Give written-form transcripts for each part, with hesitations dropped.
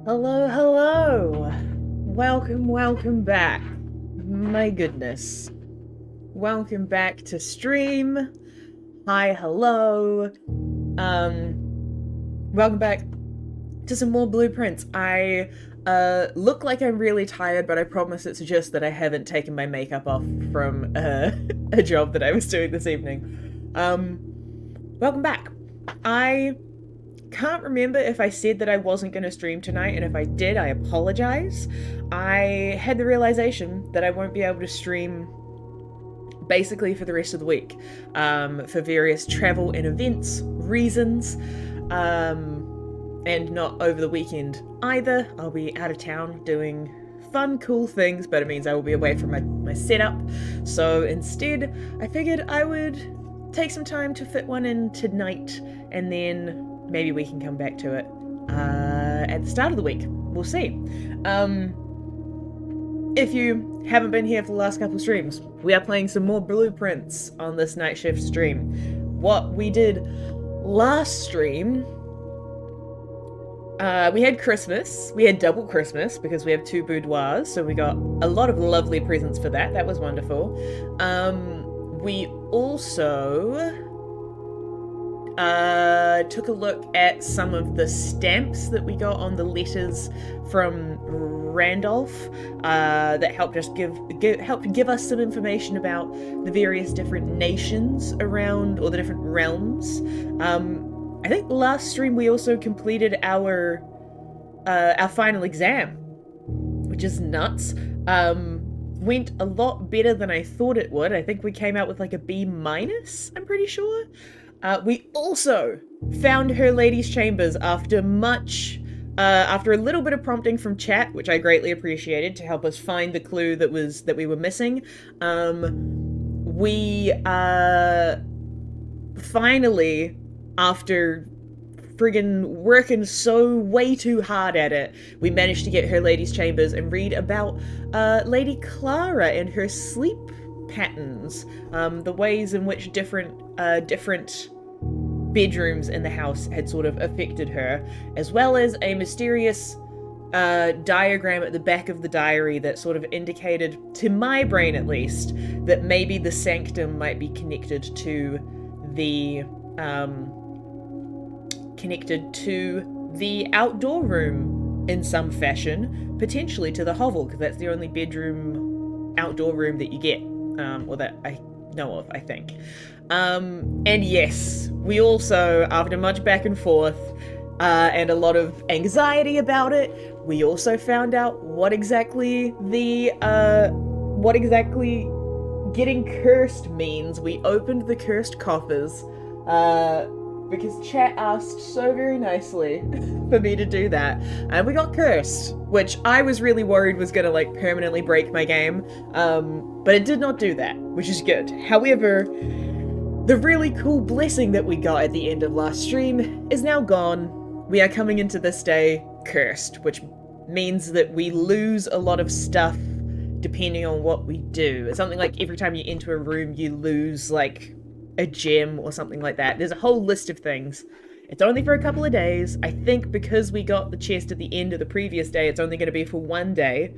Hello, hello. Welcome back. My goodness. Welcome back to stream. Hi, hello. Welcome back to some more blueprints. I look like I'm really tired, but I promise it's just that I haven't taken my makeup off from a job that I was doing this evening. Welcome back. I can't remember if I said that I wasn't going to stream tonight, and if I did, I apologize. I had the realization that I won't be able to stream basically for the rest of the week for various travel and events reasons, and not over the weekend either. I'll be out of town doing fun, cool things, but it means I will be away from my setup. So instead, I figured I would take some time to fit one in tonight, and then maybe we can come back to it at the start of the week. We'll see. If you haven't been here for the last couple of streams, we are playing some more blueprints on this night shift stream. What we did last stream, we had Christmas. We had double Christmas because we have two boudoirs, so we got a lot of lovely presents for that. That was wonderful. We also took a look at some of the stamps that we got on the letters from Randolph that helped us give us some information about the various different nations around, or the different realms. I think last stream we also completed our final exam, which is nuts. Went a lot better than I thought it would. I think we came out with like a B-, I'm pretty sure. We also found her lady's chambers after a little bit of prompting from chat, which I greatly appreciated, to help us find the clue that we were missing. We finally, after friggin' working so way too hard at it, we managed to get her lady's chambers and read about Lady Clara and her sleep patterns, the ways in which different bedrooms in the house had sort of affected her, as well as a mysterious diagram at the back of the diary that sort of indicated, to my brain at least, that maybe the sanctum might be connected to the outdoor room in some fashion, potentially to the hovel, because that's the only outdoor room that you get, or that I know of, I think. And yes, we also, after much back and forth and a lot of anxiety about it, we also found out what exactly getting cursed means. We opened the cursed coffers because chat asked so very nicely for me to do that, and we got cursed, which I was really worried was gonna like permanently break my game, but it did not do that, which is good. However, the really cool blessing that we got at the end of last stream is now gone. We are coming into this day cursed, which means that we lose a lot of stuff depending on what we do. It's something like every time you enter a room, you lose like a gem or something like that. There's a whole list of things. It's only for a couple of days. I think because we got the chest at the end of the previous day, it's only going to be for one day.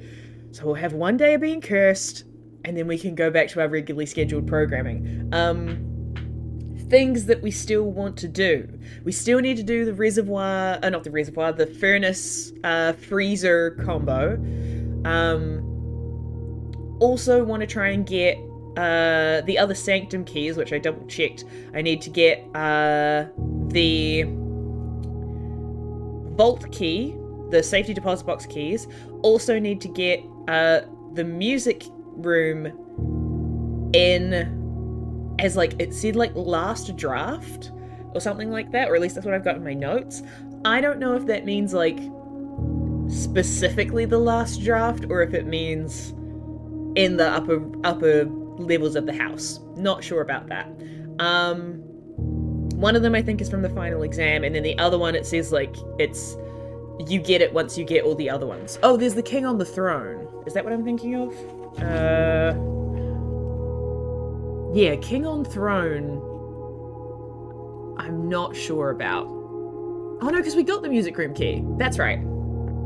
So we'll have one day of being cursed, and then we can go back to our regularly scheduled programming. Things that we still want to do. We still need to do the the furnace freezer combo. Also want to try and get the other sanctum keys, which I double checked. I need to get the vault key, the safety deposit box keys. Also need to get the music room in, as like it said, like last draft or something like that, or at least that's what I've got in my notes. I don't know if that means like specifically the last draft, or if it means in the upper levels of the house. Not sure about that. One of them I think is from the final exam, and then the other one it says like it's you get it once you get all the other ones. Oh, there's the king on the throne. Is that what I'm thinking of? Yeah, king on throne. I'm not sure about. Oh no, because we got the music room key. That's right.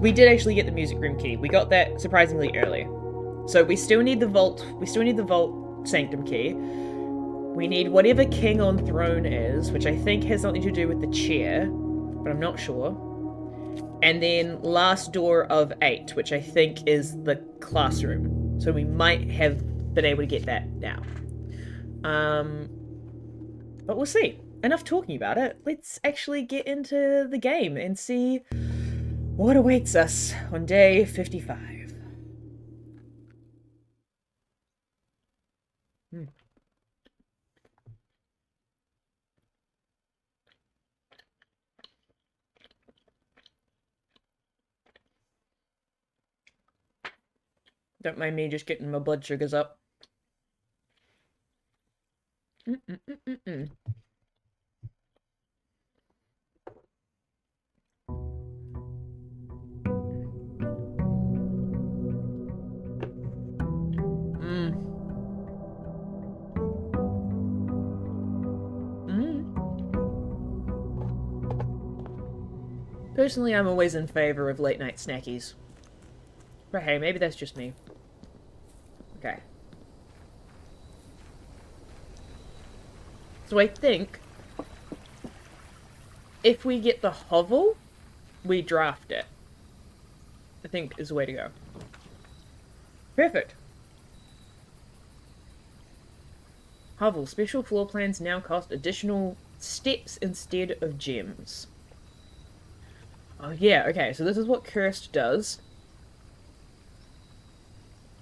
We did actually get the music room key. We got that surprisingly early. So we still need the vault. We still need the vault sanctum key. We need whatever king on throne is, which I think has something to do with the chair, but I'm not sure. And then last door of 8, which I think is the classroom. So we might have been able to get that now. But we'll see. Enough talking about it. Let's actually get into the game and see what awaits us on day 55. Don't mind me just getting my blood sugars up. Mm. Personally, I'm always in favor of late night snackies. But hey, maybe that's just me. Okay. So I think if we get the hovel, we draft it. I think is the way to go. Perfect. Hovel. Special floor plans now cost additional steps instead of gems. Oh yeah, okay, so this is what Cursed does.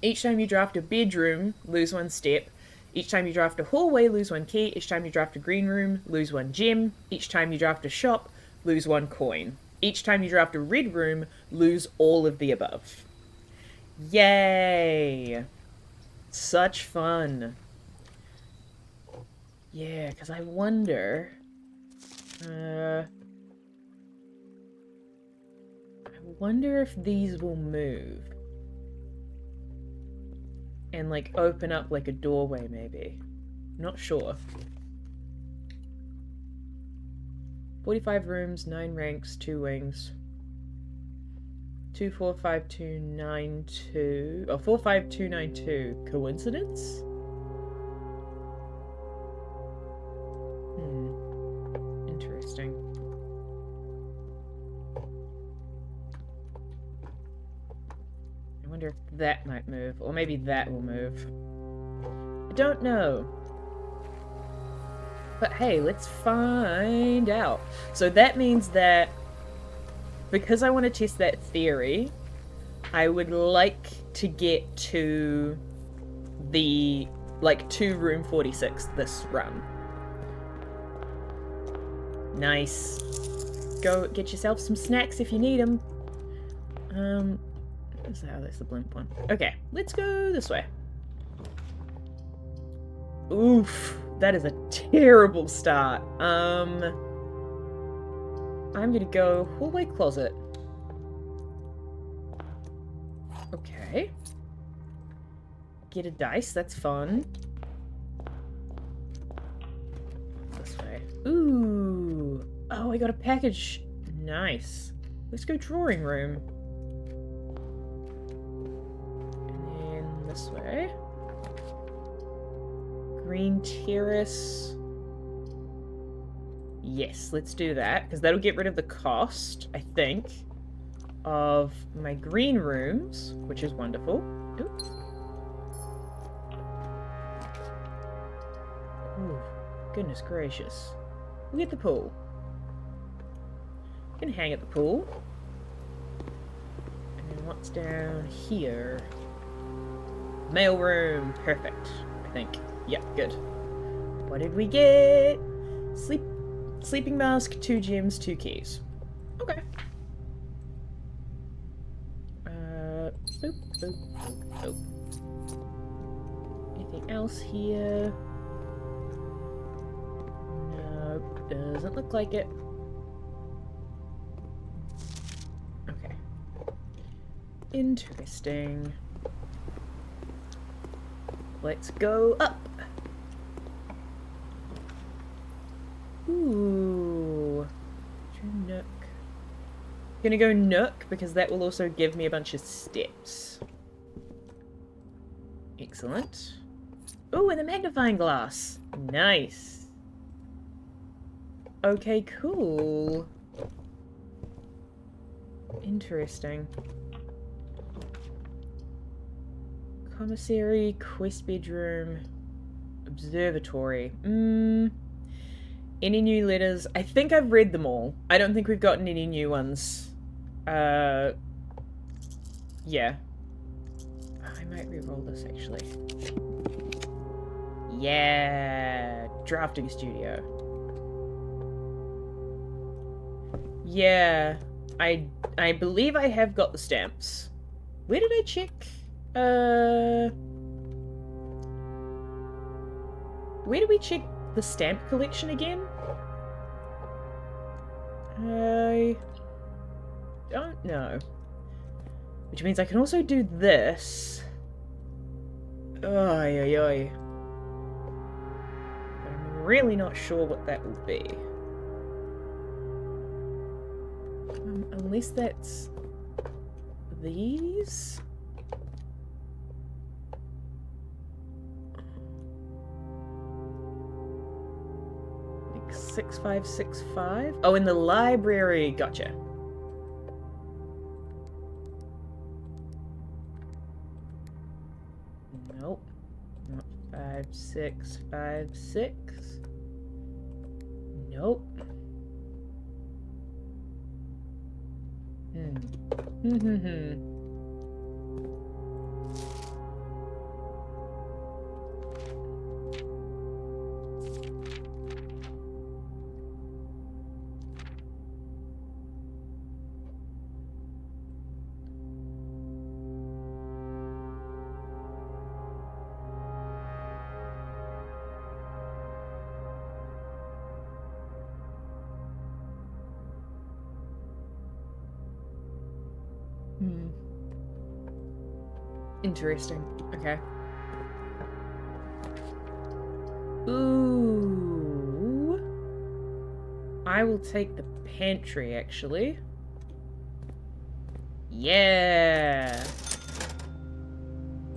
Each time you draft a bedroom, lose 1 step. Each time you draft a hallway, lose 1 key. Each time you draft a green room, lose 1 gem. Each time you draft a shop, lose 1 coin. Each time you draft a red room, lose all of the above. Yay! Such fun. Yeah, because I wonder... I wonder if these will move. And, like, open up like a doorway, maybe. Not sure. 45 rooms, 9 ranks, 2 wings. 245292. Oh, 45292. Coincidence? Interesting. I wonder if that might move, or maybe that will move. I don't know. But hey, let's find out. So that means that because I want to test that theory, I would like to get to the, like, to room 46 this run. Nice. Go get yourself some snacks if you need them. Oh, that's the blimp one. Okay, let's go this way. Oof, that is a terrible start. I'm gonna go hallway closet. Okay. Get a dice, that's fun. This way. Ooh. Oh, I got a package. Nice. Let's go drawing room. And then this way. Green terrace. Yes, let's do that, because that'll get rid of the cost, I think, of my green rooms, which is wonderful. Oops. Ooh, goodness gracious. Look at the pool. You can hang at the pool. And then what's down here? Mail room. Perfect, I think. Yep, good. What did we get? Sleeping mask, 2 gems, 2 keys. Okay. Boop, boop, boop, boop. Anything else here? Nope, doesn't look like it. Okay. Interesting. Let's go up. Ooh. Nook. Gonna go Nook, because that will also give me a bunch of steps. Excellent. Ooh, and a magnifying glass. Nice. Okay, cool. Interesting. Commissary, quest bedroom, observatory. Any new letters? I think I've read them all. I don't think we've gotten any new ones. Yeah. I might re-roll this, actually. Yeah. Drafting studio. Yeah. I believe I have got the stamps. Where did I check? Where did we check the stamp collection again? I don't know. Which means I can also do this. Oy, oy, oy. But I'm really not sure what that will be. Unless that's these? Like 6565? Oh, in the library. Gotcha. Nope. Not 5656. Nope. Interesting. Okay. Ooh. I will take the pantry, actually. Yeah.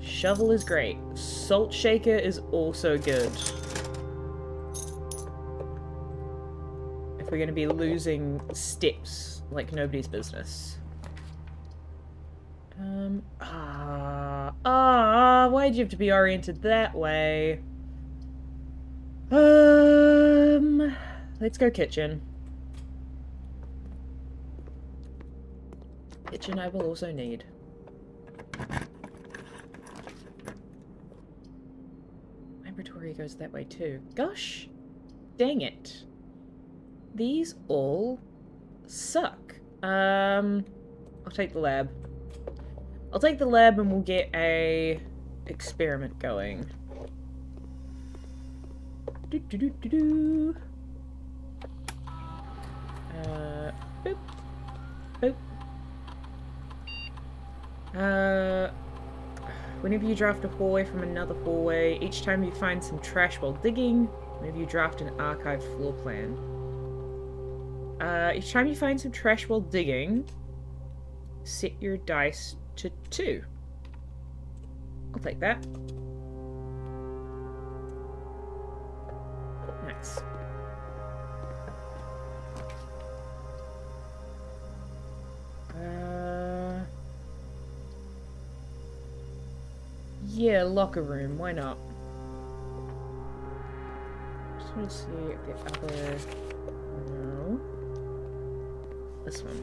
Shovel is great. Salt shaker is also good. If we're going to be losing steps like nobody's business. Why'd you have to be oriented that way? Let's go kitchen. Kitchen I will also need. Laboratory goes that way too. Gosh, dang it. These all suck. I'll take the lab. I'll take the lab and we'll get a experiment going. Boop. Boop. Whenever you draft a hallway from another hallway, each time you find some trash while digging, whenever you draft an archived floor plan. Each time you find some trash while digging, set your dice to 2. I'll take that. Nice. Yeah, locker room, why not? Just want to see if the other... No. This one.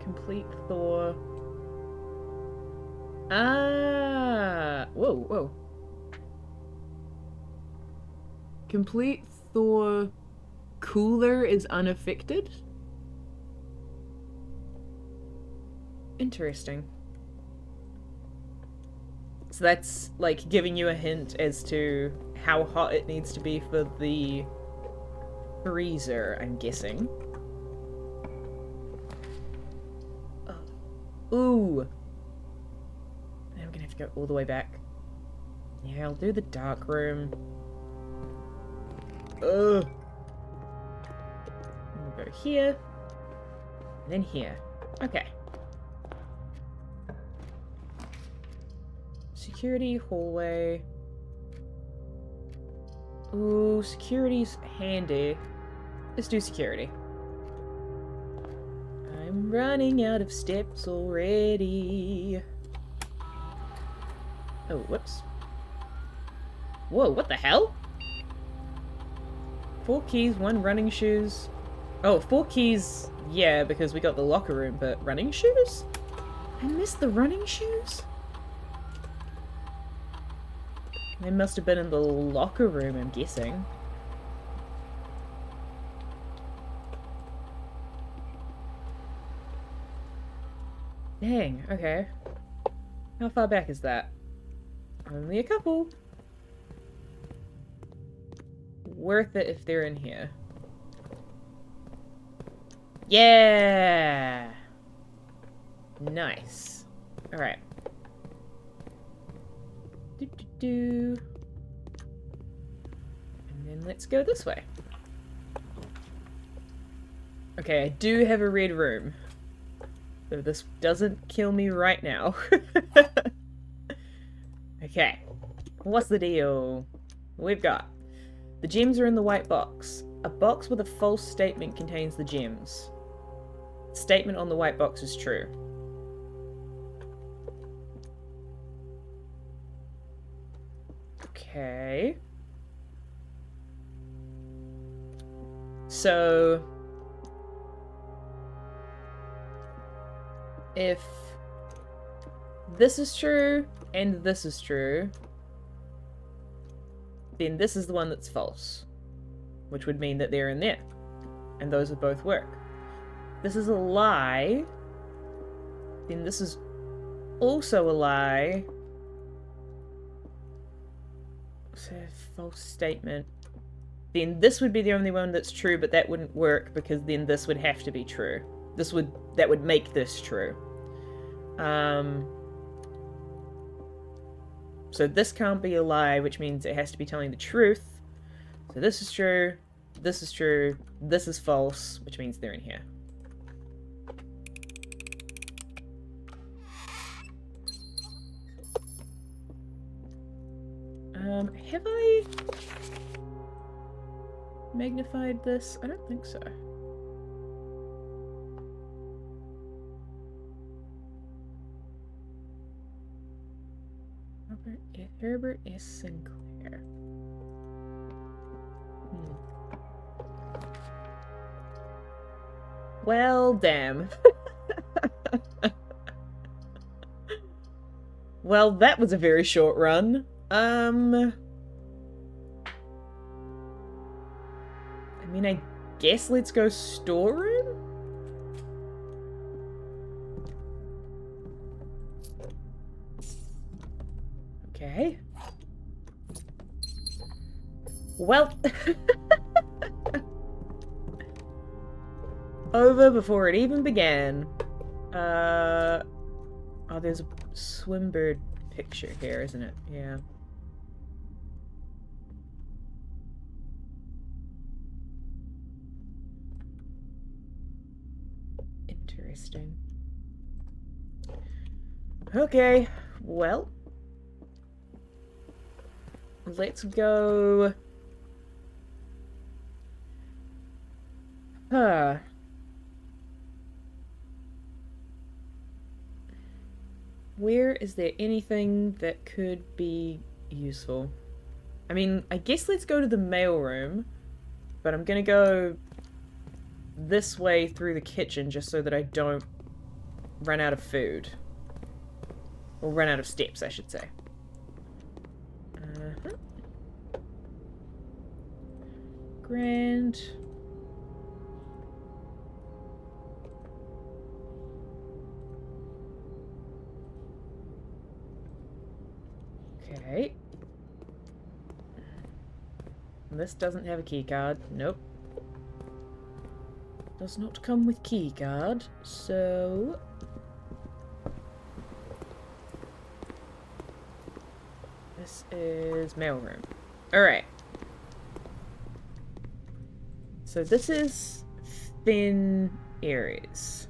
Complete Thor. Whoa. Complete Thor cooler is unaffected? Interesting. So that's like giving you a hint as to how hot it needs to be for the freezer, I'm guessing. Ooh. I'm gonna have to to go all the way back. Yeah, I'll do the dark room. Ugh. We'll go here. And then here. Okay. Security, hallway. Ooh, security's handy. Let's do security. I'm running out of steps already. Oh, whoops. Whoa, what the hell? 4 keys, 1 running shoes. Oh, 4 keys, yeah, because we got the locker room, but running shoes? I missed the running shoes? They must have been in the locker room, I'm guessing. Dang, okay. How far back is that? Only a couple. Worth it if they're in here. Yeah! Nice. Alright. And then let's go this way. Okay, I do have a red room. So this doesn't kill me right now. Okay. What's the deal? We've got the gems are in the white box. A box with a false statement contains the gems. Statement on the white box is true. Okay. So if this is true and this is true, then this is the one that's false, which would mean that they're in there, and those would both work. This is a lie, then this is also a lie. So, false statement. Then this would be the only one that's true, but that wouldn't work because then this would have to be true. That would make this true. So this can't be a lie, which means it has to be telling the truth. So this is true, this is true, this is false, which means they're in here. Have I magnified this? I don't think so. Herbert S. Sinclair. Well, damn. Well, that was a very short run. I mean, I guess let's go storeroom? Okay. Well. Over before it even began. Oh, there's a swimbird picture here, isn't it? Yeah. Interesting. Okay, well. Let's go. Where is there anything that could be useful? I mean, I guess let's go to the mailroom, but I'm gonna go this way through the kitchen just so that I don't run out of food. Or run out of steps, I should say. Grand. Okay. This doesn't have a key card. Nope. Does not come with key card, so This is mailroom. Alright. So this is Thin Aries.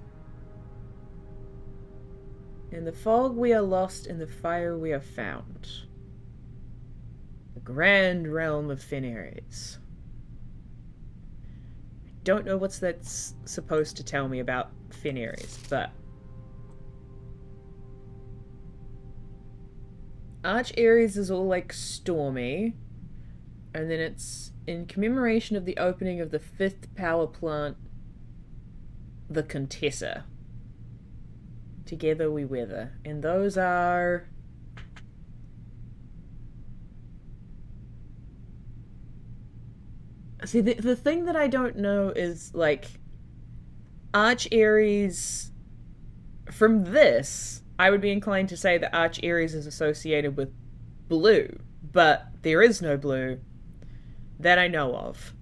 In the fog we are lost, in the fire we are found. The grand realm of Thin Aries. I don't know what's that's supposed to tell me about Thin Aries, but... Arch Aries is all like stormy, and then it's in commemoration of the opening of the 5th power plant, the Contessa. Together we weather. And those are... See, the thing that I don't know is, like, Arch Aries... From this, I would be inclined to say that Arch Aries is associated with blue, but there is no blue that I know of.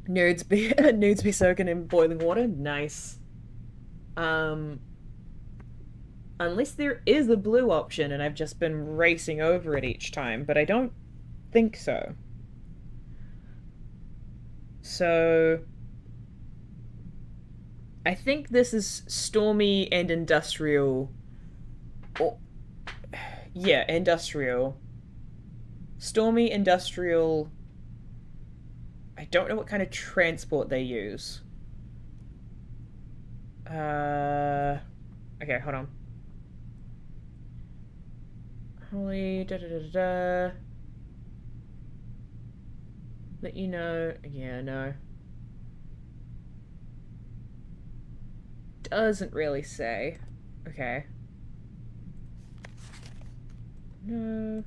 Nudes be soaking in boiling water. Nice. Unless there is a blue option and I've just been racing over it each time, but I don't think so. So I think this is stormy and industrial. Oh, yeah, industrial. Stormy, industrial. I don't know what kind of transport they use. Okay, hold on. Holy da. Let you know. Yeah, no. Doesn't really say. Okay. No.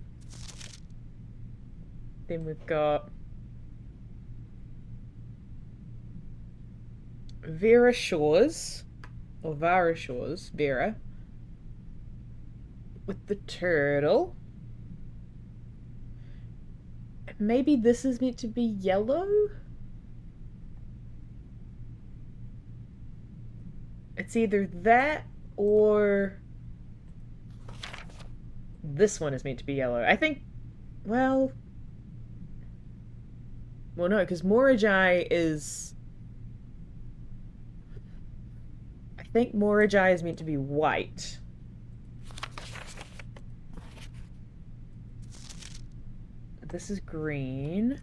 Then we've got Vera Shores, or Vara Shores, Vera, with the turtle. Maybe this is meant to be yellow? It's either that or this one is meant to be yellow. I think, well no, because Morajai is... I think Morajai is meant to be white. This is green.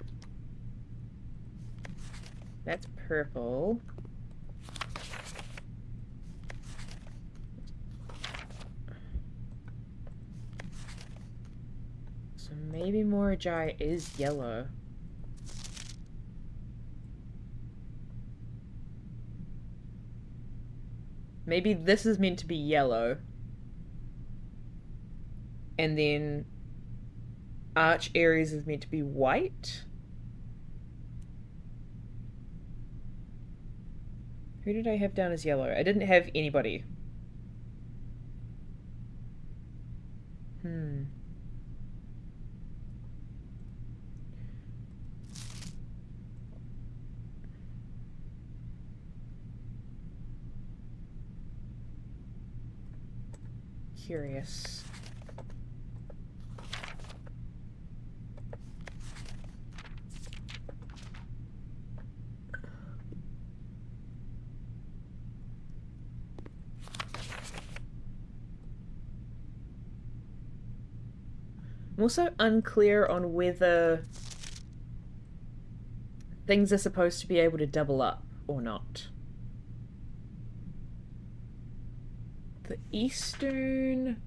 That's purple. So maybe Morajai is yellow. Maybe this is meant to be yellow. And then Arch Aries is meant to be white. Who did I have down as yellow? I didn't have anybody. Curious. I'm also unclear on whether things are supposed to be able to double up or not. The Eastern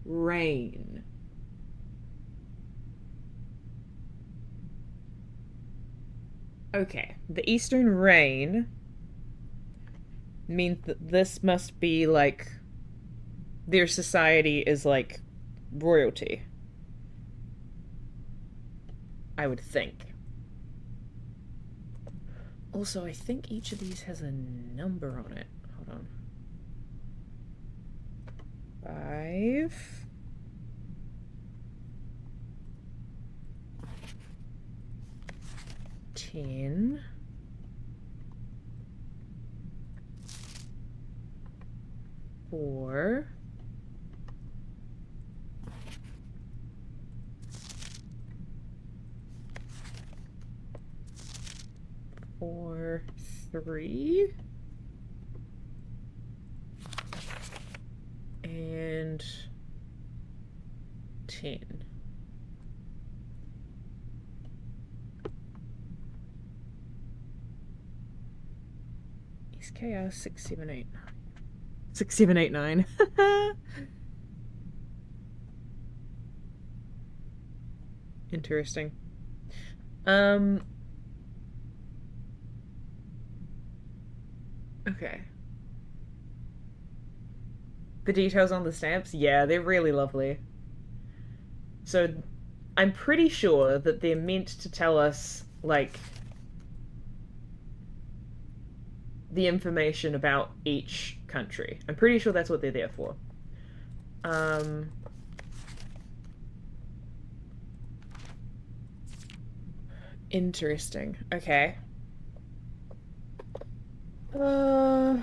Rain. Okay, the Eastern Rain means that this must be like their society is like royalty. I would think. Also, I think each of these has a number on it. Hold on. 5. 10. 4. 3. And 10. SKR 6789. 6789. Interesting. Okay. The details on the stamps, yeah, they're really lovely. So, I'm pretty sure that they're meant to tell us, like, the information about each country. I'm pretty sure that's what they're there for. Interesting. Okay. I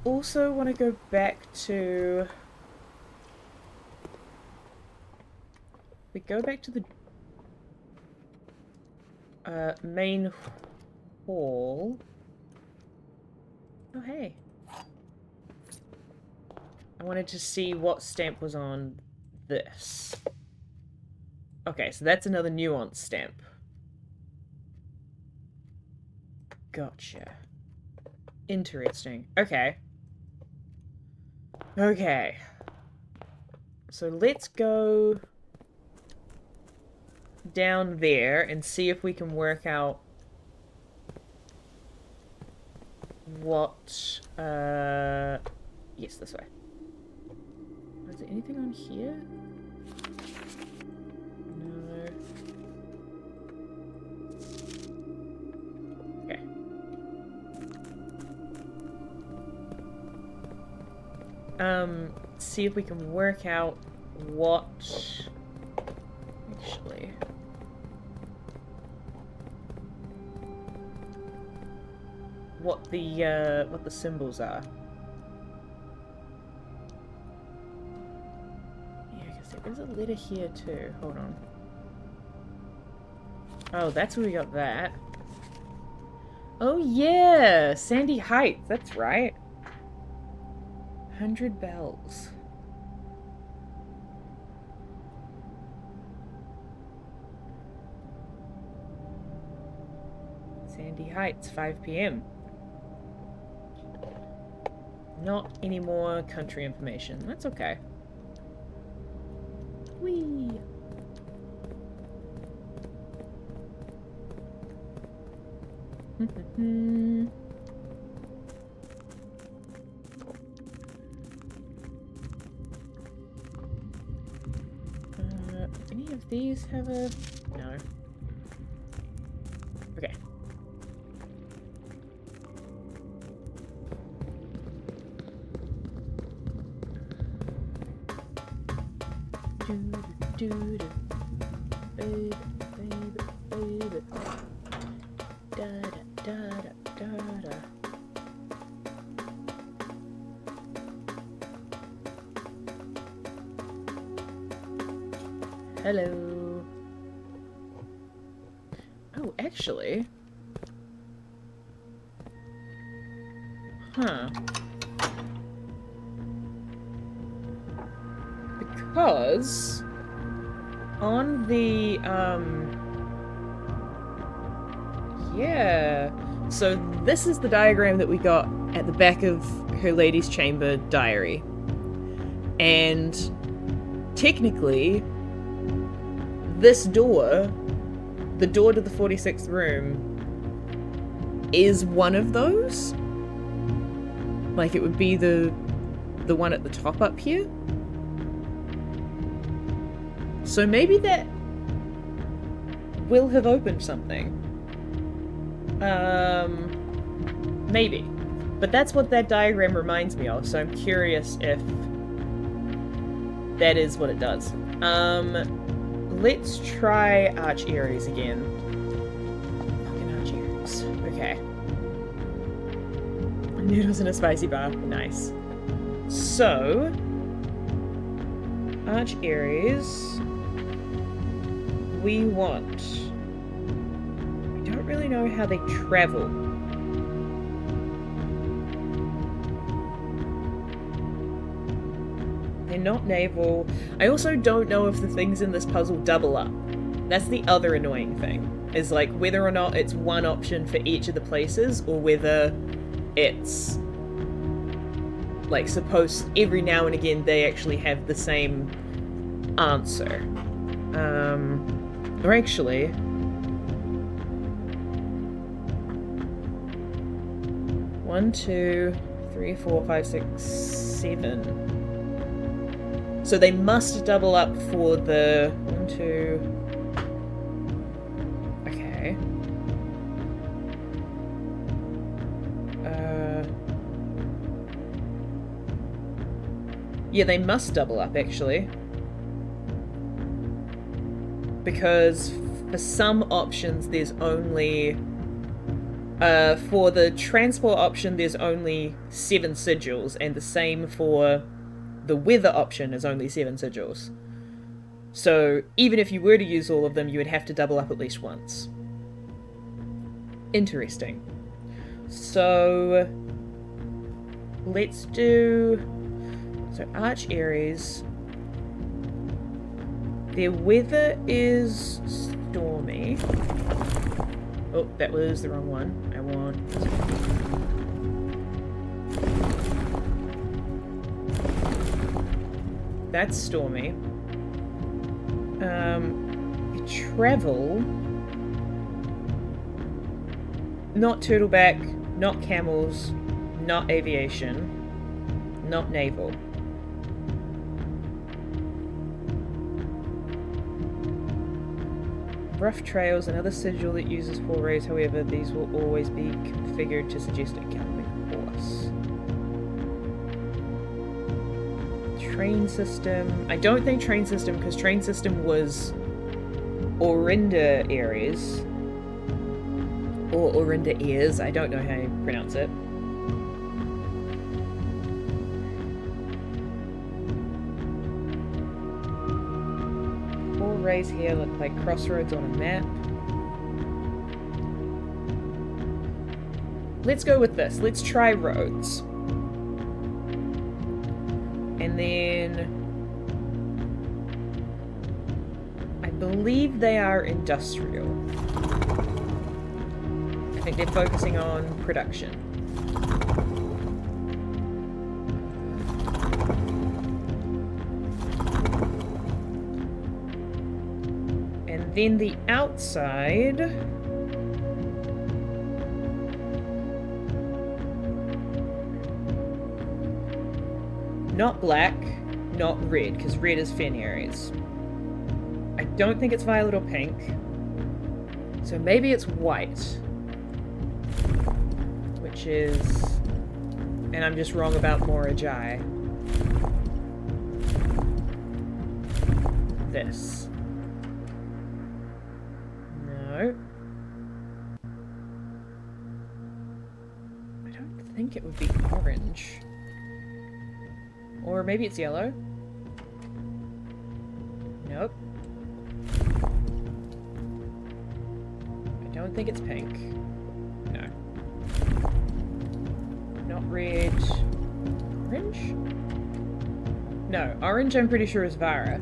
also want to go back to... We go back to the main hall. Oh, hey. I wanted to see what stamp was on this. Okay, so that's another nuance stamp. Gotcha. Interesting. Okay. Okay. So let's go down there and see if we can work out what, yes, this way. Is there anything on here? No. Okay. See if we can work out what... Actually... what the symbols are. Yeah, because there is a letter here too. Hold on. Oh, that's where we got that. Oh yeah! Sandy Heights, that's right. 100 bells. Sandy Heights, 5 p.m. Not any more country information. That's okay. Whee! Any of these have a... No. Okay. Do-do-do-do. Baby, baby, baby. Da-da-da-da-da-da. Hello. Oh, actually. Huh. Because on the yeah, so this is the diagram that we got at the back of her lady's chamber diary, and technically this door, the door to the 46th room, is one of those. Like, it would be the one at the top up here. So maybe that will have opened something. Maybe. But that's what that diagram reminds me of, so I'm curious if that is what it does. Let's try Arch Aries again. Fucking Arch Aries. Okay. Noodles in a spicy bar. Nice. So... Arch Aries... We want... We don't really know how they travel. and not naval. I also don't know if the things in this puzzle double up. That's the other annoying thing, is like whether or not it's one option for each of the places, or whether it's like supposed every now and again they actually have the same answer. Or actually, one, two, 3, 4, 5, 6, 7. So they must double up for the 1, 2. Okay. Yeah, they must double up actually. Because for some options there's only for the transport option there's only 7 sigils, and the same for the weather option is only 7 sigils. So even if you were to use all of them, you would have to double up at least once. Interesting. So let's do... So Arch Aries. Their weather is stormy. Oh, that was the wrong one. I want... That's stormy. Travel. Not turtleback, not camels, not aviation, not naval. Rough trails, another sigil that uses 4 rays, however, these will always be configured to suggest a galloping horse. Train system. I don't think train system, because train system was Orinda areas. Or Orinda ears, I don't know how you pronounce it. Rays here look like crossroads on a map. Let's go with this. Let's try roads. And then I believe they are industrial. I think they're focusing on production. Then the outside... Not black, not red, because red is Fen Aries. I don't think it's violet or pink. So maybe it's white. Which is... And I'm just wrong about Morajai. This. I don't think it would be orange. Or maybe it's yellow. Nope. I don't think it's pink. No. Not red. Orange? No, orange I'm pretty sure is Vara.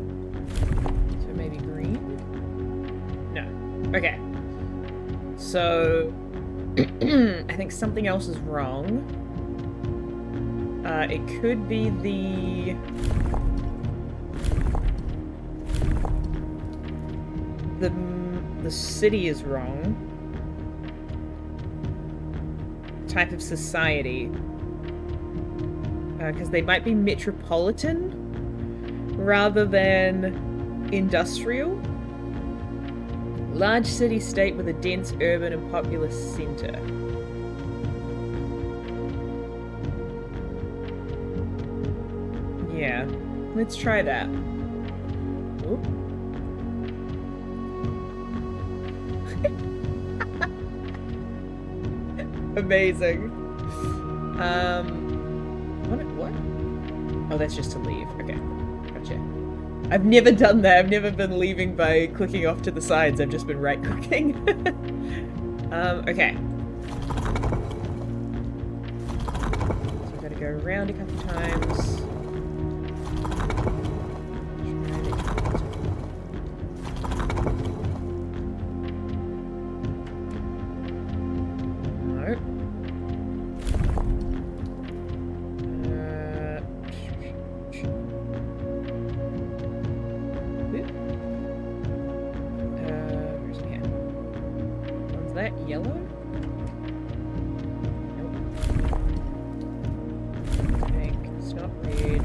So maybe green? No. Okay. So, I think something else is wrong. It could be the city is wrong. Type of society. Because they might be metropolitan rather than industrial. Large city-state with a dense urban and populous centre. Yeah, let's try that. Ooh. Amazing. What? Oh, that's just to leave. Okay, gotcha. I've never done that. I've never been leaving by clicking off to the sides. I've just been right-clicking. Okay. So I've got to go around a couple times. I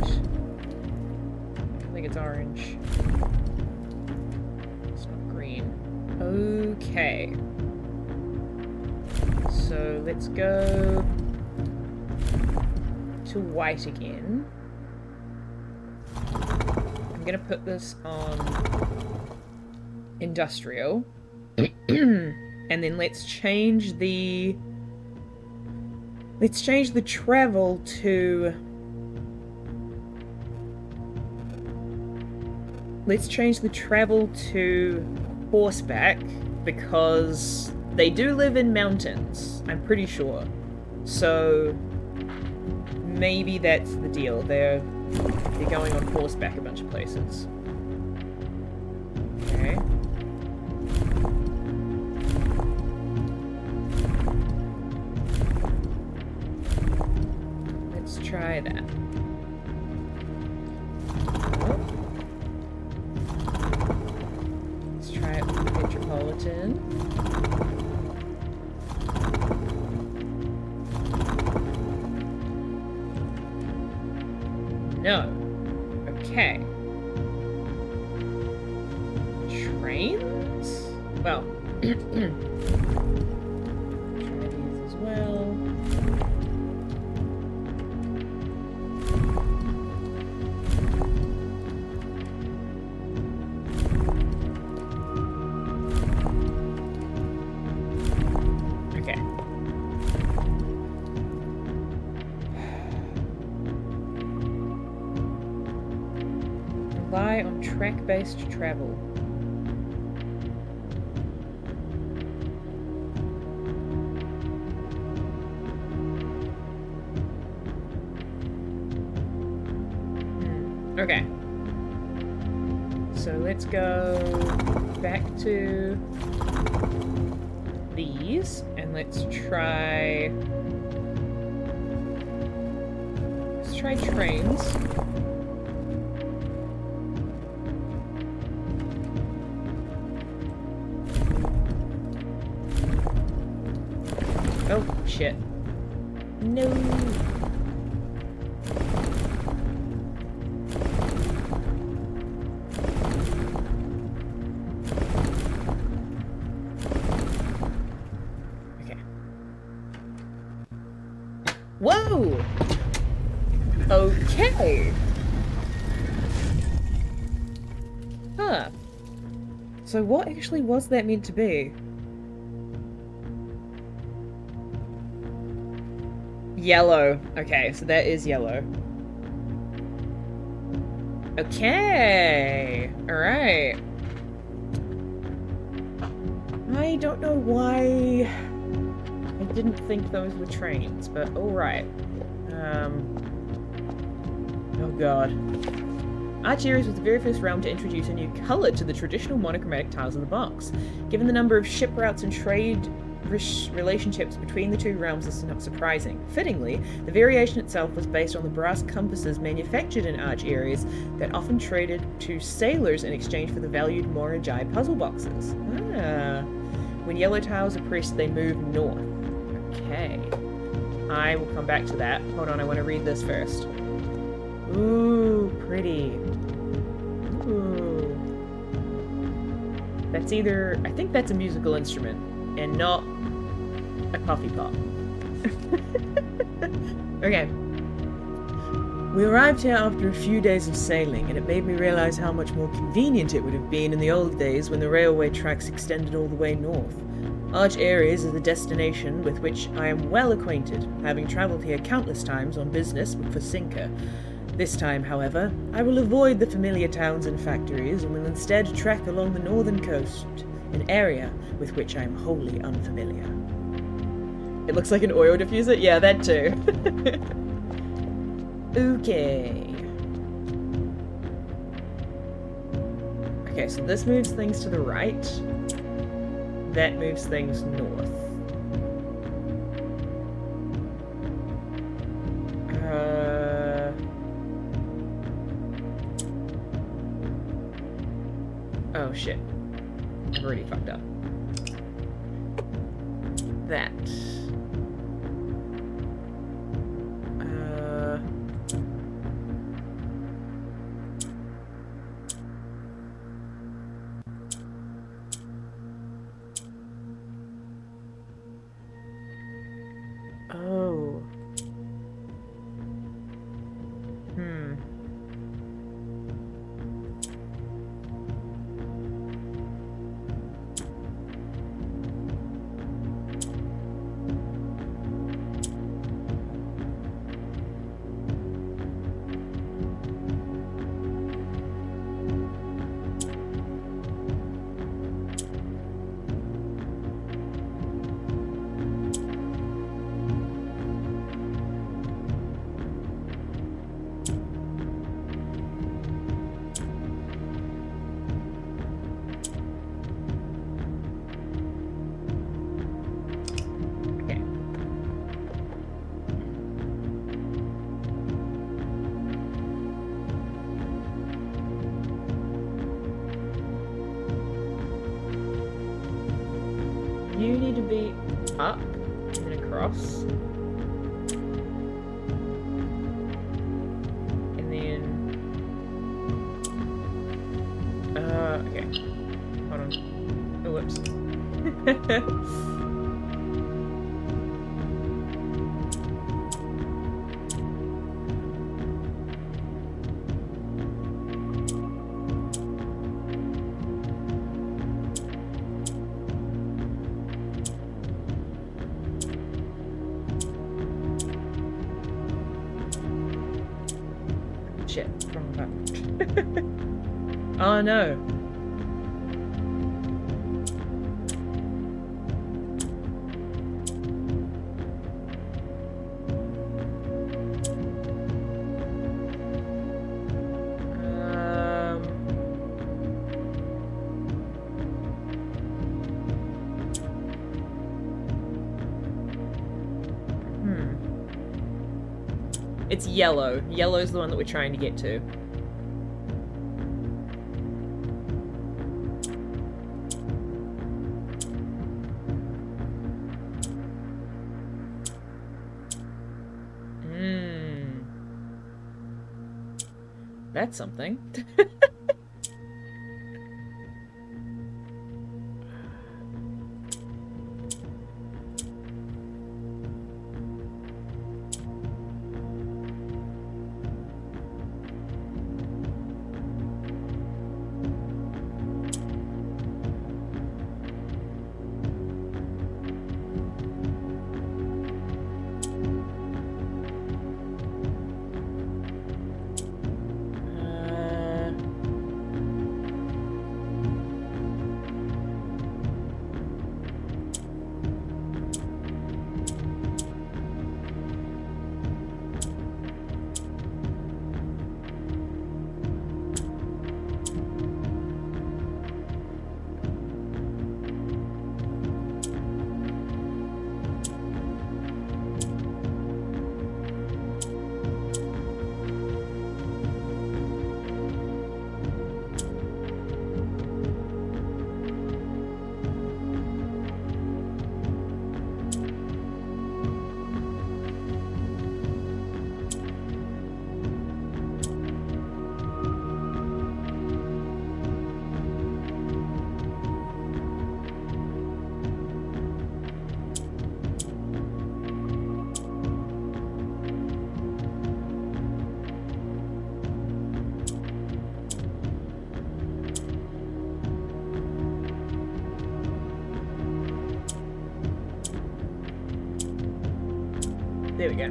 think it's orange. It's not green. Okay. So let's go to white again. I'm gonna put this on industrial. And then let's change the travel to horseback, because they do live in mountains, I'm pretty sure. So maybe that's the deal. They're going on horseback a bunch of places. Okay. Let's try that. Let's try it with the Metropolitan. No. Okay. Trains? Well, try these as well. Okay. Rely on track-based travel. Okay. So let's go back to these and let's try trains. Oh, shit. No. Okay. Whoa! Okay. Huh. So what actually was that meant to be? Yellow. Okay, so that is yellow. Okay. Alright. I don't know why I didn't think those were trains, but alright. Oh god. Archery was the very first realm to introduce a new colour to the traditional monochromatic tiles of the box. Given the number of ship routes and trade relationships between the two realms, this is not surprising. Fittingly, the variation itself was based on the brass compasses manufactured in arch areas that often traded to sailors in exchange for the valued Morajai puzzle boxes. Ah. When yellow tiles are pressed, they move north. Okay. I will come back to that. Hold on, I want to read this first. Ooh, pretty. Ooh. That's either... I think that's a musical instrument, and not a coffee pot. Okay. We arrived here after a few days of sailing, and it made me realize how much more convenient it would have been in the old days when the railway tracks extended all the way north. Arch Aries is a destination with which I am well acquainted, having travelled here countless times on business for Sinker. This time, however, I will avoid the familiar towns and factories and will instead trek along the northern coast, an area with which I am wholly unfamiliar. It looks like an oil diffuser? Yeah, that too. Okay. Okay, so this moves things to the right. That moves things north. Oh shit. I've already fucked up. That. you need to be up and then across. And then... okay. Hold on. Oh, whoops. Shit, wrong button. Oh no. It's yellow. Yellow's the one that we're trying to get to. That's something. There we go.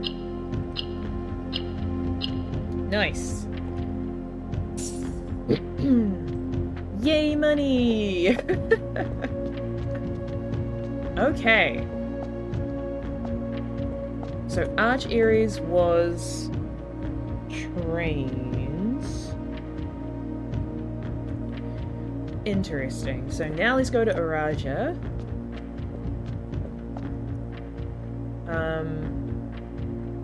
Nice. Yay, money! Okay. So Arch Ares was trains. Interesting. So now let's go to Araja.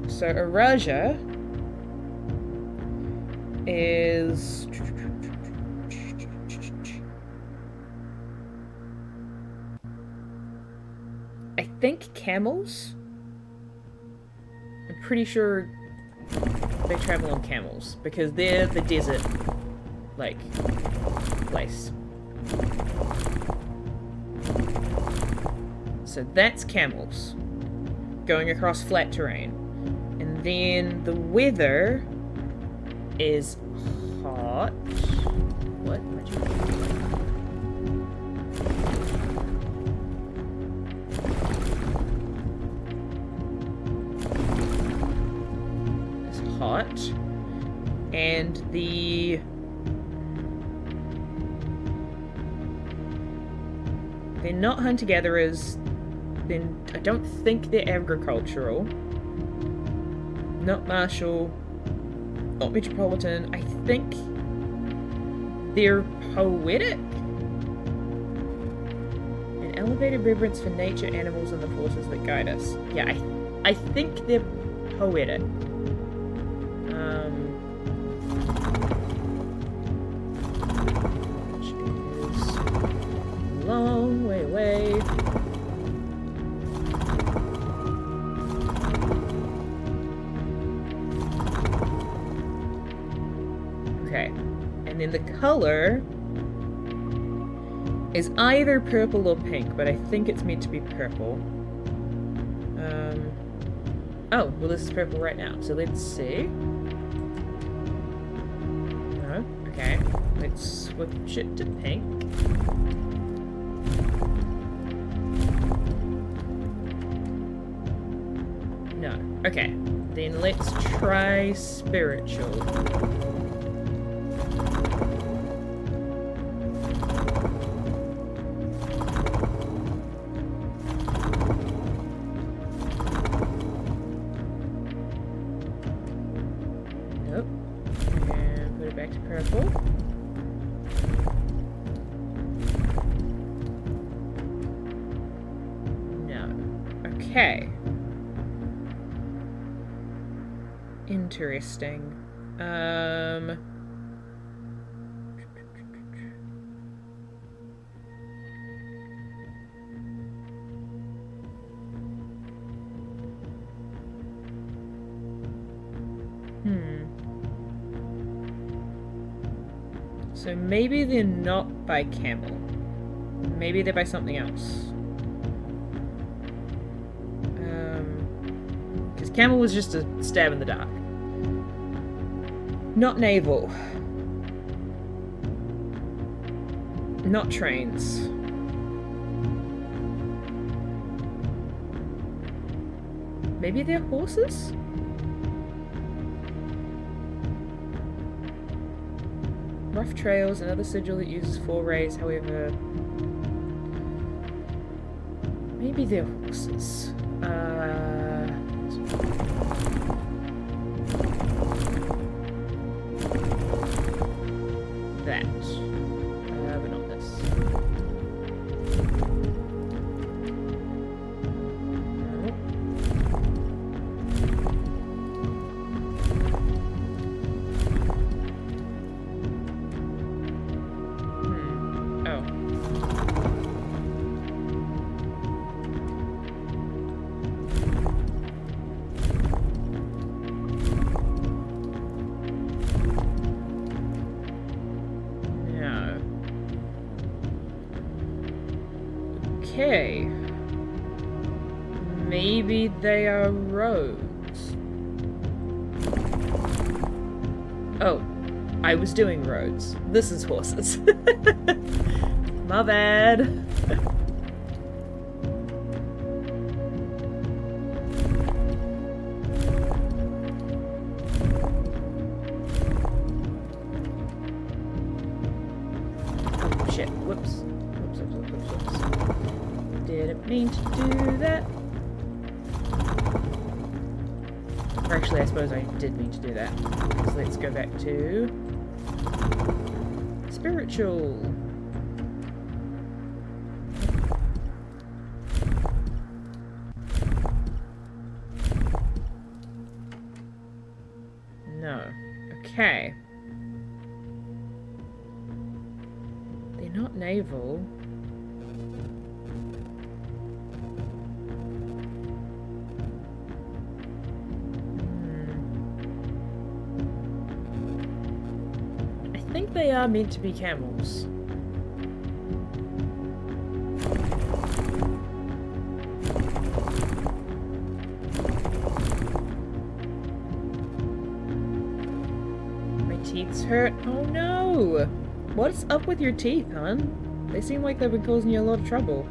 So Araja is I think camels. I'm pretty sure they travel on camels because they're the desert like place. So that's camels going across flat terrain. And then the weather is hot. What? It's hot. And they're not hunter-gatherers. Then I don't think they're agricultural. Not martial, not metropolitan. I think they're poetic. An elevated reverence for nature, animals, and the forces that guide us. Yeah, I think they're poetic. Which is a long way away. Okay. And then the color is either purple or pink, but I think it's meant to be purple. Oh, well this is purple right now, so let's see. No, okay. Let's switch it to pink. No, okay. Then let's try spiritual. Nope. And put it back to purple. No. Okay. Interesting. So maybe they're not by camel. Maybe they're by something else. Because camel was just a stab in the dark. Not naval. Not trains. Maybe they're horses? Rough trails, another sigil that uses 4 rays, however... Maybe they're horses. That. But not this. Okay. Maybe they are roads. Oh, I was doing roads. This is horses. My bad. Oh shit, whoops. Didn't mean to do that. Or actually, I suppose I did mean to do that. So let's go back to... spiritual. No. Okay. They're not naval. I think they are meant to be camels. My teeth's hurt. Oh no! What's up with your teeth, hon? They seem like they've been causing you a lot of trouble.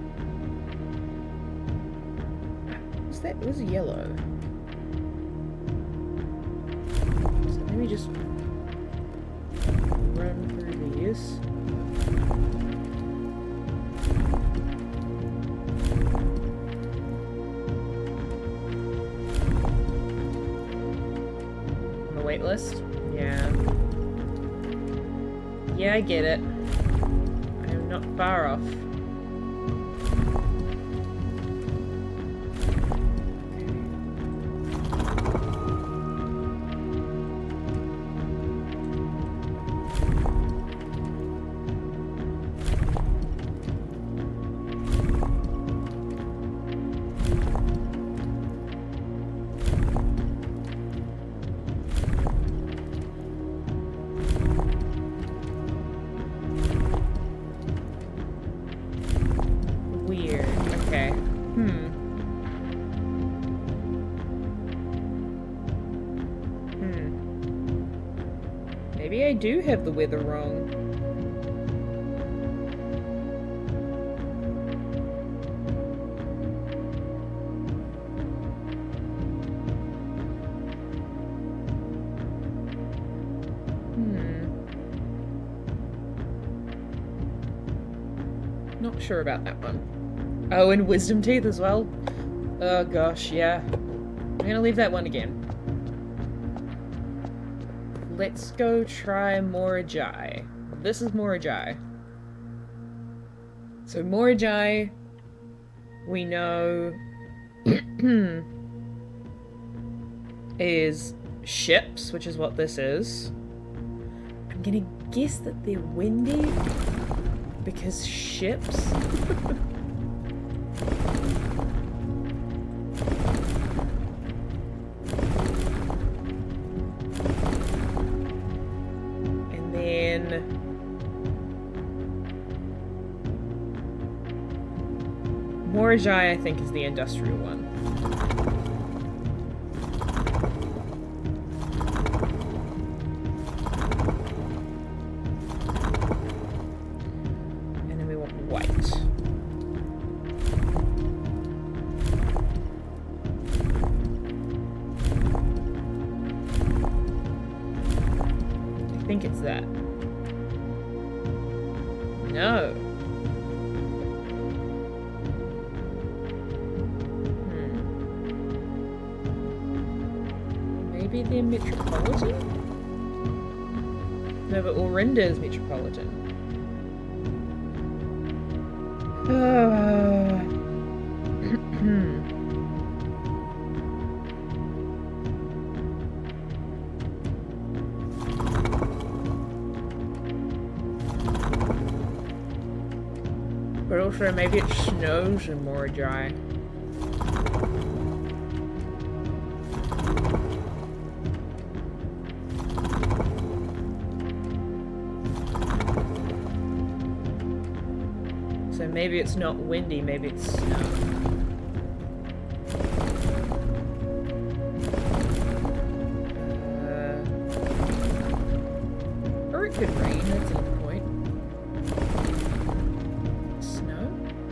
What's that? It was yellow. So let me just run through these. On the wait list? Yeah. Yeah, I get it. I am not far off. Maybe I do have the weather wrong. Not sure about that one. Oh, and wisdom teeth as well. Oh gosh, yeah. I'm gonna leave that one again. Let's go try Morajai. This is Morajai. So Morajai, we know is ships, which is what this is. I'm gonna guess that they're windy because ships. And then Morajai, I think, is the industrial one. And then we want white. I think it's that. No. Maybe they're metropolitan? No, but Orinda is metropolitan. But also, maybe it snows in Morajai. So maybe it's not windy, maybe it's snow. Or it could rain, that's another point. Snow? No.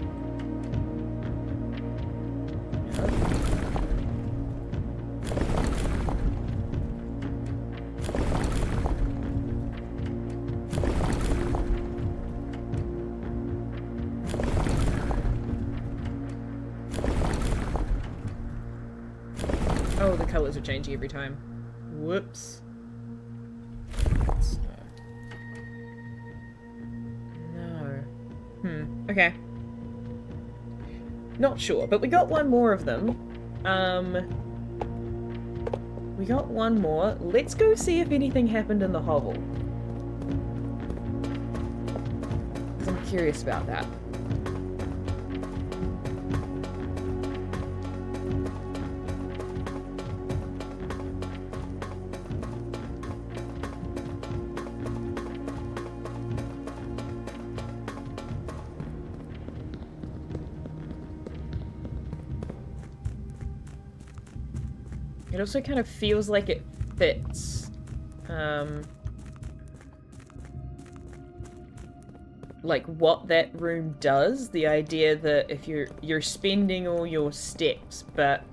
Oh, the colours are changing every time. Whoops. No. Okay. Not sure, but we got one more of them. We got one more. Let's go see if anything happened in the hovel. Because I'm curious about that. It also kind of feels like it fits. Like what that room does. The idea that if you're spending all your steps, but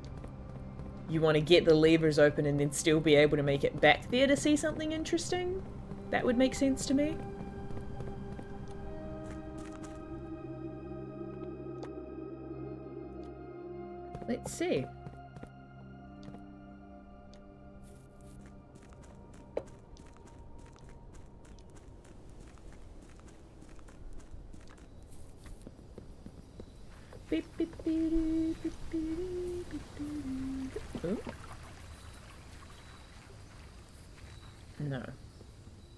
you want to get the levers open and then still be able to make it back there to see something interesting. That would make sense to me. Let's see. Oh. No.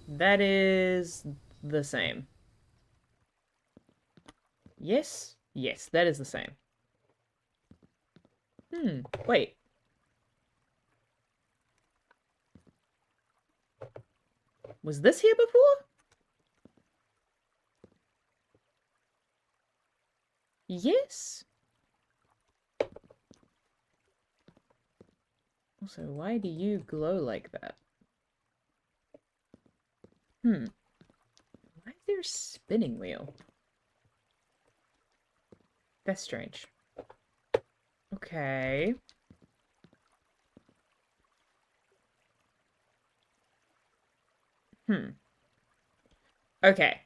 That is the same. Yes? Yes, that is the same. Wait. Was this here before? Yes? Also, why do you glow like that? Why is there a spinning wheel? That's strange. Okay. Okay.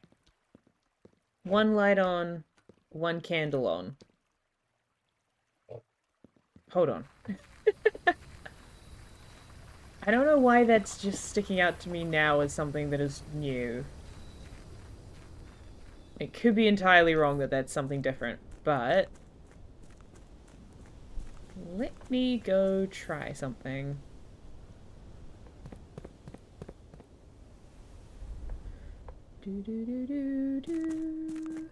One light on, one candle on. Hold on. I don't know why that's just sticking out to me now as something that is new. It could be entirely wrong that that's something different, but... let me go try something. Do do do do do.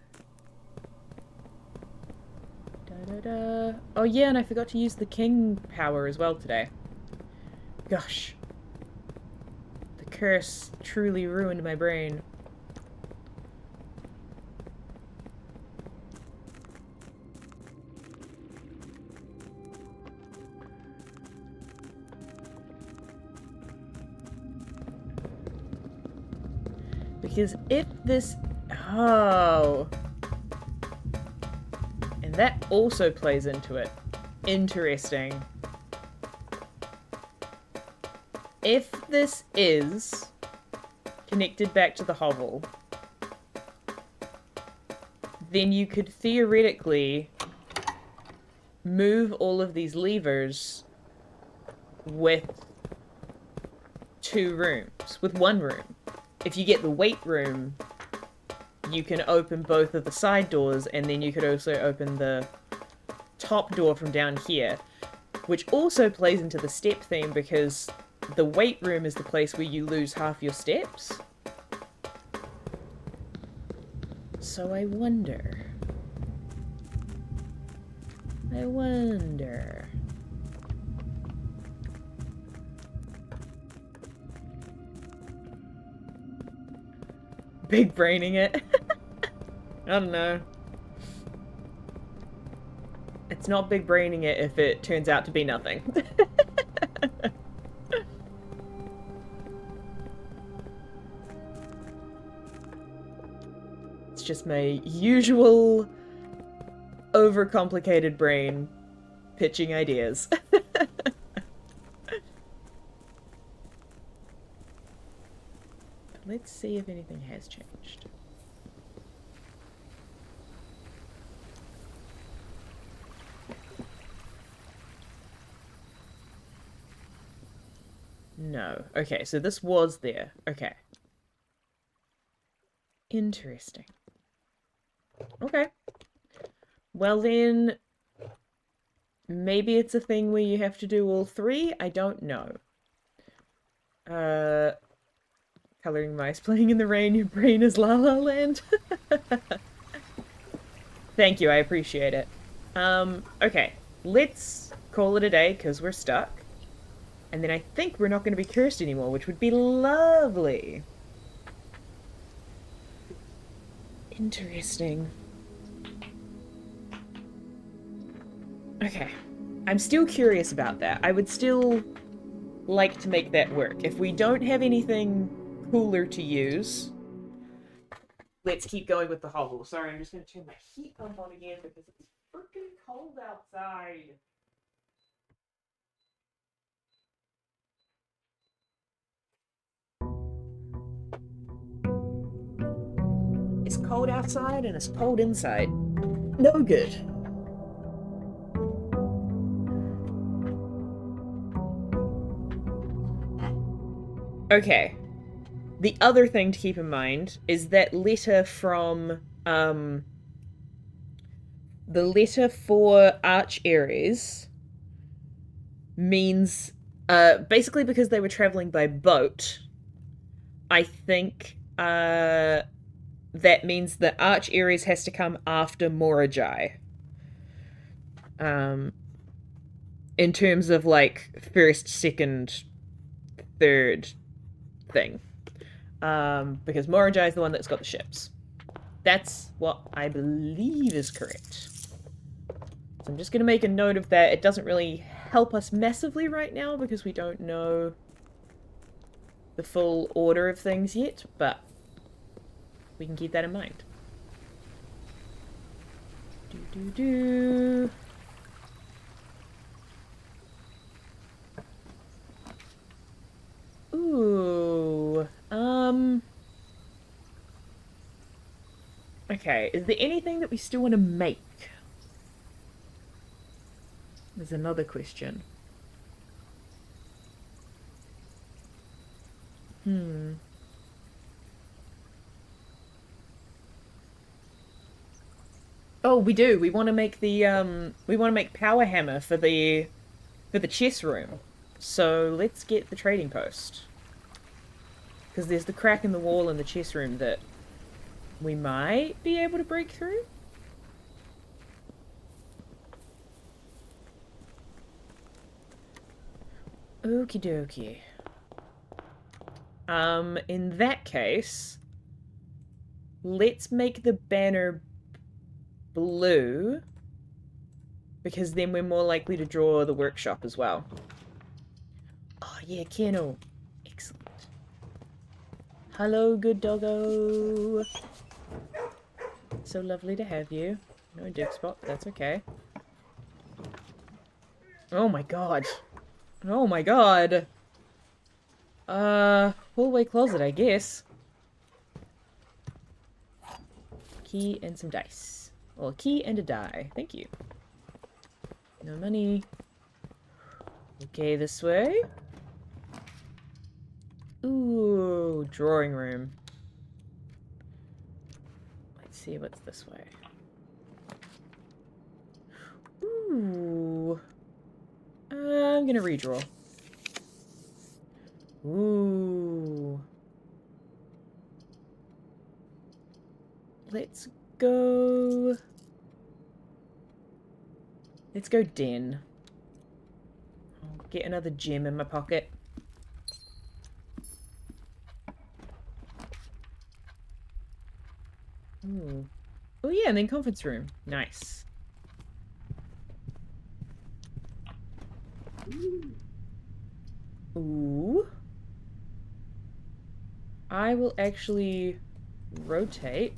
Da da da. Oh yeah, and I forgot to use the king power as well today. Gosh. The curse truly ruined my brain. Because if this... oh. And that also plays into it. Interesting. If this is connected back to the hovel, then you could theoretically move all of these levers with two rooms, with one room. If you get the weight room, you can open both of the side doors, and then you could also open the top door from down here, which also plays into the step theme because the weight room is the place where you lose half your steps. So I wonder. Big braining it. I don't know. It's not big braining it if it turns out to be nothing. It's just my usual overcomplicated brain pitching ideas. Let's see if anything has changed. No. Okay, so this was there. Okay. Interesting. Okay. Well then, maybe it's a thing where you have to do all three? I don't know. Coloring mice playing in the rain, your brain is La La Land. Thank you, I appreciate it. Okay. Let's call it a day, because we're stuck. And then I think we're not going to be cursed anymore, which would be lovely. Interesting. Okay. I'm still curious about that. I would still like to make that work. If we don't have anything cooler to use, let's keep going with the hovel. Sorry, I'm just going to turn my heat pump on again because it's freaking cold outside. It's cold outside and it's cold inside. No good. Okay. The other thing to keep in mind is that letter from, the letter for Arch Ares means, basically because they were traveling by boat, I think, that means that Arch Ares has to come after Moragi. In terms of, like, first, second, third thing. Because Moragi is the one that's got the ships. That's what I believe is correct. So I'm just going to make a note of that. It doesn't really help us massively right now because we don't know the full order of things yet, but we can keep that in mind. Do. Ooh. Okay, is there anything that we still want to make? There's another question. Oh, we do. We want to make the we want to make power hammer for the chess room. So let's get the trading post. Because there's the crack in the wall in the chess room that we might be able to break through. Okie dokie. In that case, let's make the banner blue, because then we're more likely to draw the workshop as well. Oh yeah, kennel. Excellent. Hello, good doggo. So lovely to have you. No dick spot, that's okay. Oh my god. Oh my god. Hallway closet, I guess. Key and some dice. Well, a key and a die. Thank you. No money. Okay, this way. Ooh, drawing room. Let's see what's this way. Ooh. I'm gonna redraw. Ooh. Let's go... Let's go den. I'll get another gem in my pocket. Ooh. Oh yeah, and then conference room. Nice. Ooh. I will actually rotate.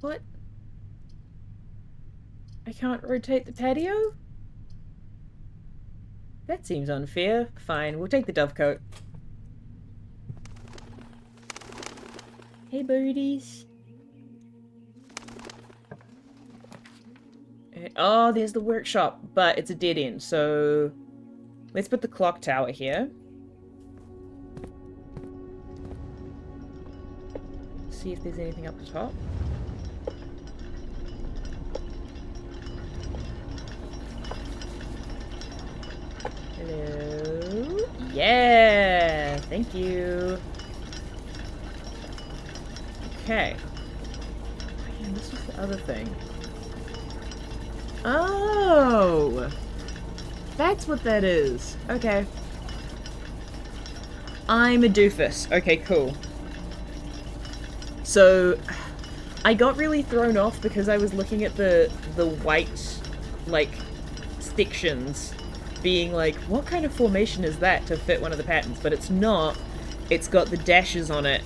What? I can't rotate the patio? That seems unfair. Fine, we'll take the dovecote. Hey, birdies. Oh, there's the workshop, but it's a dead end, so let's put the clock tower here. See if there's anything up the top. Hello? Yeah! Thank you. Okay. And this was the other thing. Oh! That's what that is. Okay. I'm a doofus. Okay, cool. So, I got really thrown off because I was looking at the white, like, sections, being like, what kind of formation is that to fit one of the patterns? But it's not. It's got the dashes on it.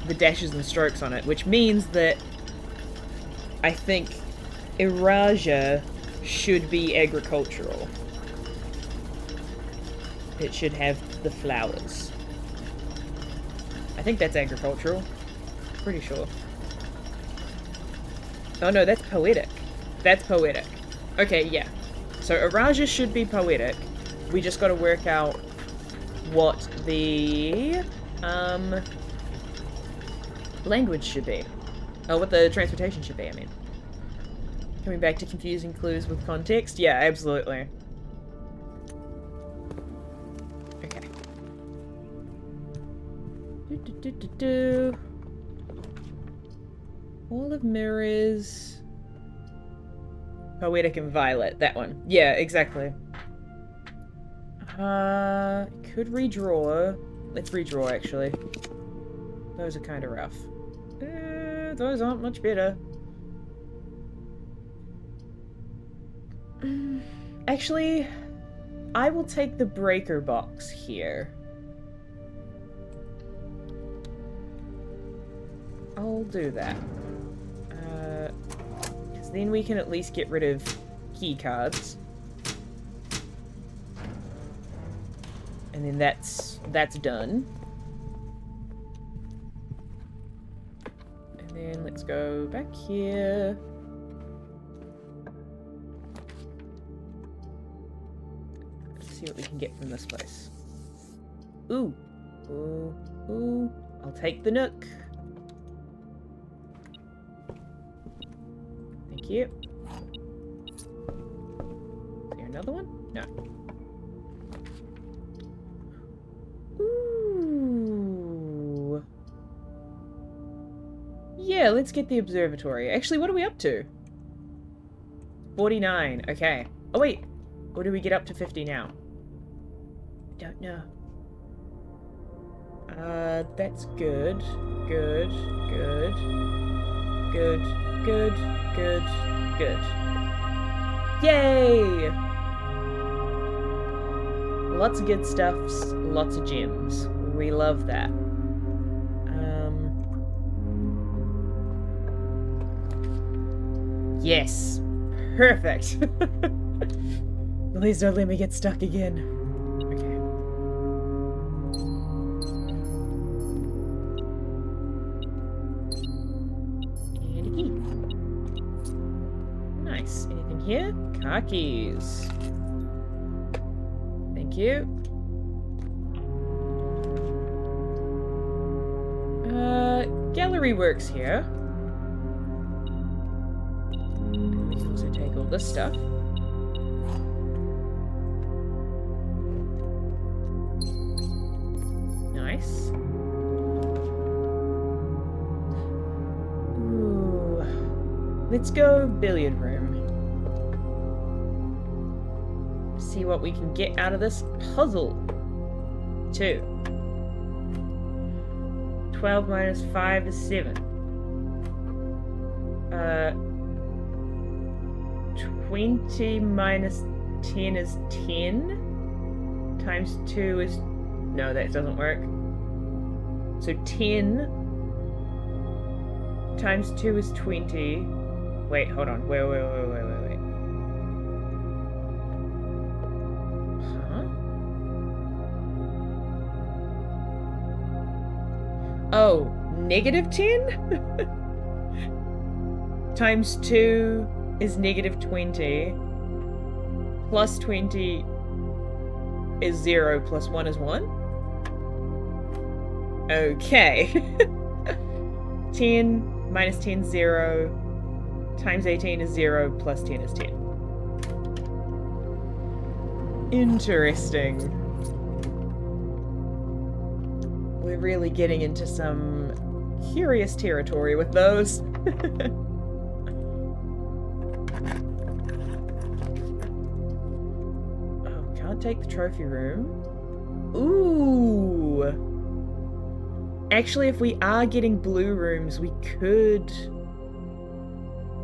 The dashes and strokes on it, which means that I think Iraja should be agricultural. It should have the flowers. I think that's agricultural. Pretty sure. Oh no, that's poetic. That's poetic. Okay, yeah. So Iraja should be poetic. We just gotta work out what the language should be. Oh, what the transportation should be, I mean. Coming back to confusing clues with context? Yeah, absolutely. Okay. Wall of Mirrors. Poetic and Violet, that one. Yeah, exactly. Could redraw. Let's redraw, actually. Those are kind of rough. Those aren't much better. Actually, I will take the breaker box here. I'll do that. Because then we can at least get rid of key cards. And then that's done. And then let's go back here. Let's see what we can get from this place. Ooh. Ooh. Ooh. I'll take the nook. Thank you. Is there another one? No. Ooh. Yeah, let's get the observatory. Actually, what are we up to? 49. Okay. Oh, wait. Or do we get up to 50 now? I don't know. That's good. Good. Good. Good. Good. Good. Good. Yay! Lots of good stuffs, lots of gems. We love that. Yes. Perfect. Please don't let me get stuck again. Okay. And a key. Nice. Anything here? Car keys. Thank you. Gallery works here. And we can also take all this stuff. Nice. Ooh. Let's go billiard room. See what we can get out of this puzzle. 2. 12 minus 5 is 7. 20 minus 10 is 10. Times 2 is... No, that doesn't work. So 10 times 2 is 20. Wait, hold on. Wait. Oh, negative 10? Times 2 is negative 20. Plus 20 is 0. Plus 1 is 1? Okay. 10 minus 10 is 0. Times 18 is 0. Plus 10 is 10. Interesting. We're really getting into some curious territory with those. Oh, can't take the trophy room. Ooh. Actually, if we are getting blue rooms, we could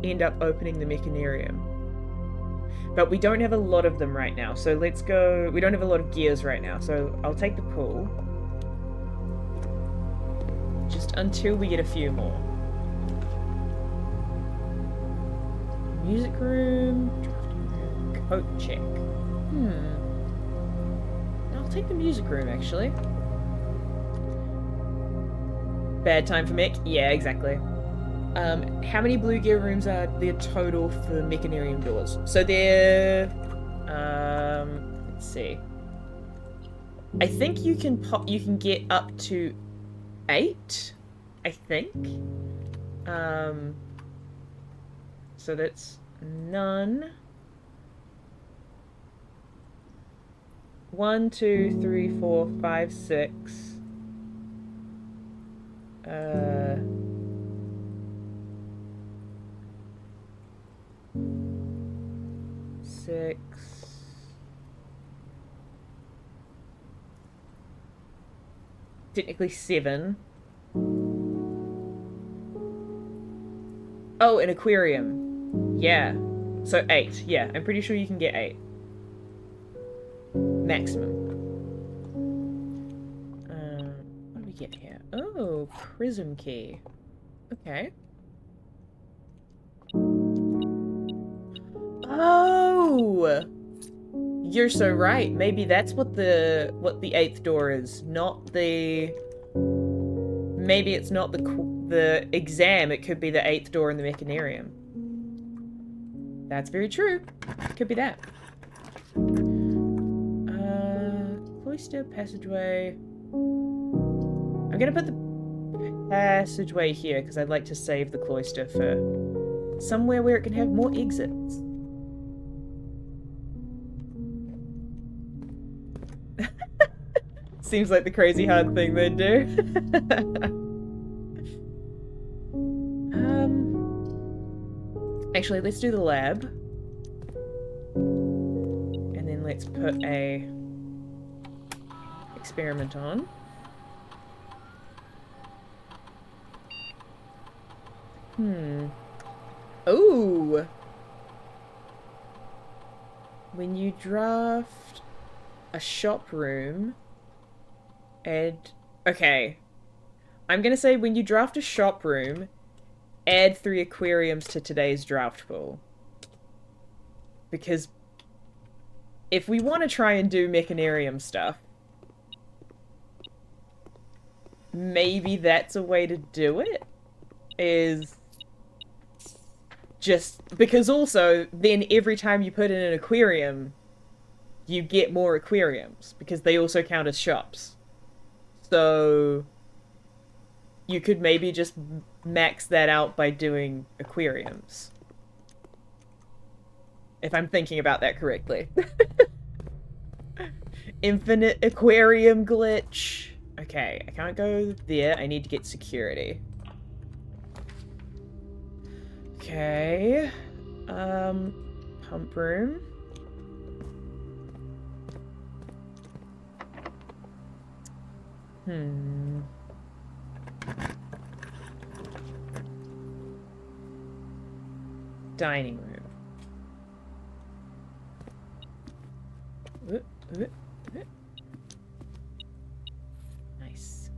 end up opening the mechanarium. But we don't have a lot of them right now, so let's go... We don't have a lot of gears right now, so I'll take the pool. Just until we get a few more. Music room, drafting room, coat check. I'll take the music room, actually. Bad time for mech? Yeah, exactly. How many blue gear rooms are there total for mechanarium doors? So they're... let's see. I think you can get up to 8, I think. So that's none. 1, 2, 3, 4, 5, 6. 6. Technically 7. Oh, an aquarium. Yeah. So 8. Yeah, I'm pretty sure you can get 8. maximum. What do we get here? Oh, prism key. Okay. Oh! You're so right. Maybe that's what the 8th door is. Not the... Maybe it's not the exam. It could be the 8th door in the Mechanarium. That's very true. Could be that. Cloister, passageway. I'm gonna put the passageway here because I'd like to save the cloister for somewhere where it can have more exits. Seems like the crazy hard thing they'd do. Actually, let's do the lab. And then let's put a experiment on. Oh! When you draft a shop room, add... Okay. I'm gonna say when you draft a shop room, add 3 aquariums to today's draft pool. Because if we want to try and do Mechanarium stuff, maybe that's a way to do it. Is just because also then every time you put in an aquarium, you get more aquariums because they also count as shops. So you could maybe just max that out by doing aquariums. If I'm thinking about that correctly. Infinite aquarium glitch. Okay, I can't go there. I need to get security. Okay. Pump room. Dining room. Nice.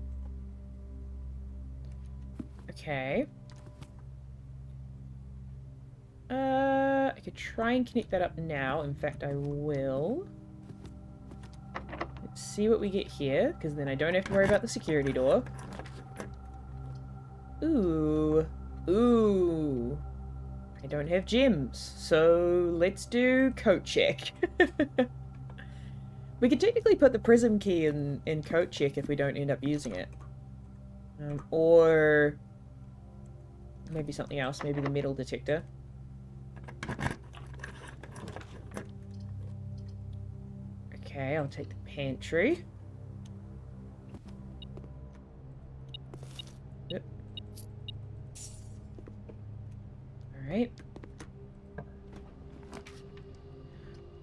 Okay. I could try and connect that up now. In fact, I will. Let's see what we get here, because then I don't have to worry about the security door. Ooh. Ooh. I don't have gyms, so let's do coat check. We could technically put the prism key in coat check if we don't end up using it. Or maybe something else, maybe the metal detector. Okay, I'll take the pantry. Yep. Alright.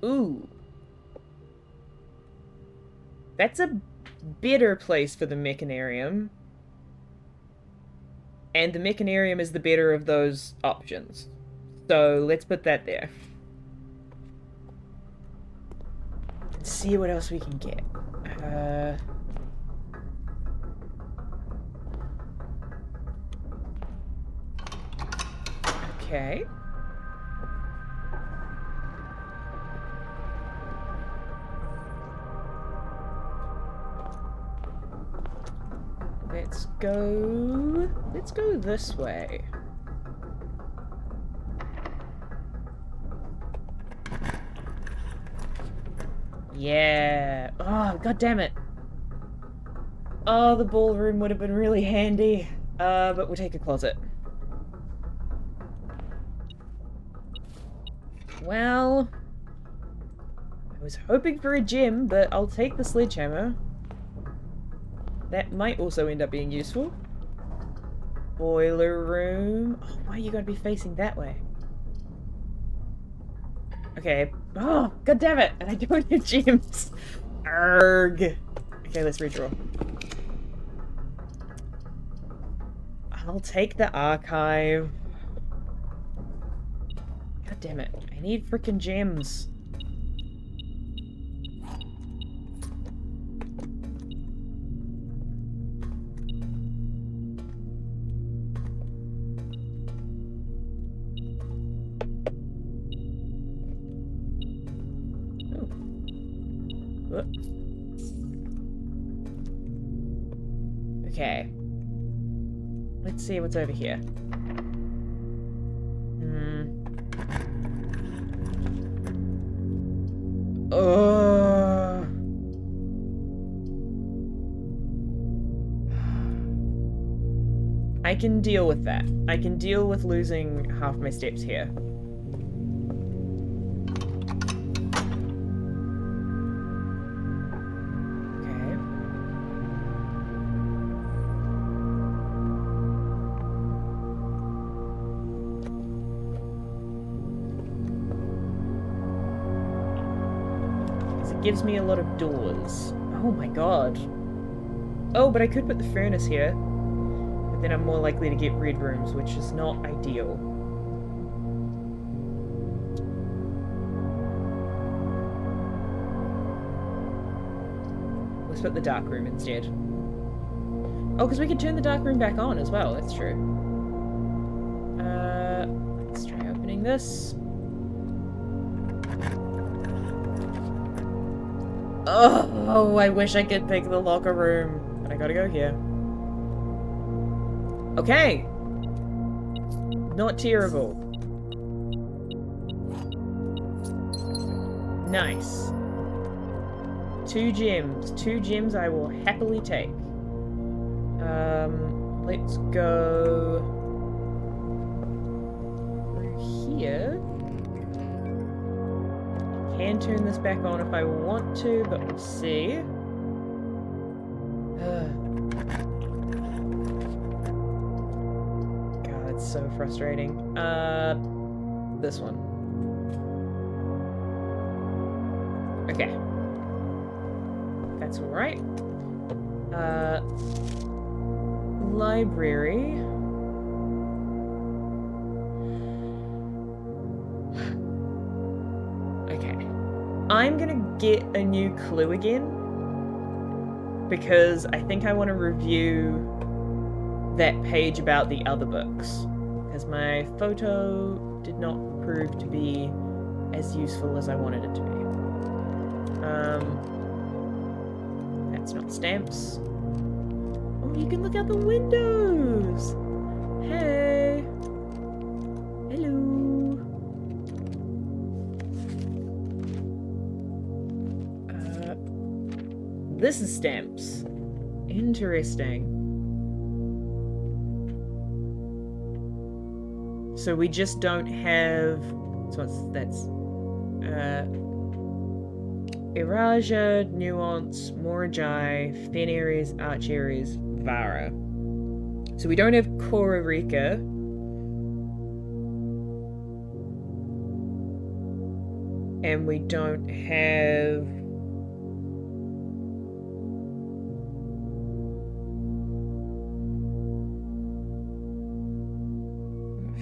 Ooh. That's a better place for the Mechanarium. And the Mechanarium is the better of those options. So let's put that there. Let's see what else we can get. Okay. Let's go this way. Yeah. Oh, god damn it. Oh, the ballroom would have been really handy. But we'll take a closet. Well, I was hoping for a gym, but I'll take the sledgehammer. That might also end up being useful. Boiler room. Oh, why are you gonna be facing that way? Okay. Oh, god damn it! And I don't have gyms. Arrgh. Okay, let's redraw. I'll take the archive. God damn it. I need frickin' gems. Okay. Let's see what's over here. Oh. I can deal with that. I can deal with losing half my steps here. Okay. It gives me a lot of doors. Oh my god. Oh, but I could put the furnace here. But then I'm more likely to get red rooms, which is not ideal. Let's put the dark room instead. Oh, because we could turn the dark room back on as well. That's true. Let's try opening this. Oh, I wish I could pick the locker room, but I gotta go here. Okay. Not terrible. Nice. 2 gems. 2 gems I will happily take. Let's go through here. Can turn this back on if I want to, but we'll see. God, it's so frustrating. This one. Okay. That's alright. Library. Okay. I'm gonna get a new clue again, because I think I want to review that page about the other books, because my photo did not prove to be as useful as I wanted it to be. That's not stamps. Oh, you can look out the windows! Hey! Hello! This is stamps. Interesting. So we just don't have... So that's... Iraja, Nuance, Morajai, Fen Aries, Arch Aries, Vara. So we don't have Kororika. And we don't have...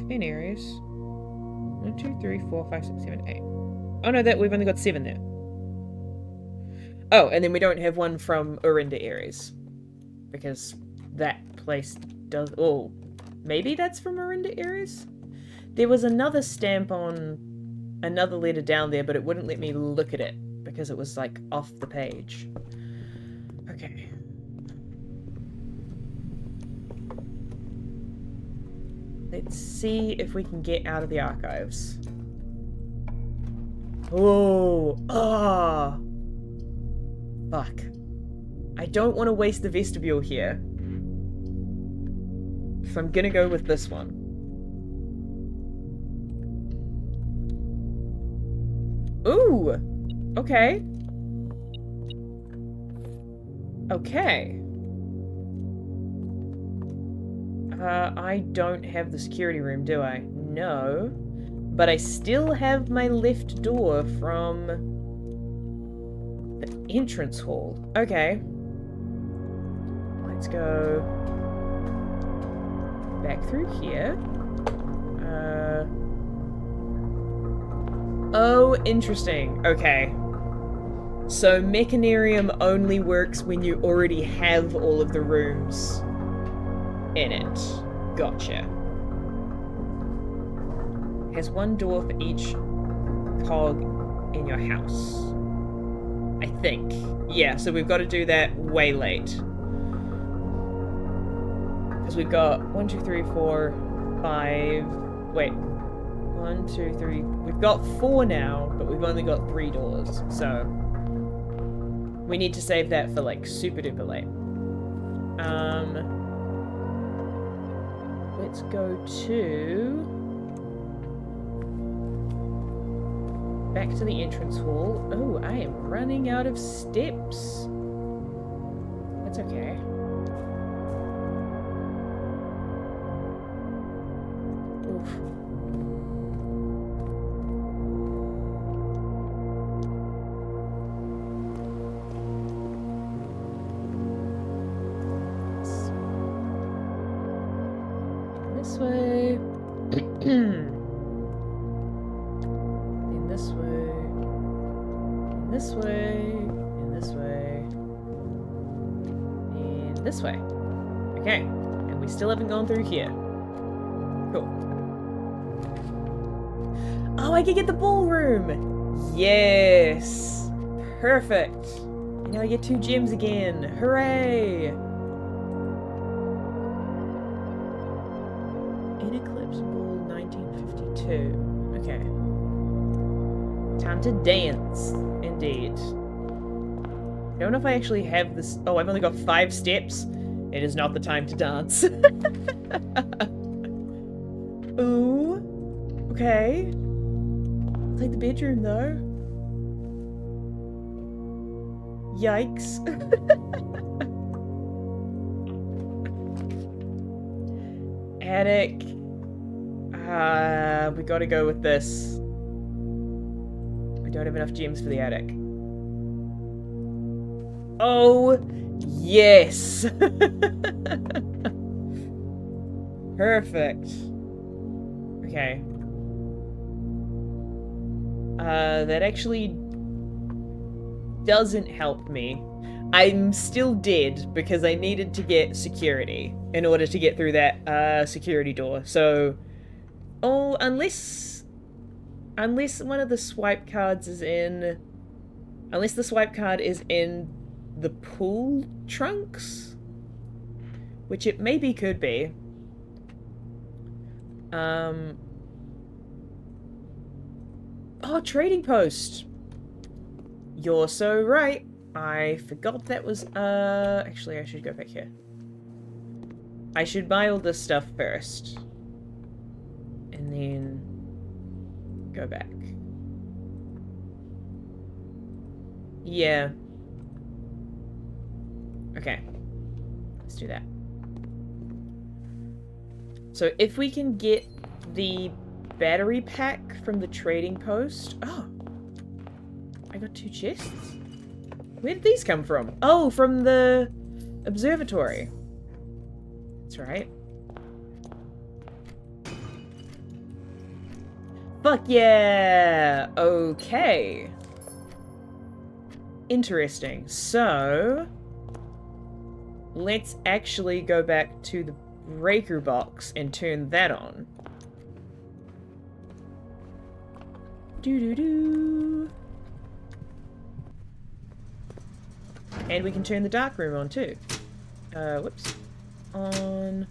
Fen Aries. 1, 2, 3, 4, 5, 6, 7, 8. Oh no, that we've only got 7 there. Oh, and then we don't have one from Orinda Aries. Because that place does... Oh, maybe that's from Orinda Aries? There was another stamp on another letter down there, but it wouldn't let me look at it because it was, like, off the page. Okay. Let's see if we can get out of the archives. Oh! Ah! Fuck. I don't want to waste the vestibule here. So I'm gonna go with this one. Ooh! Okay. Okay. I don't have the security room, do I? No. But I still have my left door from the entrance hall. Okay. Let's go back through here. Oh, interesting. Okay. So Mechanarium only works when you already have all of the rooms in it. Gotcha. Has one door for each cog in your house. I think. Yeah, so we've got to do that way late. Because we've got 1, 2, 3, 4, 5... Wait. 1, 2, 3... We've got 4 now, but we've only got 3 doors, so... We need to save that for, like, super duper late. Let's go to... Back to the entrance hall. Oh, I am running out of steps. That's okay. Oof. This way. In this way. In this way. In this way. And this way. Okay. And we still haven't gone through here. Cool. Oh, I can get the ballroom! Yes! Perfect! And now I get 2 gems again. Hooray! In Eclipse Ball 1952. Okay. Time to dance. Indeed. I don't know if I actually have this. Oh, I've only got 5 steps. It is not the time to dance. Ooh. Okay. I'll take the bedroom though. Yikes. Attic. We gotta go with this. I don't have enough gems for the attic. Oh, yes! Perfect. Okay. That actually doesn't help me. I'm still dead because I needed to get security in order to get through that security door. So, oh, unless one of the swipe cards is in, unless the swipe card is in the pool trunks, which it maybe could be. Oh, trading post. You're so right. I forgot that was, actually I should go back here. I should buy all this stuff first. And then go back. Yeah. Okay. Let's do that. So if we can get the battery pack from the trading post. Oh. I got 2 chests. Where did these come from? Oh, from the observatory. That's right. Fuck yeah! Okay. Interesting. So, let's actually go back to the breaker box and turn that on. Doo-doo-doo. And we can turn the dark room on too. Whoops. On.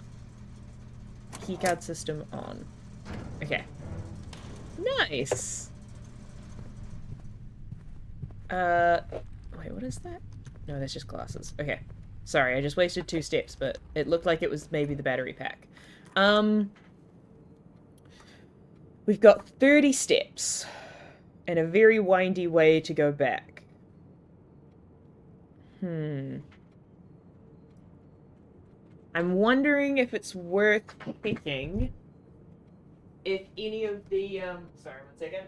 Keycard system on. Okay. Nice! Wait, what is that? No, that's just glasses. Okay. Sorry, I just wasted 2 steps, but it looked like it was maybe the battery pack. We've got 30 steps. And a very windy way to go back. I'm wondering if it's worth picking if any of the, sorry, 1 second.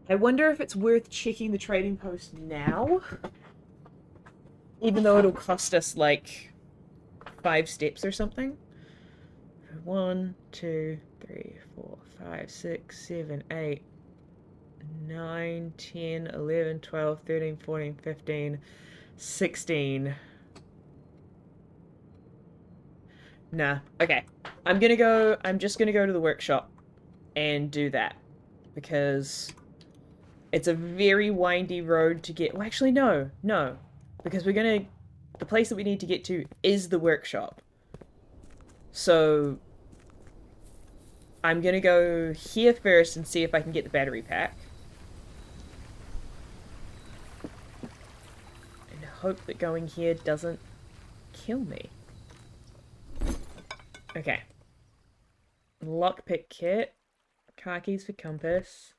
I wonder if it's worth checking the trading post now, even though it'll cost us, like, 5 steps or something. 1, 2, 3, 4, 5, 6, 7, 8, 9, 10, 11, 12, 13, 14, 15, 16. Nah, okay. I'm just gonna go to the workshop and do that. because it's a very windy road to get... Well, actually, no. No. Because we're gonna... The place that we need to get to is the workshop. So... I'm gonna go here first and see if I can get the battery pack. And hope that going here doesn't kill me. Okay. Lockpick kit. Car keys for compass.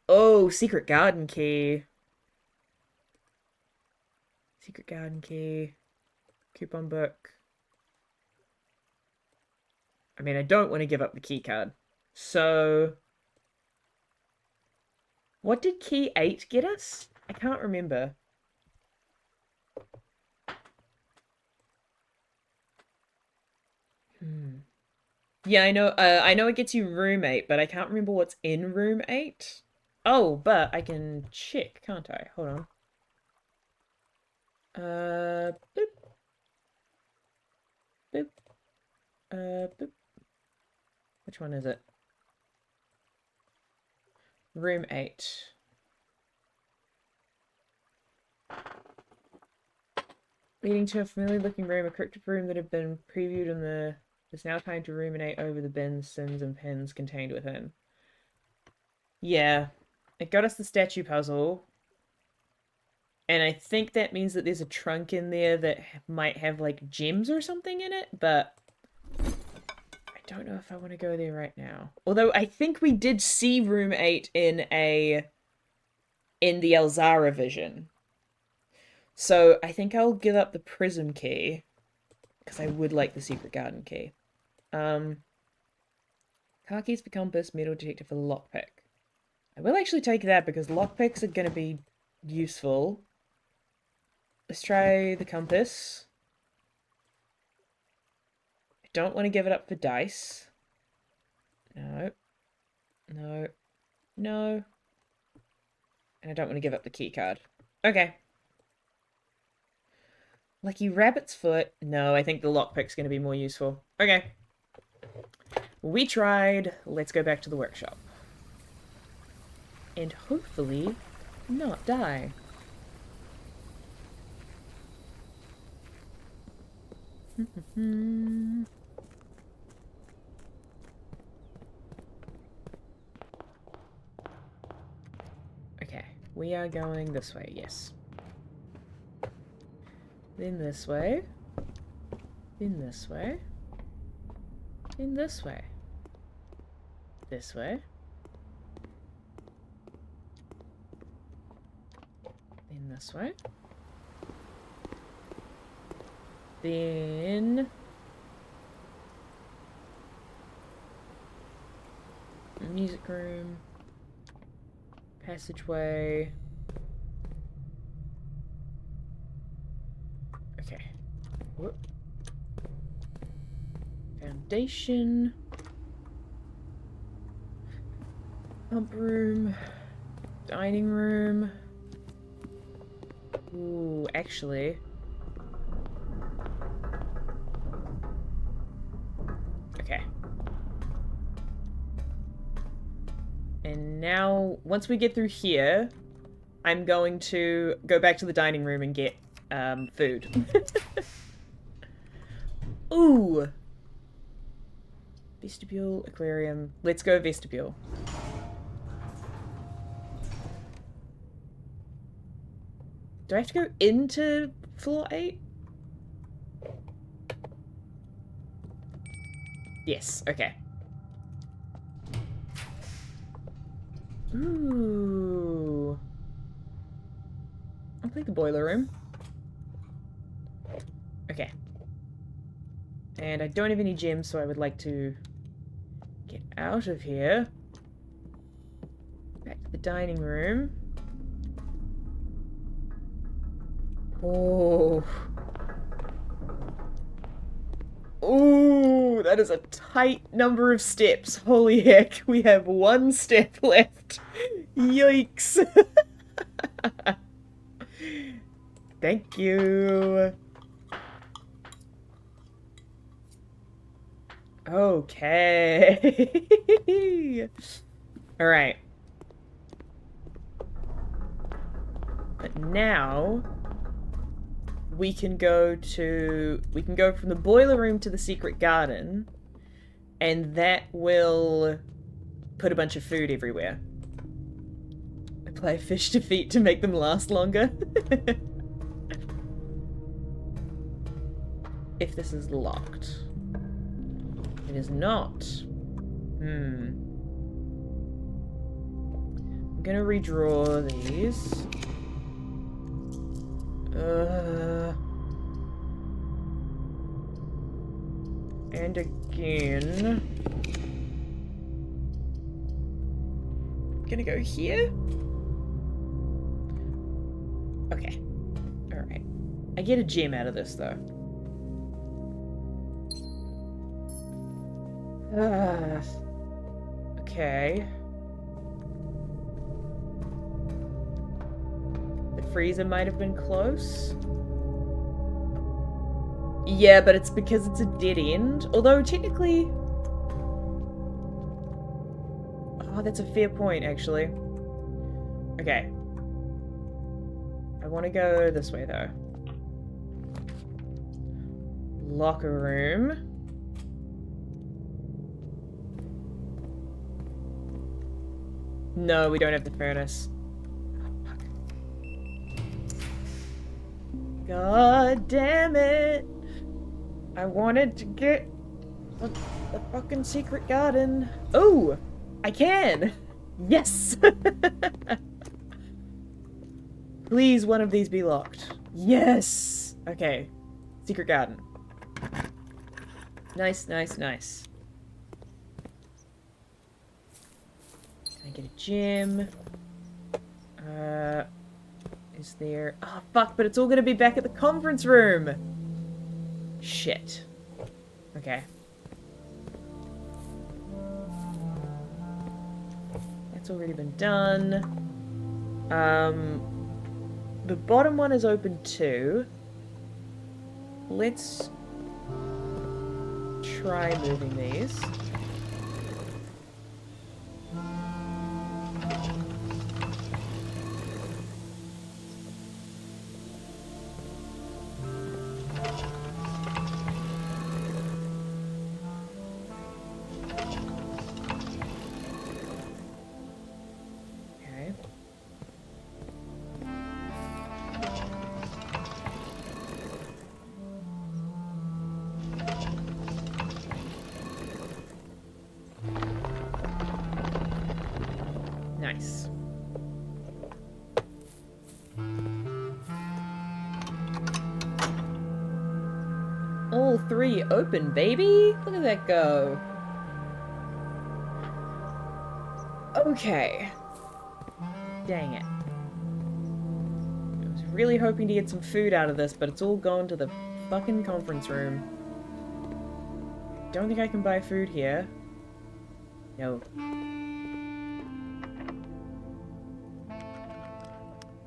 Oh, secret garden key. Secret garden key. Coupon book. I mean, I don't want to give up the key card. So... What did key 8 get us? I can't remember. Yeah, I know it gets you room 8, but I can't remember what's in room 8. Oh, but I can check, can't I? Hold on. Boop. Boop. Boop. Which one is it? Room 8. Leading to a familiar looking room, a cryptic room that had been previewed in the... It's now time to ruminate over the bins, sins, and pins contained within. Yeah. It got us the statue puzzle. And I think that means that there's a trunk in there that might have, like, gems or something in it, but... I don't know if I want to go there right now. Although I think we did see room 8 in the Elzara vision. So I think I'll give up the prism key. Because I would like the secret garden key. Car keys for compass, metal detector for lockpick. I will actually take that because lockpicks are going to be useful. Let's try the compass. I don't want to give it up for dice. No. No. No. And I don't want to give up the key card. Okay. Lucky rabbit's foot. No, I think the lockpick's going to be more useful. Okay. We tried. Let's go back to the workshop. And hopefully not die. Okay, we are going this way, yes. Then this way. Then this way. Then this way. This way. Then this way. Then... music room. Passageway. Okay. Whoop. Foundation. Pump room. Dining room. Ooh, actually. Okay. And now, once we get through here, I'm going to go back to the dining room and get food. Ooh! Vestibule, aquarium. Let's go vestibule. Do I have to go into floor 8? Yes, okay. Ooh. I'll play the boiler room. Okay. And I don't have any gems, so I would like to get out of here. Back to the dining room. Oh. Ooh, that is a tight number of steps. Holy heck, we have one step left. Yikes. Thank you. Okay. Alright. But now we can go from the boiler room to the secret garden, and that will put a bunch of food everywhere. Apply fish to feet to make them last longer. If this is locked. It is not. I'm gonna redraw these. And again. Gonna go here. Okay. Alright. I get a gem out of this, though. Okay. The freezer might have been close. Yeah, but it's because it's a dead end. Although, technically... Oh, that's a fair point, actually. Okay. I want to go this way, though. Locker room. No, we don't have the furnace. Oh, fuck. God damn it! I wanted to get the fucking secret garden. Oh! I can! Yes! Please, one of these be locked. Yes! Okay. Secret garden. Nice, nice, nice. Can I get a gem? Is there... Oh, fuck, but it's all gonna be back at the conference room! Shit. Okay. That's already been done. The bottom one is open too. Let's try moving these. Nice. All three open, baby! Look at that go. Okay. Dang it. I was really hoping to get some food out of this, but it's all gone to the fucking conference room. Don't think I can buy food here. No.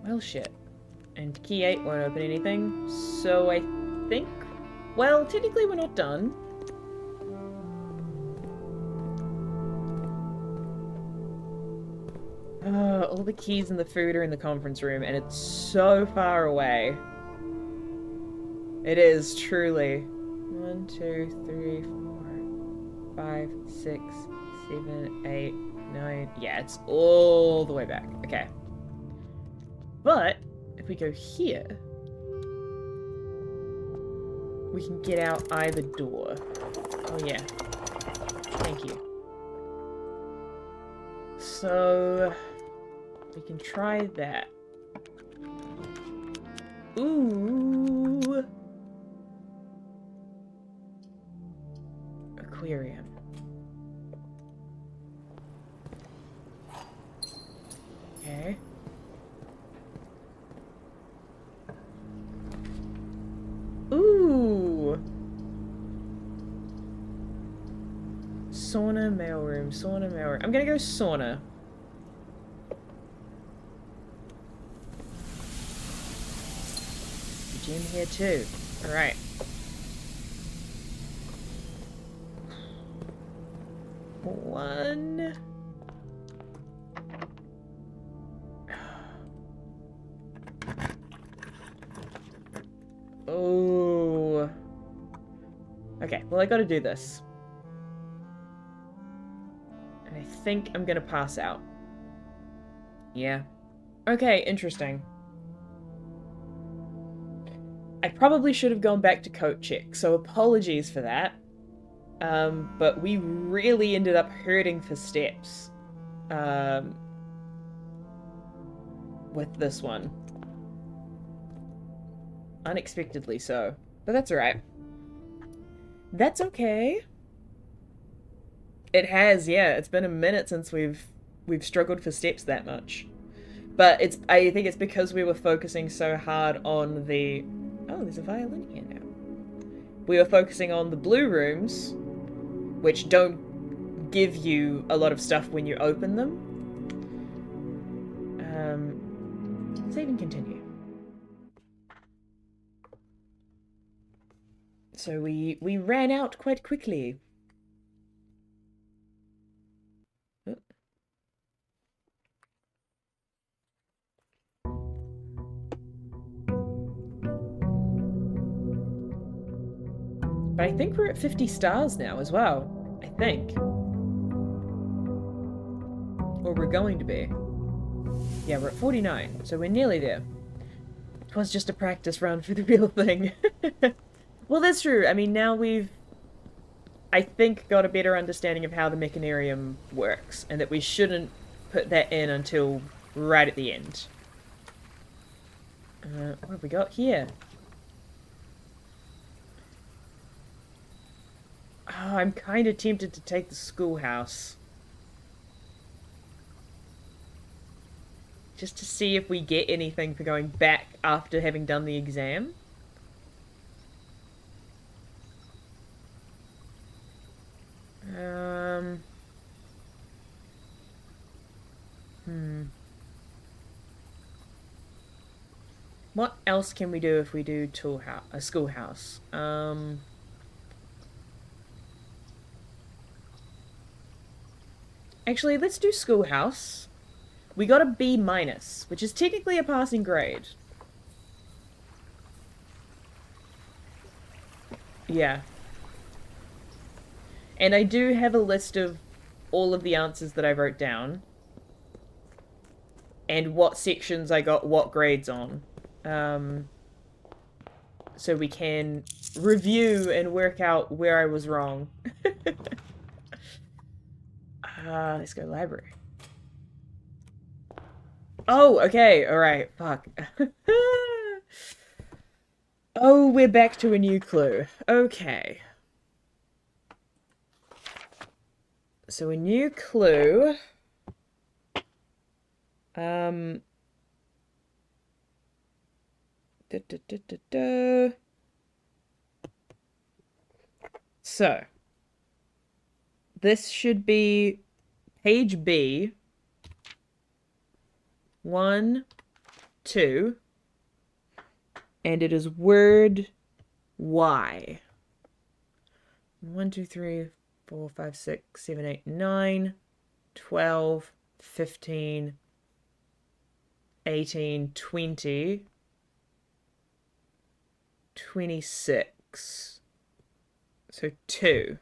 Well, shit. And key 8 won't open anything, so I think... Well, technically we're not done. All the keys and the food are in the conference room, and it's so far away. It is, truly. 1, 2, 3, 4, 5, 6, 7, 8, 9... Yeah, it's all the way back. Okay. But, if we go here, we can get out either door. Oh yeah. Thank you. So, we can try that. Ooh! Aquarium. Okay. Ooh! Sauna, mailroom, sauna, mailroom. I'm gonna go sauna. Gym here too. Alright. One. Okay, well I gotta do this. And I think I'm gonna pass out. Yeah. Okay, interesting. I probably should have gone back to coat check, so apologies for that. But we really ended up hurting for steps. With this one. Unexpectedly so. But that's alright. That's okay. It has, yeah. It's been a minute since we've struggled for steps that much. But I think it's because we were focusing so hard on the... Oh, there's a violin here now. We were focusing on the blue rooms, which don't give you a lot of stuff when you open them. Save and continue. So we ran out quite quickly. But I think we're at 50 stars now as well. I think. Or we're going to be. Yeah, we're at 49, so we're nearly there. It was just a practice run for the real thing. Well, that's true. I mean, now we've, I think, got a better understanding of how the Mechanarium works, and that we shouldn't put that in until right at the end. What have we got here? Oh, I'm kind of tempted to take the schoolhouse. Just to see if we get anything for going back after having done the exam. What else can we do if we do a schoolhouse? Actually, let's do schoolhouse. We got a B minus, which is technically a passing grade. Yeah. And I do have a list of all of the answers that I wrote down. And what sections I got what grades on. So we can review and work out where I was wrong. Let's go library. Oh, okay, alright, fuck. Oh, we're back to a new clue. Okay. So a new clue. So, this should be page B. 1, 2. And it is word Y. 1, 2, 3, 4, 5, 6, 7, 8, 9, 12, 15, 18, 20, 26. So 2.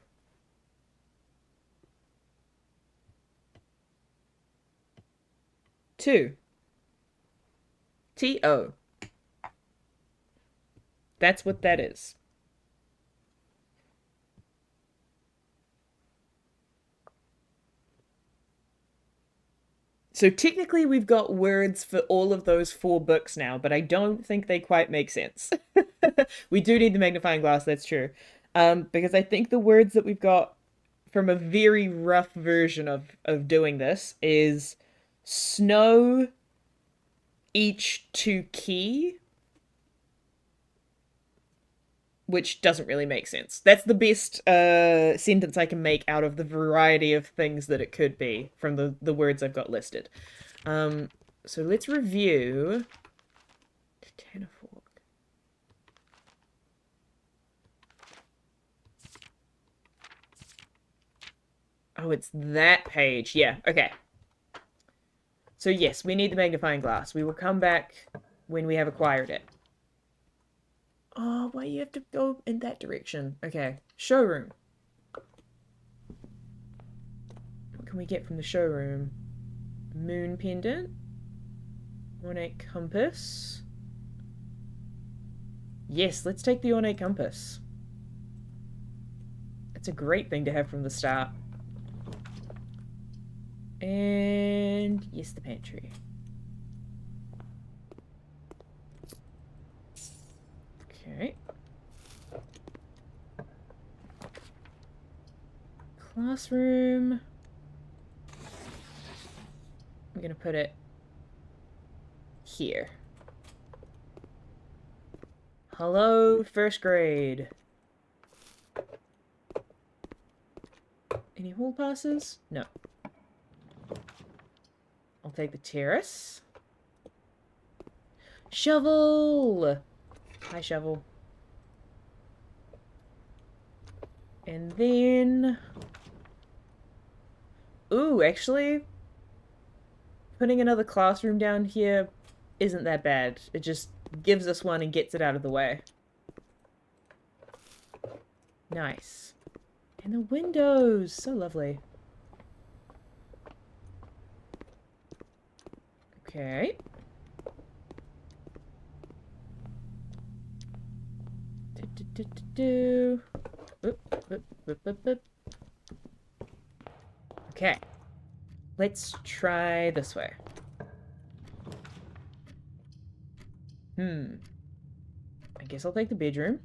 T-O. That's what that is. So technically we've got words for all of those 4 books now, but I don't think they quite make sense. We do need the magnifying glass, that's true. Because I think the words that we've got from a very rough version of doing this is snow, each to key, which doesn't really make sense. That's the best sentence I can make out of the variety of things that it could be from the words I've got listed. So let's review Titanofork. Oh, it's that page. Yeah, okay. So yes, we need the magnifying glass. We will come back when we have acquired it. Oh, why you have to go in that direction? Okay, showroom. What can we get from the showroom? Moon pendant. Ornate compass. Yes, let's take the ornate compass. It's a great thing to have from the start. And yes, the pantry. Okay. Classroom. I'm gonna put it here. Hello, first grade. Any hall passes? No. I'll take the terrace. Shovel! Hi, shovel. And then... Ooh, actually, putting another classroom down here isn't that bad. It just gives us one and gets it out of the way. Nice. And the windows! So lovely. Okay. Okay. Let's try this way. I guess I'll take the bedroom.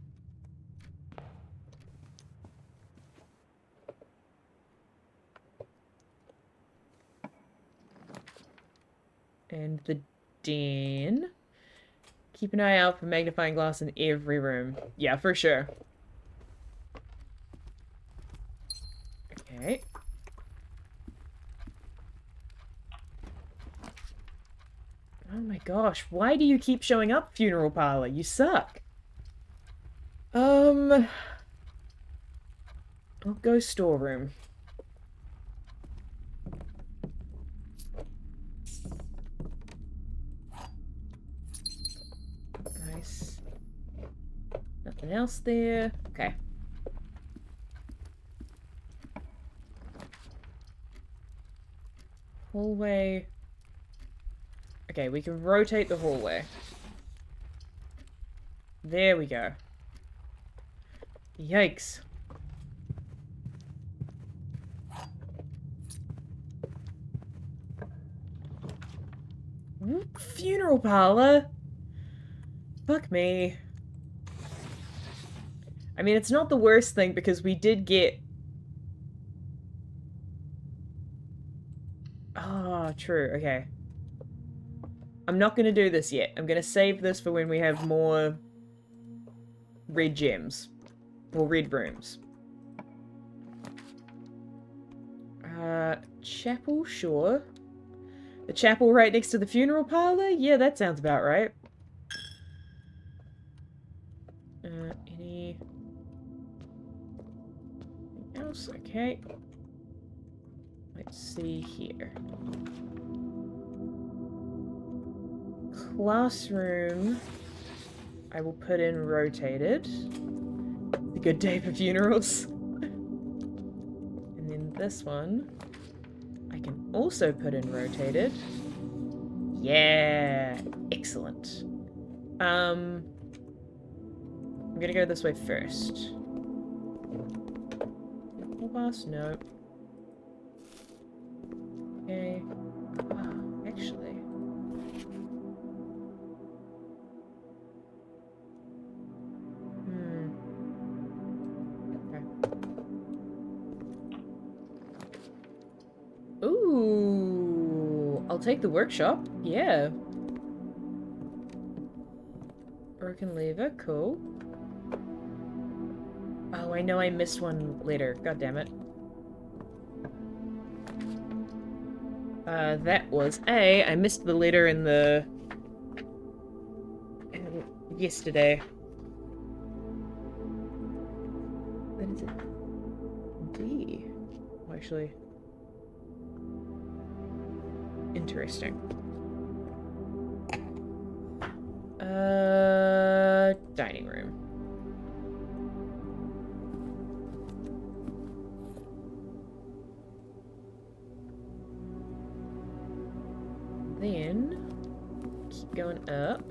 And the den. Keep an eye out for magnifying glass in every room. Yeah, for sure. Okay. Oh my gosh, why do you keep showing up, funeral parlor? You suck. I'll go storeroom. Nice. Nothing else there. Okay. Hallway. Okay, we can rotate the hallway. There we go. Yikes. Funeral parlor? Fuck me. I mean, it's not the worst thing because we did get... Oh, true. Okay. I'm not going to do this yet. I'm going to save this for when we have more red gems. Or red rooms. Chapel, sure. The chapel right next to the funeral parlor? Yeah, that sounds about right. Anything else? Okay. Let's see here. Classroom. I will put in rotated. It's a good day for funerals. And then this one, I can also put in rotated. Yeah, excellent. I'm gonna go this way first. Pass? No. Okay. Oh, actually. Okay. Ooh, I'll take the workshop. Yeah. Broken lever, cool. Oh, I know I missed one later. God damn it. That was I missed the letter in the... yesterday. What is it? D. Oh, actually... Interesting. Dining room. Then keep going up.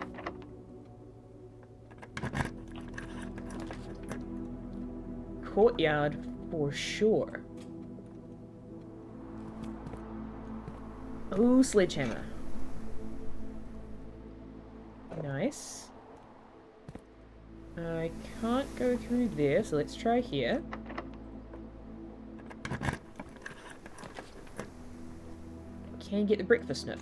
Courtyard for sure. Oh, sledgehammer. Nice. I can't go through there, so let's try here. Can get the breakfast nook.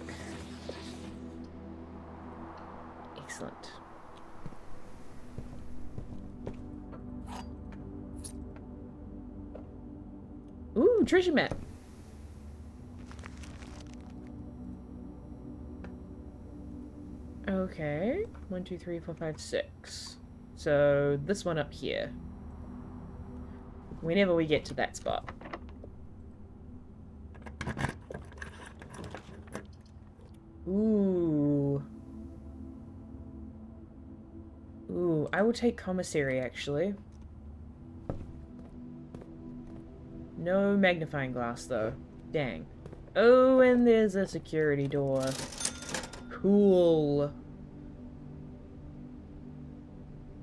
Excellent. Ooh, treasure map. Okay. 1, 2, 3, 4, 5, 6. So this one up here. Whenever we get to that spot. Ooh. Ooh, I will take commissary actually. No magnifying glass though. Dang. Oh, and there's a security door. Cool.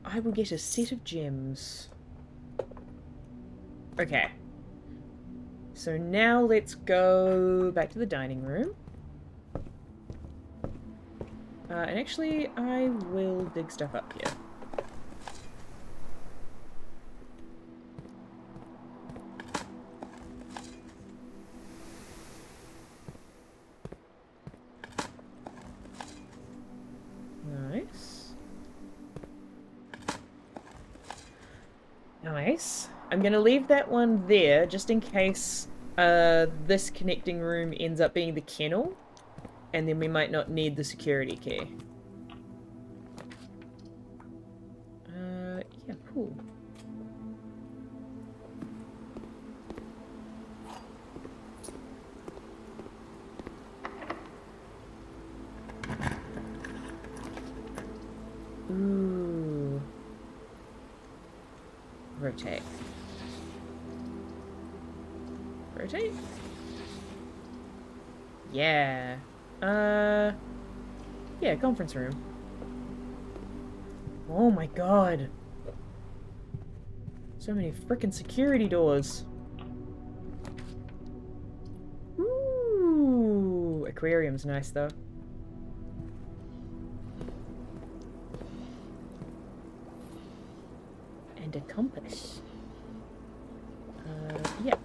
I will get a set of gems. Okay. So now let's go back to the dining room. And actually, I will dig stuff up here. Nice. Nice. I'm gonna leave that one there, just in case this connecting room ends up being the kennel. And then we might not need the security key. Yeah, cool. Ooh. Rotate. Rotate? Yeah. Yeah, conference room. Oh my god. So many frickin' security doors. Ooh, aquarium's nice though. And a compass. Yeah.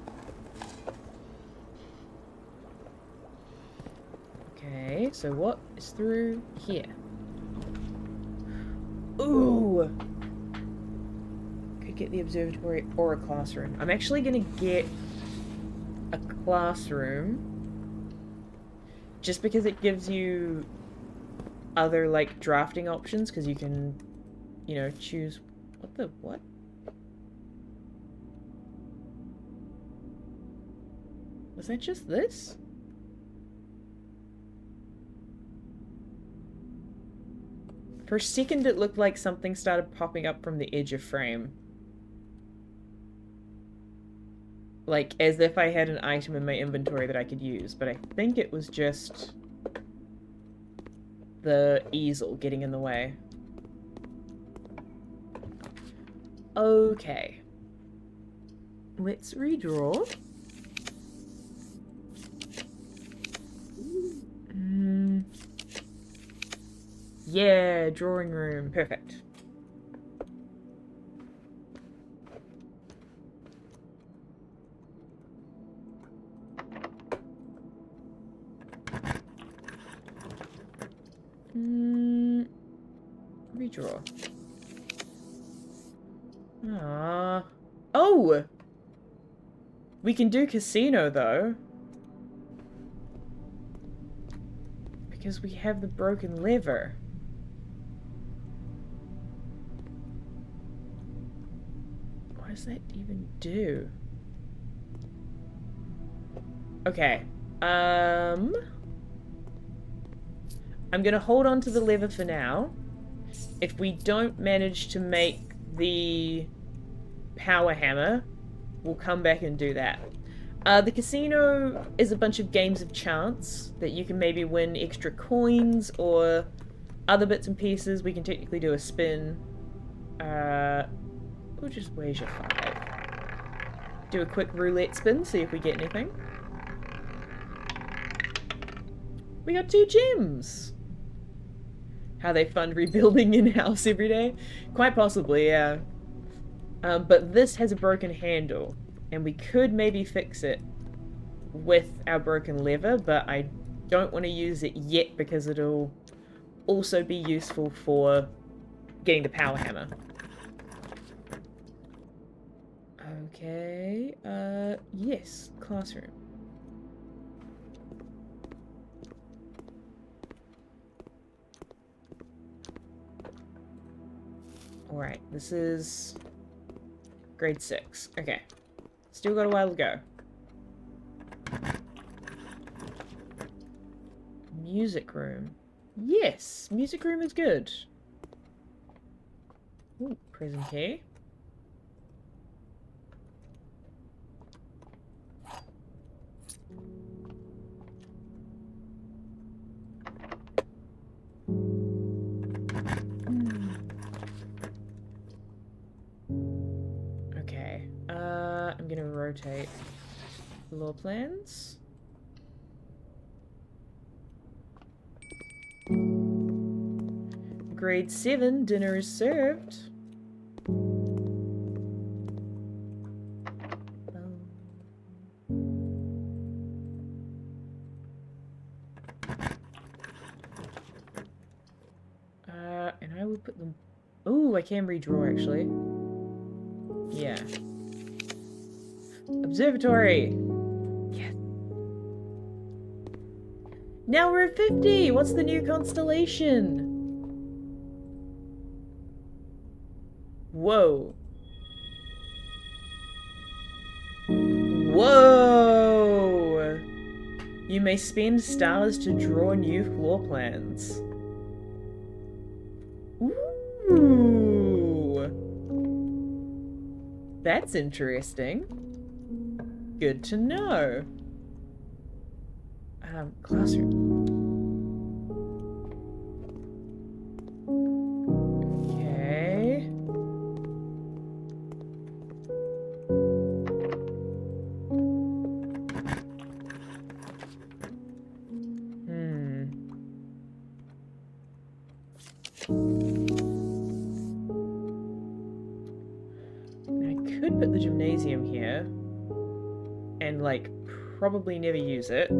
Okay, so what is through here? Ooh! Could get the observatory or a classroom. I'm actually gonna get a classroom just because it gives you other, like, drafting options, because you can, you know, choose... What? Was that just this? For a second, it looked like something started popping up from the edge of frame. Like, as if I had an item in my inventory that I could use, but I think it was just the easel getting in the way. Okay. Let's redraw. Yeah, drawing room. Perfect. Redraw. Ah. Oh! We can do casino, though. Because we have the broken lever. What does that even do? Okay. I'm gonna hold on to the lever for now. If we don't manage to make the power hammer, we'll come back and do that. The casino is a bunch of games of chance that you can maybe win extra coins or other bits and pieces. We can technically do a spin. We'll just wager 5. Do a quick roulette spin, see if we get anything. We got 2 gems! How they fund rebuilding in-house every day? Quite possibly, yeah. But this has a broken handle, and we could maybe fix it with our broken lever, but I don't want to use it yet because it'll also be useful for getting the power hammer. Okay, yes, classroom. Alright, this is grade 6. Okay. Still got a while to go. Music room. Yes, music room is good. Ooh, prison key. Okay, I'm gonna rotate floor plans. Grade 7, dinner is served. And I would put them... Ooh, I can redraw, actually. Yeah. Observatory! Yes. Now we're at 50! What's the new constellation? Whoa. Whoa! You may spend stars to draw new floor plans. Ooh! That's interesting. Good to know. Classroom. Okay. I could put the gymnasium here and, like, probably never use it.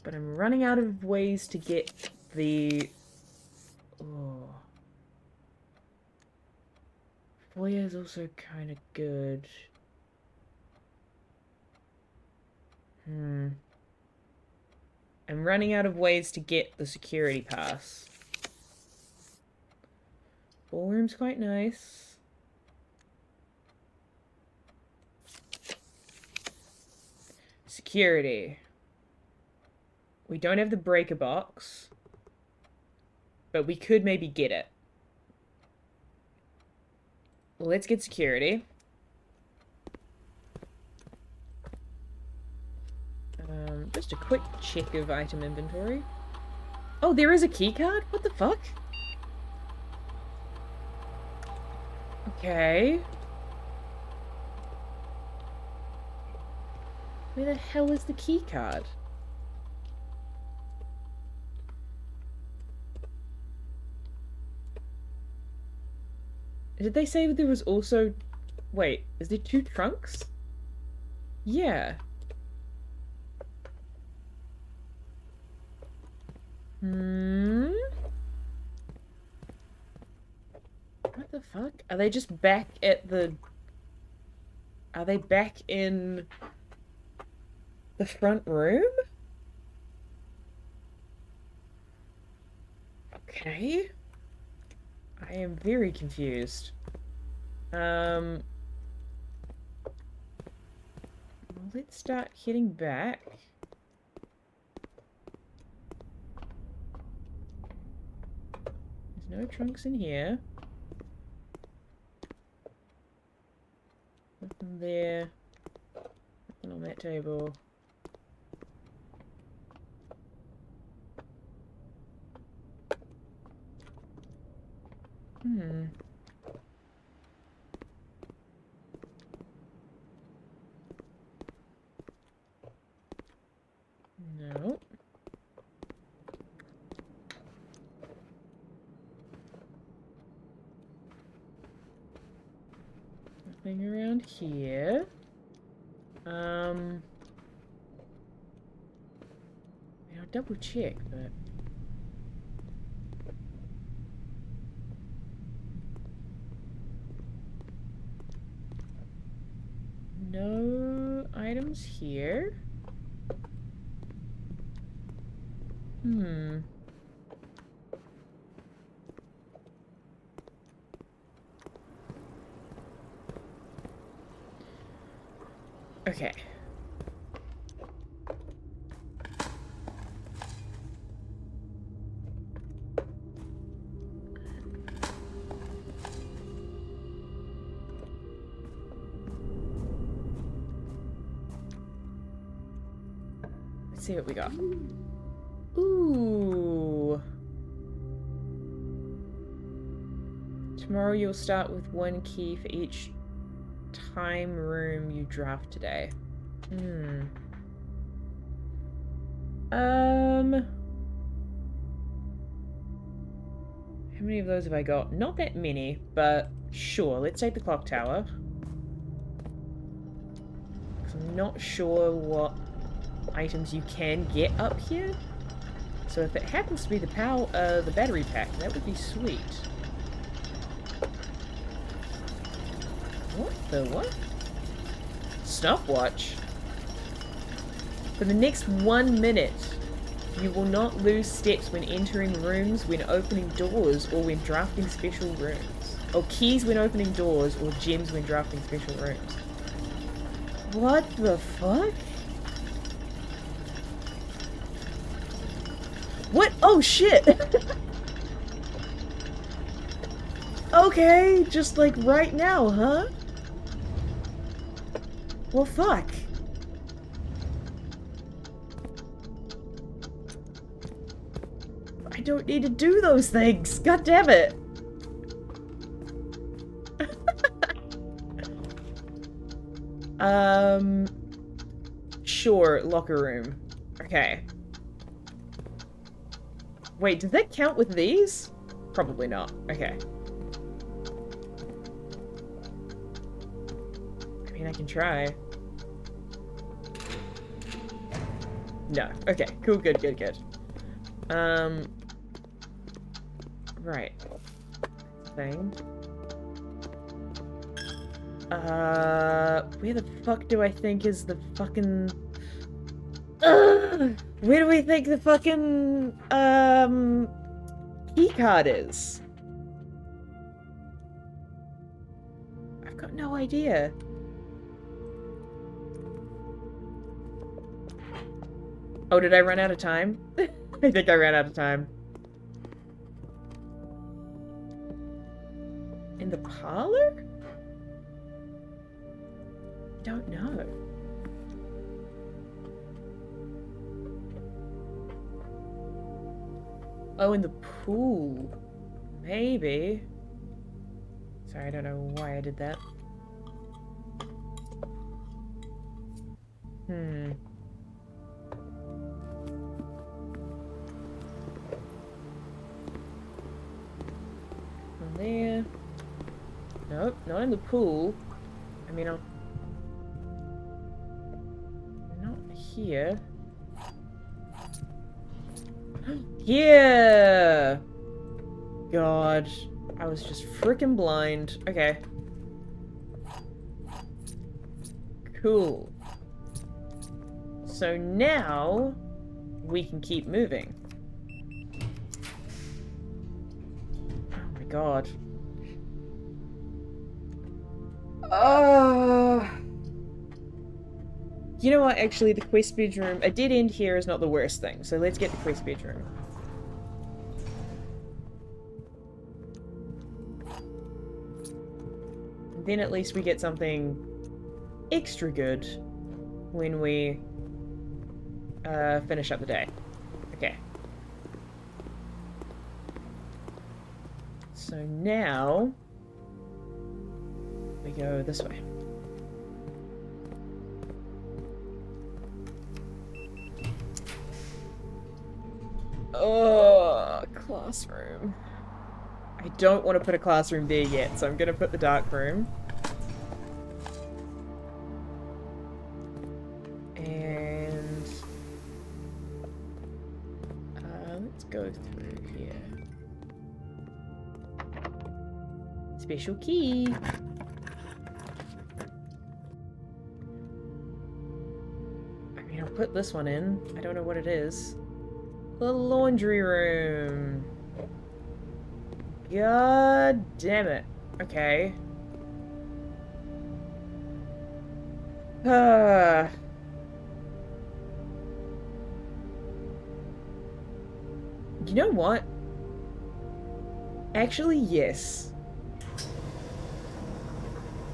But I'm running out of ways to get the... Oh. Foyer is also kind of good. I'm running out of ways to get the security pass. Ballroom's quite nice. Security. We don't have the breaker box, but we could maybe get it. Well, let's get security. Just a quick check of item inventory. Oh, there is a key card? What the fuck? Okay. Where the hell is the key card? Did they say that there was also... Wait, is there 2 trunks? Yeah. What the fuck? Are they just back at the... Are they back in the front room? Okay. I am very confused. Well, let's start heading back. There's no trunks in here. that table. Hmm. No. Nothing around here. I'll double check, but... No items here. Hmm. Okay. Let's see what we got. Ooh. Tomorrow you'll start with 1 key for each time room you draft today. Hmm. How many of those have I got? Not that many, but sure, let's take the clock tower. I'm not sure what items you can get up here. So if it happens to be the battery pack, that would be sweet. What the what? Stopwatch? For the next 1 minute, you will not lose steps when entering rooms, when opening doors, or when drafting special rooms. Or keys when opening doors, or gems when drafting special rooms. What the fuck? What? Oh shit! Okay, just like right now, huh? Well, fuck. I don't need to do those things. God damn it. Sure, locker room. Okay. Wait, does that count with these? Probably not. Okay. I mean, I can try. No. Okay. Cool. Good. Good. Good. Right. Thing. Where the fuck do I think is the fucking... Where do we think the fucking, key card is? I've got no idea. Oh, did I run out of time? I think I ran out of time. In the parlor? Don't know. Oh, in the pool. Maybe. Sorry, I don't know why I did that. Hmm. From there. Nope, not in the pool. I mean, not here. Yeah! God. I was just freaking blind. Okay. Cool. So now we can keep moving. Oh my god. You know what, actually, the quest bedroom... A dead end here is not the worst thing, so let's get the quest bedroom. Then at least we get something extra good. when we finish up the day. Okay. So now we go this way. Oh, classroom. I don't want to put a classroom there yet, so I'm going to put the dark room. And let's go through here. Special key. I mean, I'll put this one in. I don't know what it is. The laundry room. God damn it. Okay. You know what? Actually, yes.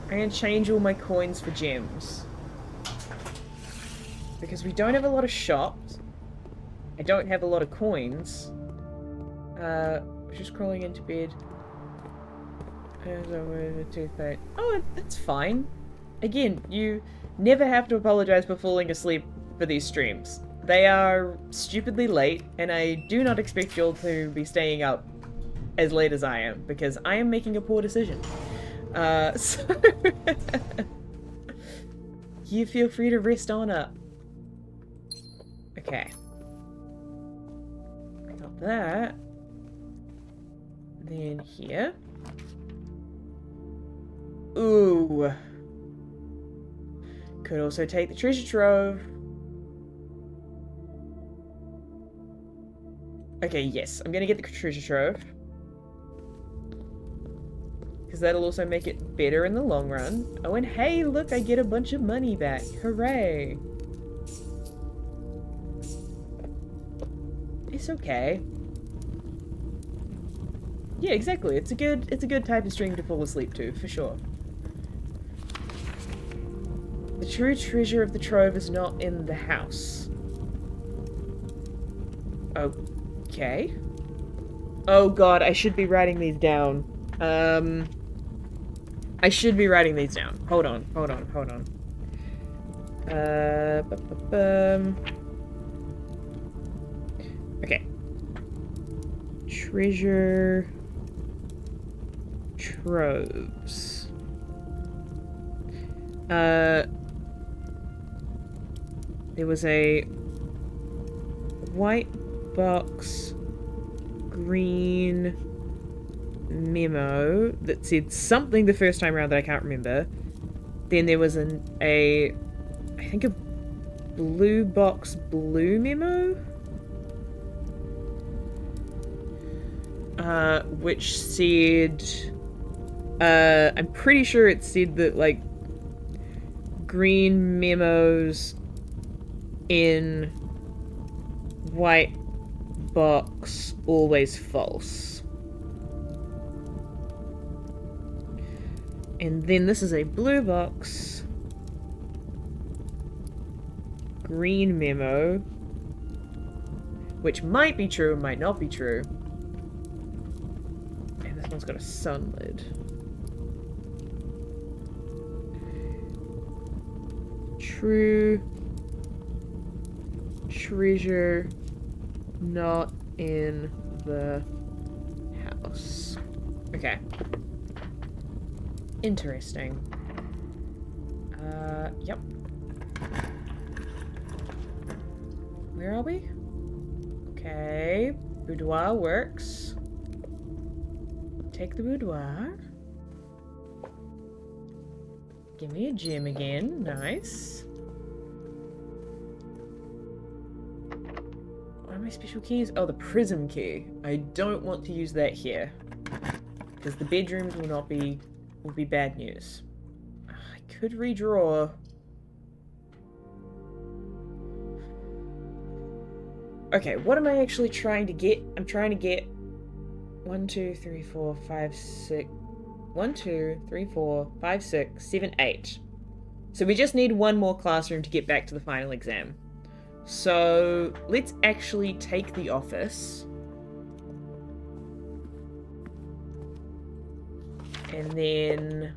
I'm gonna change all my coins for gems. Because we don't have a lot of shops. I don't have a lot of coins. Just crawling into bed. Oh, that's fine. Again, you never have to apologize for falling asleep for these streams. They are stupidly late, and I do not expect you all to be staying up as late as I am, because I am making a poor decision. So... you feel free to rest on up. Okay. I got that. Then here. Ooh. Could also take the treasure trove. Okay, yes. I'm gonna get the treasure trove. Because that'll also make it better in the long run. Oh, and hey, look, I get a bunch of money back. Hooray. It's okay. Yeah, exactly. It's a good type of stream to fall asleep to, for sure. The true treasure of the trove is not in the house. Okay. Oh god, I should be writing these down. I should be writing these down. Hold on. Okay. Treasure troves. There was a white box green memo that said something the first time around that I can't remember. Then there was I think a blue box blue memo? Which said, I'm pretty sure it said that, like, green memos in white box always false. And then this is a blue box green memo, which might be true, might not be true. And this one's got a sun lid. True treasure not in the house. Okay. Interesting. Yep. Where are we? Okay. Boudoir works. Take the boudoir. Give me a gem again. Nice. What are my special keys? Oh, the prism key. I don't want to use that here. Because the bedrooms will be bad news. I could redraw. Okay, what am I actually trying to get? I'm trying to get 1, 2, 3, 4, 5, 6. 1, 2, 3, 4, 5, 6, 7, 8. So we just need one more classroom to get back to the final exam. So let's actually take the office. And then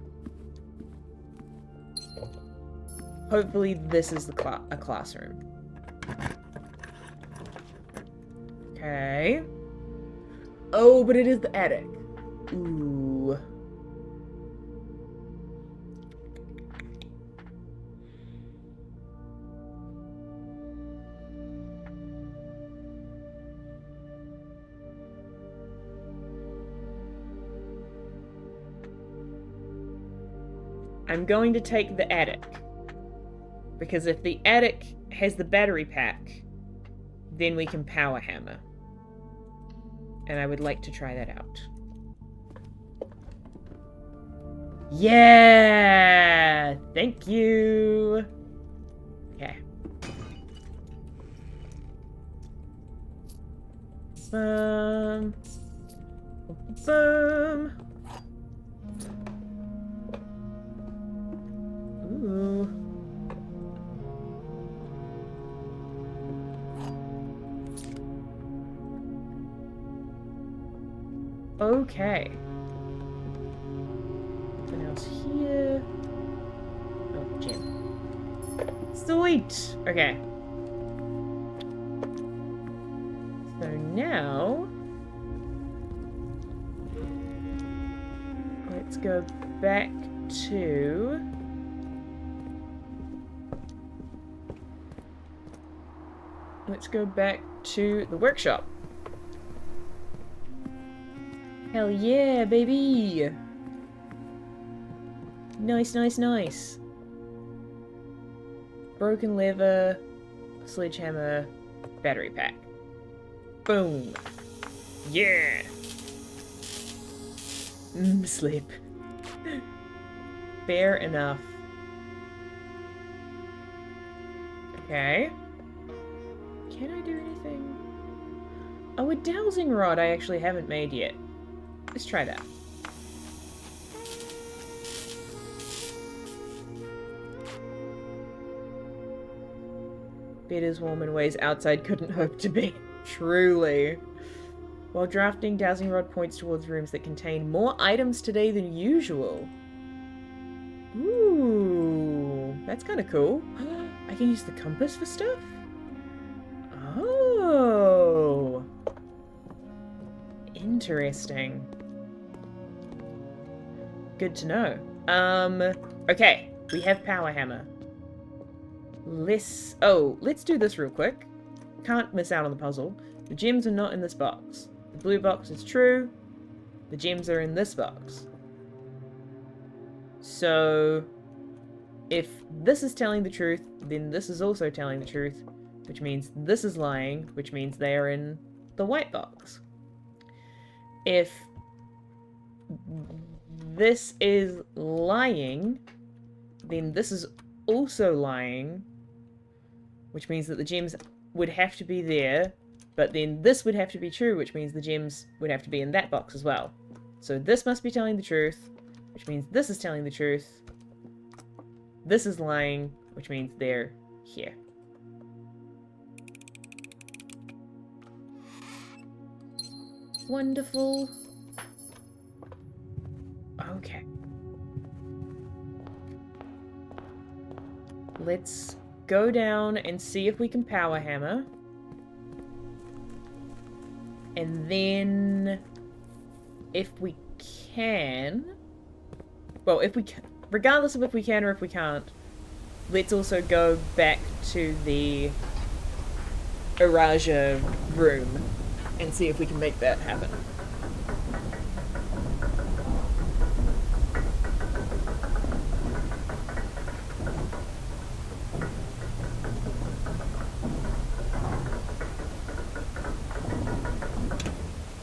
hopefully this is a classroom. Okay. Oh, but it is the attic. Ooh. I'm going to take the attic. Because if the attic has the battery pack, then we can power hammer. And I would like to try that out. Yeah! Thank you! Okay. Boom. Boom. Ooh. Okay. Nothing else here. Oh, gem. Sweet! Okay. So now... let's go back to... let's go back to the workshop. Hell yeah, baby! Nice, nice, nice. Broken lever, sledgehammer, battery pack. Boom! Yeah! Sleep. Fair enough. Okay. Can I do anything? Oh, a dowsing rod I actually haven't made yet. Let's try that. Bed is warm in ways outside couldn't hope to be. Truly. While drafting, dowsing rod points towards rooms that contain more items today than usual. Ooh, that's kind of cool. I can use the compass for stuff? Oh. Interesting. Good to know. Okay. We have power hammer. Let's do this real quick. Can't miss out on the puzzle. The gems are not in this box. The blue box is true. The gems are in this box. So, if this is telling the truth, then this is also telling the truth, which means this is lying, which means they are in the white box. If this is lying, then this is also lying, which means that the gems would have to be there, but then this would have to be true, which means the gems would have to be in that box as well. So this must be telling the truth, which means this is telling the truth. This is lying, which means they're here. Wonderful. Okay. Let's go down and see if we can power hammer. And then if we can, well, if we can, regardless of if we can or if we can't, let's also go back to the Iraja room and see if we can make that happen.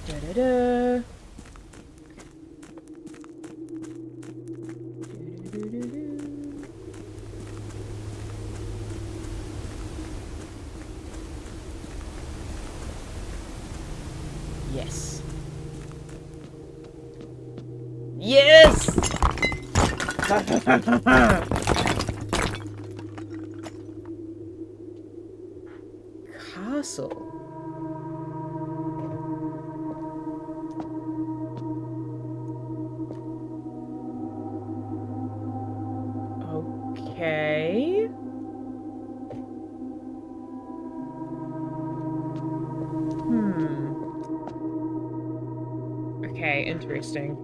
Da-da-da. Yes. Yes! castle. Okay. Okay, interesting.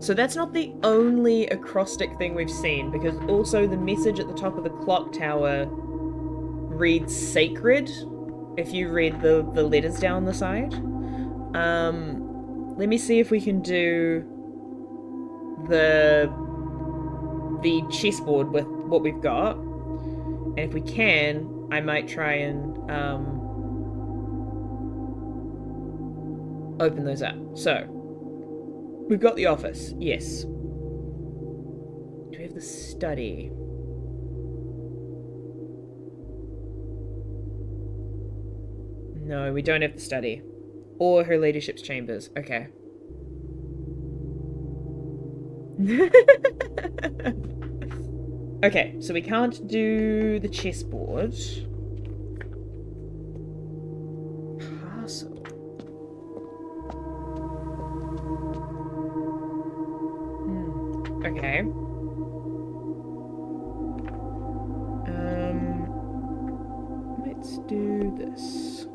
So that's not the only acrostic thing we've seen, because also the message at the top of the clock tower reads sacred if you read the letters down the side. Let me see if we can do the chessboard with what we've got. And if we can, I might try and open those up. So, we've got the office, yes. Do we have the study? No, we don't have the study. Or her ladyship's chambers. Okay. Okay, so we can't do the chessboard. Castle. Okay. Let's do this.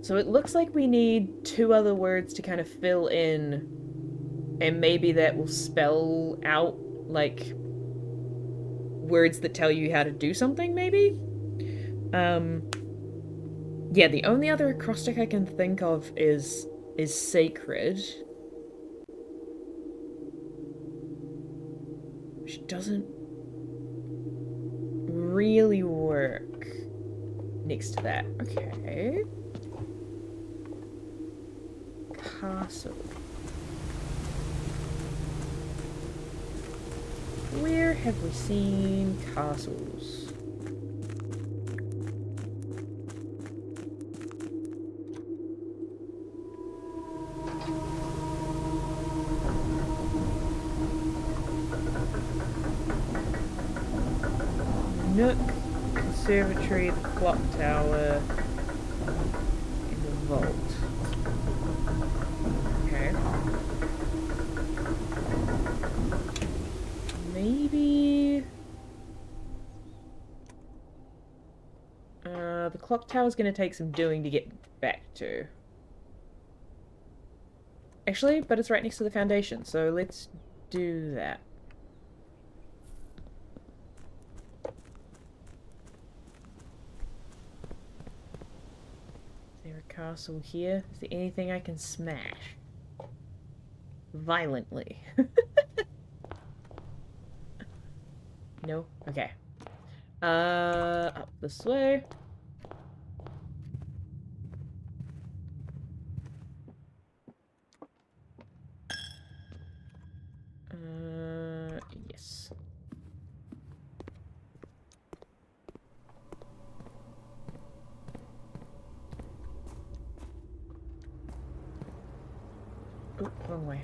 So it looks like we need 2 other words to kind of fill in, and maybe that will spell out, like, words that tell you how to do something, maybe? Yeah, the only other acrostic I can think of is sacred. Which doesn't really work next to that. Okay. Castle. Where have we seen castles? Nook, conservatory, the clock tower, and the vault. Okay. Maybe... the clock tower's gonna take some doing to get back to. Actually, but it's right next to the foundation, so let's do that. Is there a castle here? Is there anything I can smash? Violently. No? Okay. Up this way. Yes. Oh, wrong way.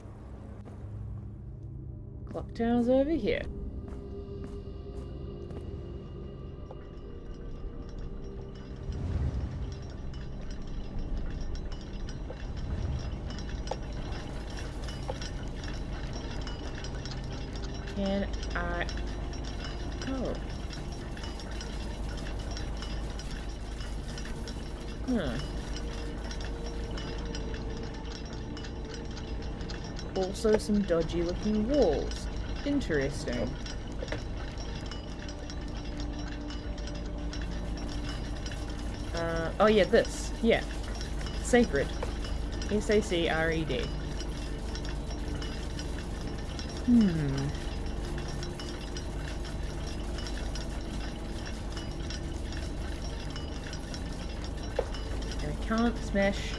Clock tower's over here. Can I... Oh. Huh. also some dodgy looking walls. Interesting. Oh yeah, this. Yeah. Sacred. S-A-C-R-E-D. Hmm. And I can't smash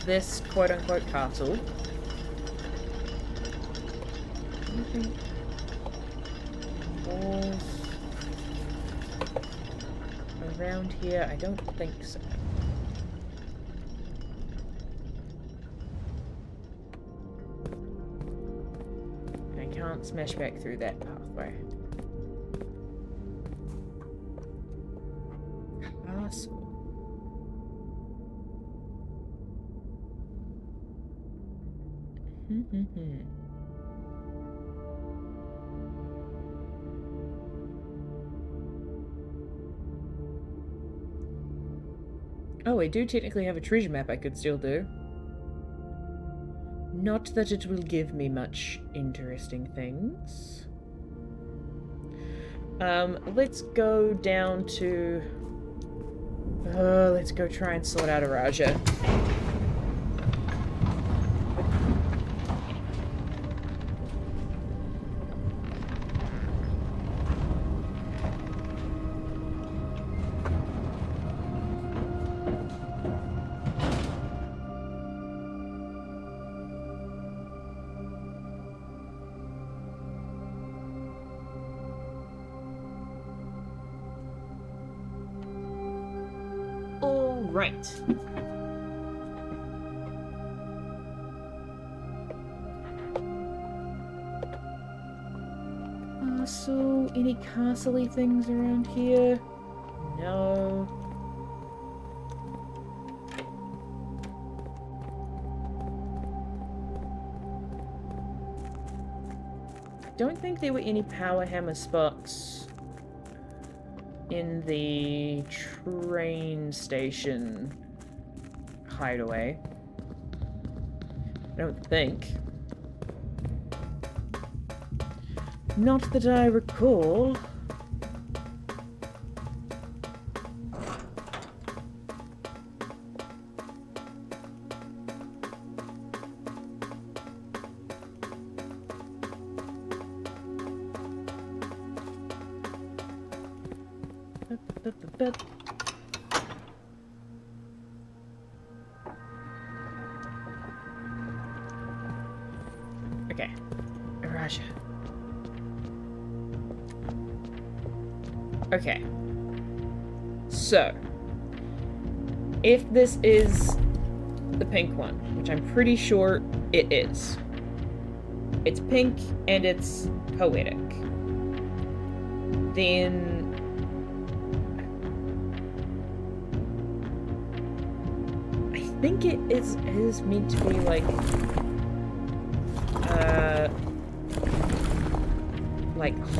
this quote-unquote castle. Anything? Walls around here? I don't think so. I can't smash back through that pathway. Castle. Oh, I do technically have a treasure map I could still do. Not that it will give me much interesting things. Let's go down to... let's go try and sort out a Raja. Right. Castle? Any castle-y things around here? No. Don't think there were any power hammer spots in the train station hideaway. I don't think. Not that I recall. Okay. Raja. Okay. So, if this is the pink one, which I'm pretty sure it is, it's pink and it's poetic, then I think it is meant to be like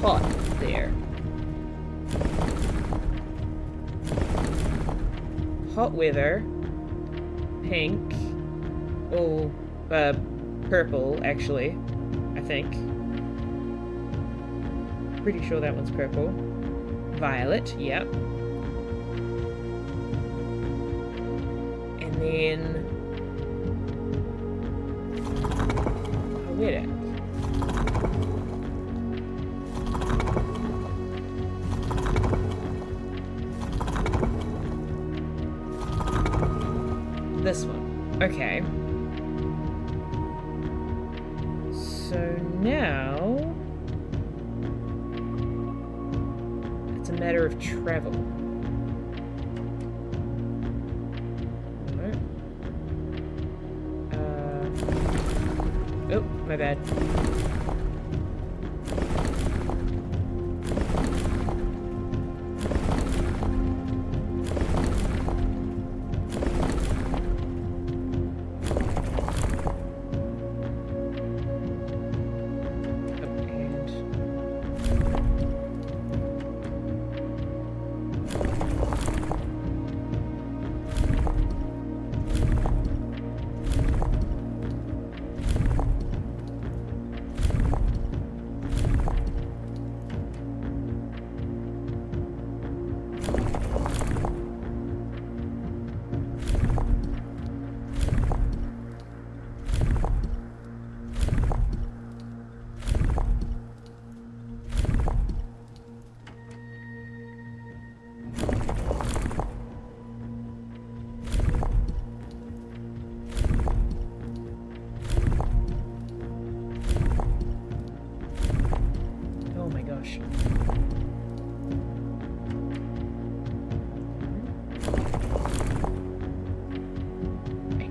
hot there. Hot weather, pink, purple, actually, I think. Pretty sure that one's purple. Violet, yep. And then... poetic. This one. Okay. So now... it's a matter of travel. Oh, my bad.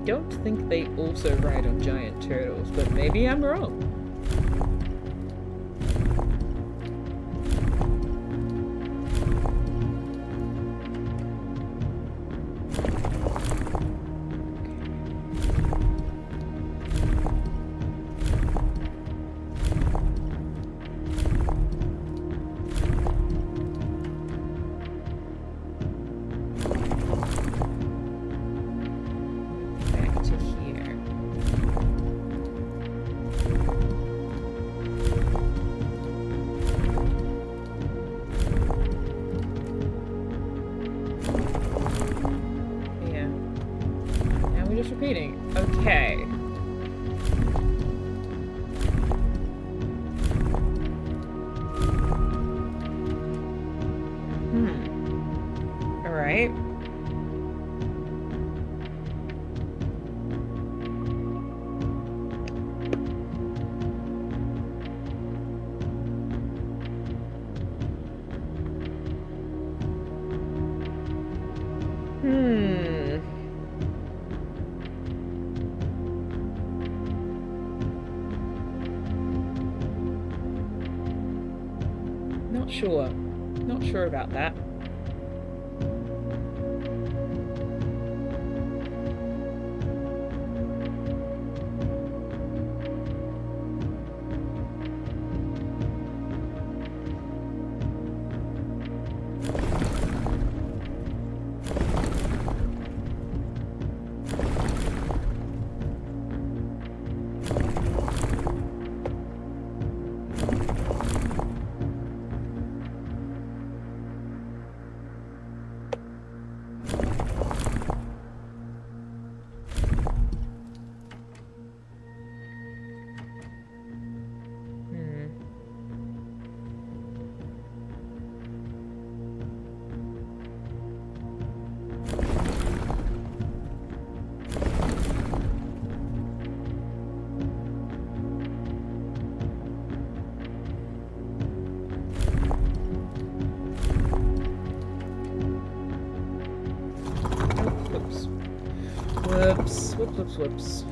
don't think they also ride on giant turtles, but maybe I'm wrong. Repeating. Okay. All right. Not sure. Not sure about that. Whoops.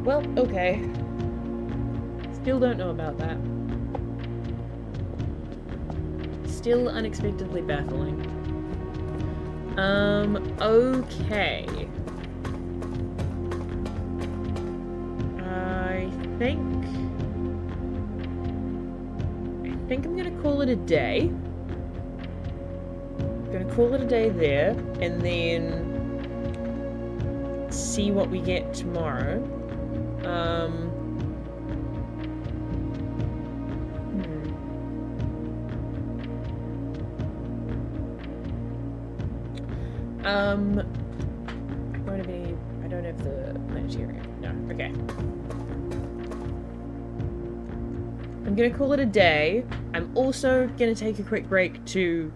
Well, okay. Still don't know about that. Still unexpectedly baffling. Okay. I think I'm gonna call it a day. I'm gonna call it a day there, and then see what we get tomorrow. I don't have the planetarium. No, okay. I'm gonna call it a day. I'm also gonna take a quick break to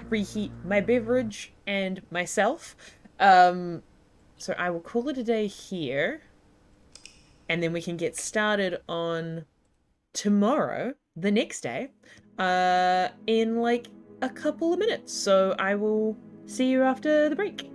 reheat my beverage and myself. So I will call it a day here, and then we can get started on tomorrow, the next day, in like a couple of minutes. So I will see you after the break.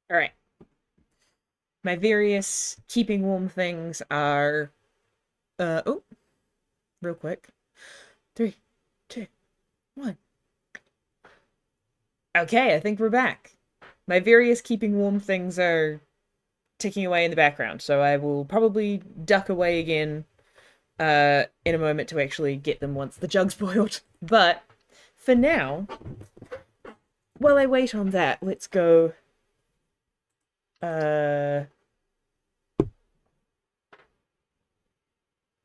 Alright. My various keeping warm things are... oh. Real quick. 3, 2, 1. Okay, I think we're back. My various keeping warm things are ticking away in the background, so I will probably duck away again in a moment to actually get them once the jug's boiled. But for now, while I wait on that, let's go...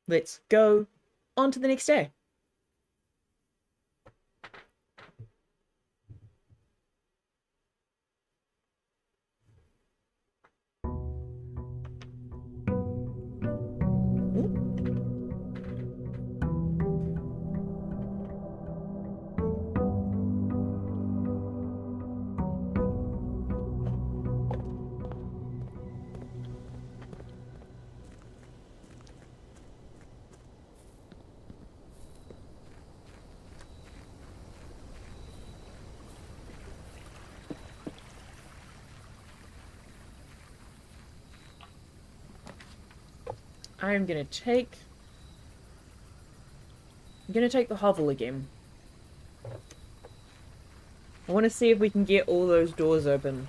let's go on to the next day. I'm gonna take the hovel again. I want to see if we can get all those doors open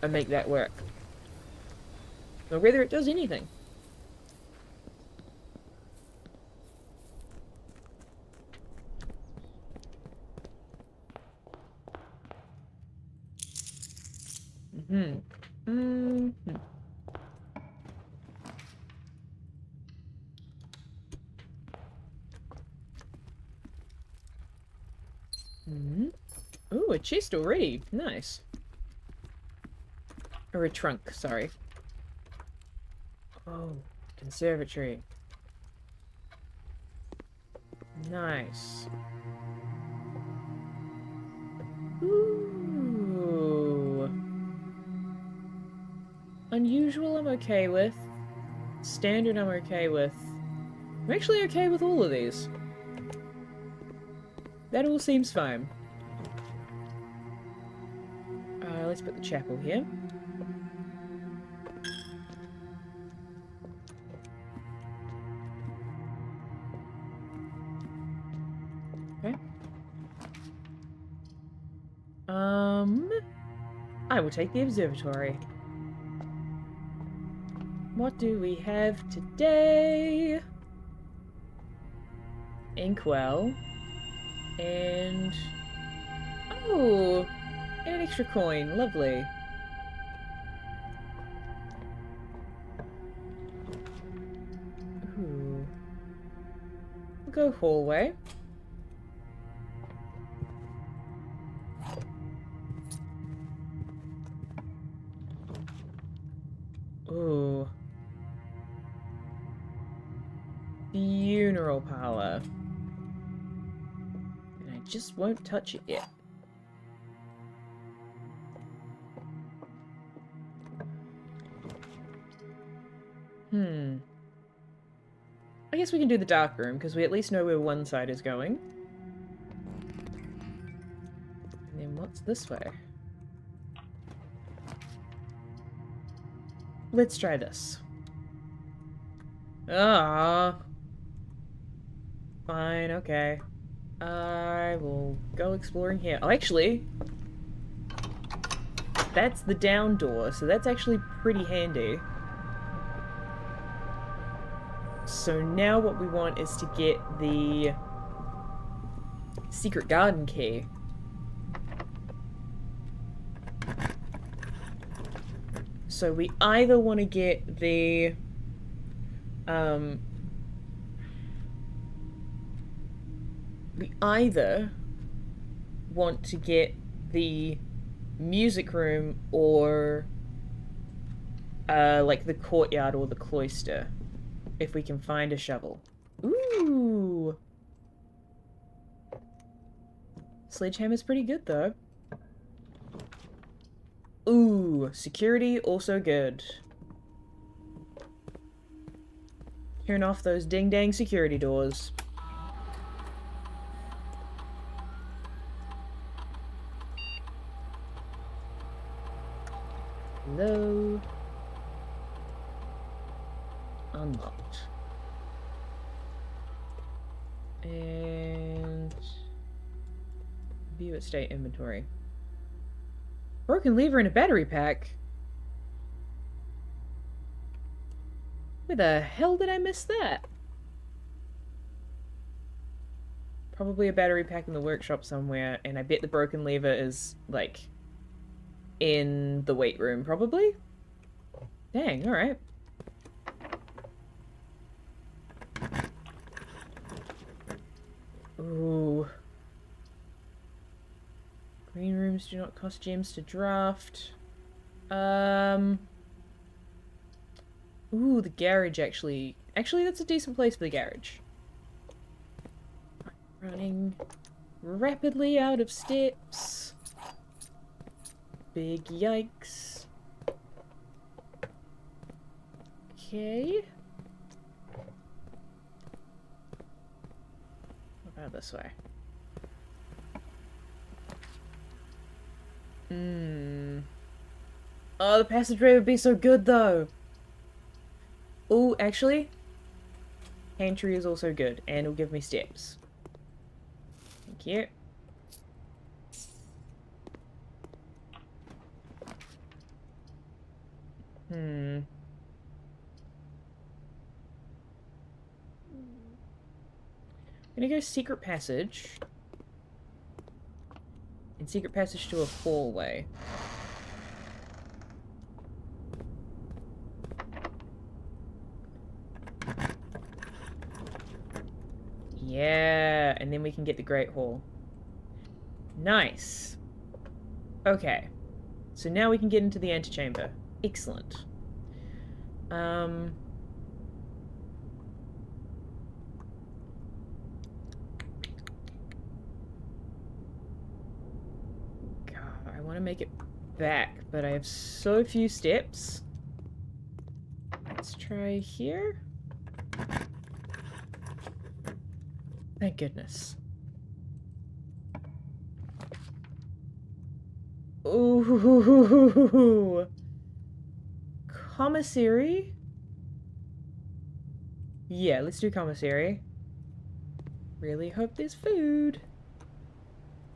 and make that work. Or whether it does anything. Ooh, a chest already. Nice. Or a trunk, sorry. Oh, conservatory. Nice. Ooh. Unusual I'm okay with. Standard I'm okay with. I'm actually okay with all of these. That all seems fine. Let's put the chapel here. Okay. I will take the observatory. What do we have today? Inkwell. And... oh! And an extra coin. Lovely. Ooh. We'll go hallway. Ooh. Funeral parlor. And I just won't touch it yet. I guess we can do the dark room, because we at least know where one side is going. And then what's this way? Let's try this. Ah. Fine, okay. I will go exploring here. Oh, actually, that's the down door, so that's actually pretty handy. So now what we want is to get the secret garden key. So we either want to get the we either want to get the music room or like the courtyard or the cloister, if we can find a shovel. Ooh! Sledgehammer's pretty good, though. Ooh, security also good. Turn off those ding-dang security doors. Hello? Unlocked. And... view at state inventory. Broken lever and a battery pack? Where the hell did I miss that? Probably a battery pack in the workshop somewhere, and I bet the broken lever is, like, in the weight room, probably? Dang, alright. Ooh. Green rooms do not cost gems to draft. Ooh, the garage, actually. Actually, that's a decent place for the garage. Running rapidly out of steps. Big yikes. Okay. What about this way? Oh, the passageway would be so good, though. Oh, actually, pantry is also good, and it'll give me steps. Thank you. I'm gonna go secret passage. And secret passage to a hallway. Yeah, and then we can get the Great Hall. Nice. Okay. So now we can get into the antechamber. Excellent. God, I want to make it back, but I have so few steps. Let's try here. Thank goodness. Ooh. Commissary? Yeah, let's do commissary. Really hope there's food.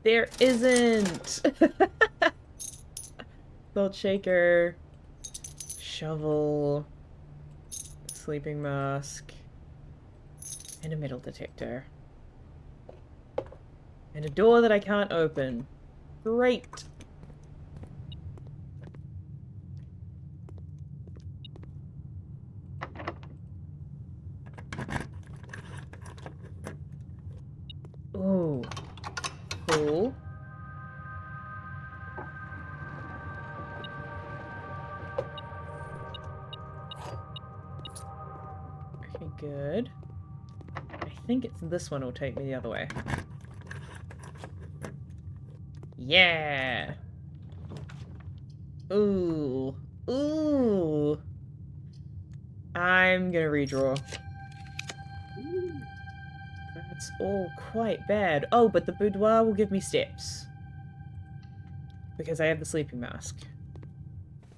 There isn't! Salt shaker. Shovel. Sleeping mask. And a metal detector. And a door that I can't open. Great! Ooh. Cool. Okay, good. I think it's this one will take me the other way. Yeah! Ooh. Ooh! I'm gonna redraw. That's all quite bad. Oh, but the boudoir will give me steps. Because I have the sleeping mask.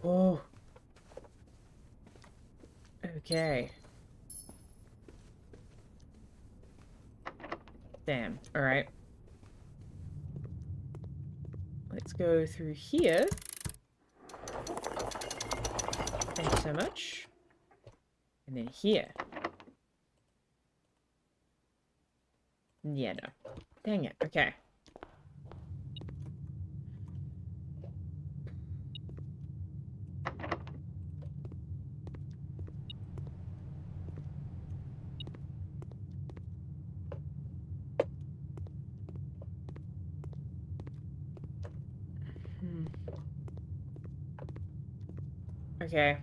Oh. Okay. Damn. Alright. Let's go through here. Thank you so much. And then here. Yeah, no. Dang it. Okay. Okay.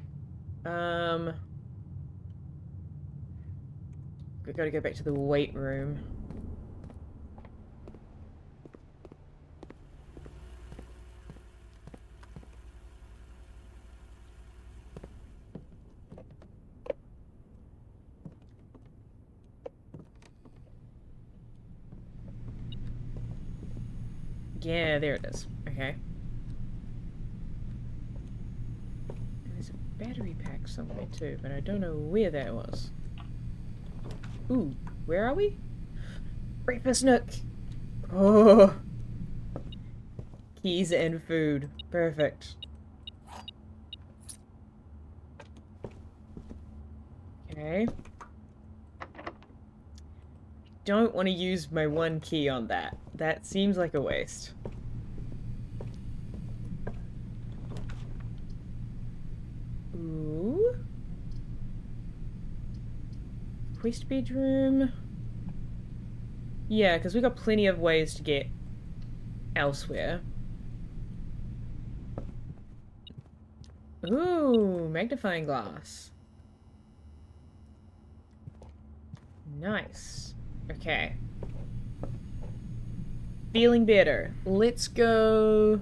We gotta go back to the weight room. Yeah, there it is. Okay. battery pack somewhere too, but I don't know where that was. Ooh, where are we? Breakfast nook! Oh! Keys and food. Perfect. Okay. Don't want to use my one key on that. That seems like a waste. Ooh. Quest bedroom. Yeah, because we got plenty of ways to get elsewhere. Ooh, magnifying glass. Nice. Okay. Feeling better. Let's go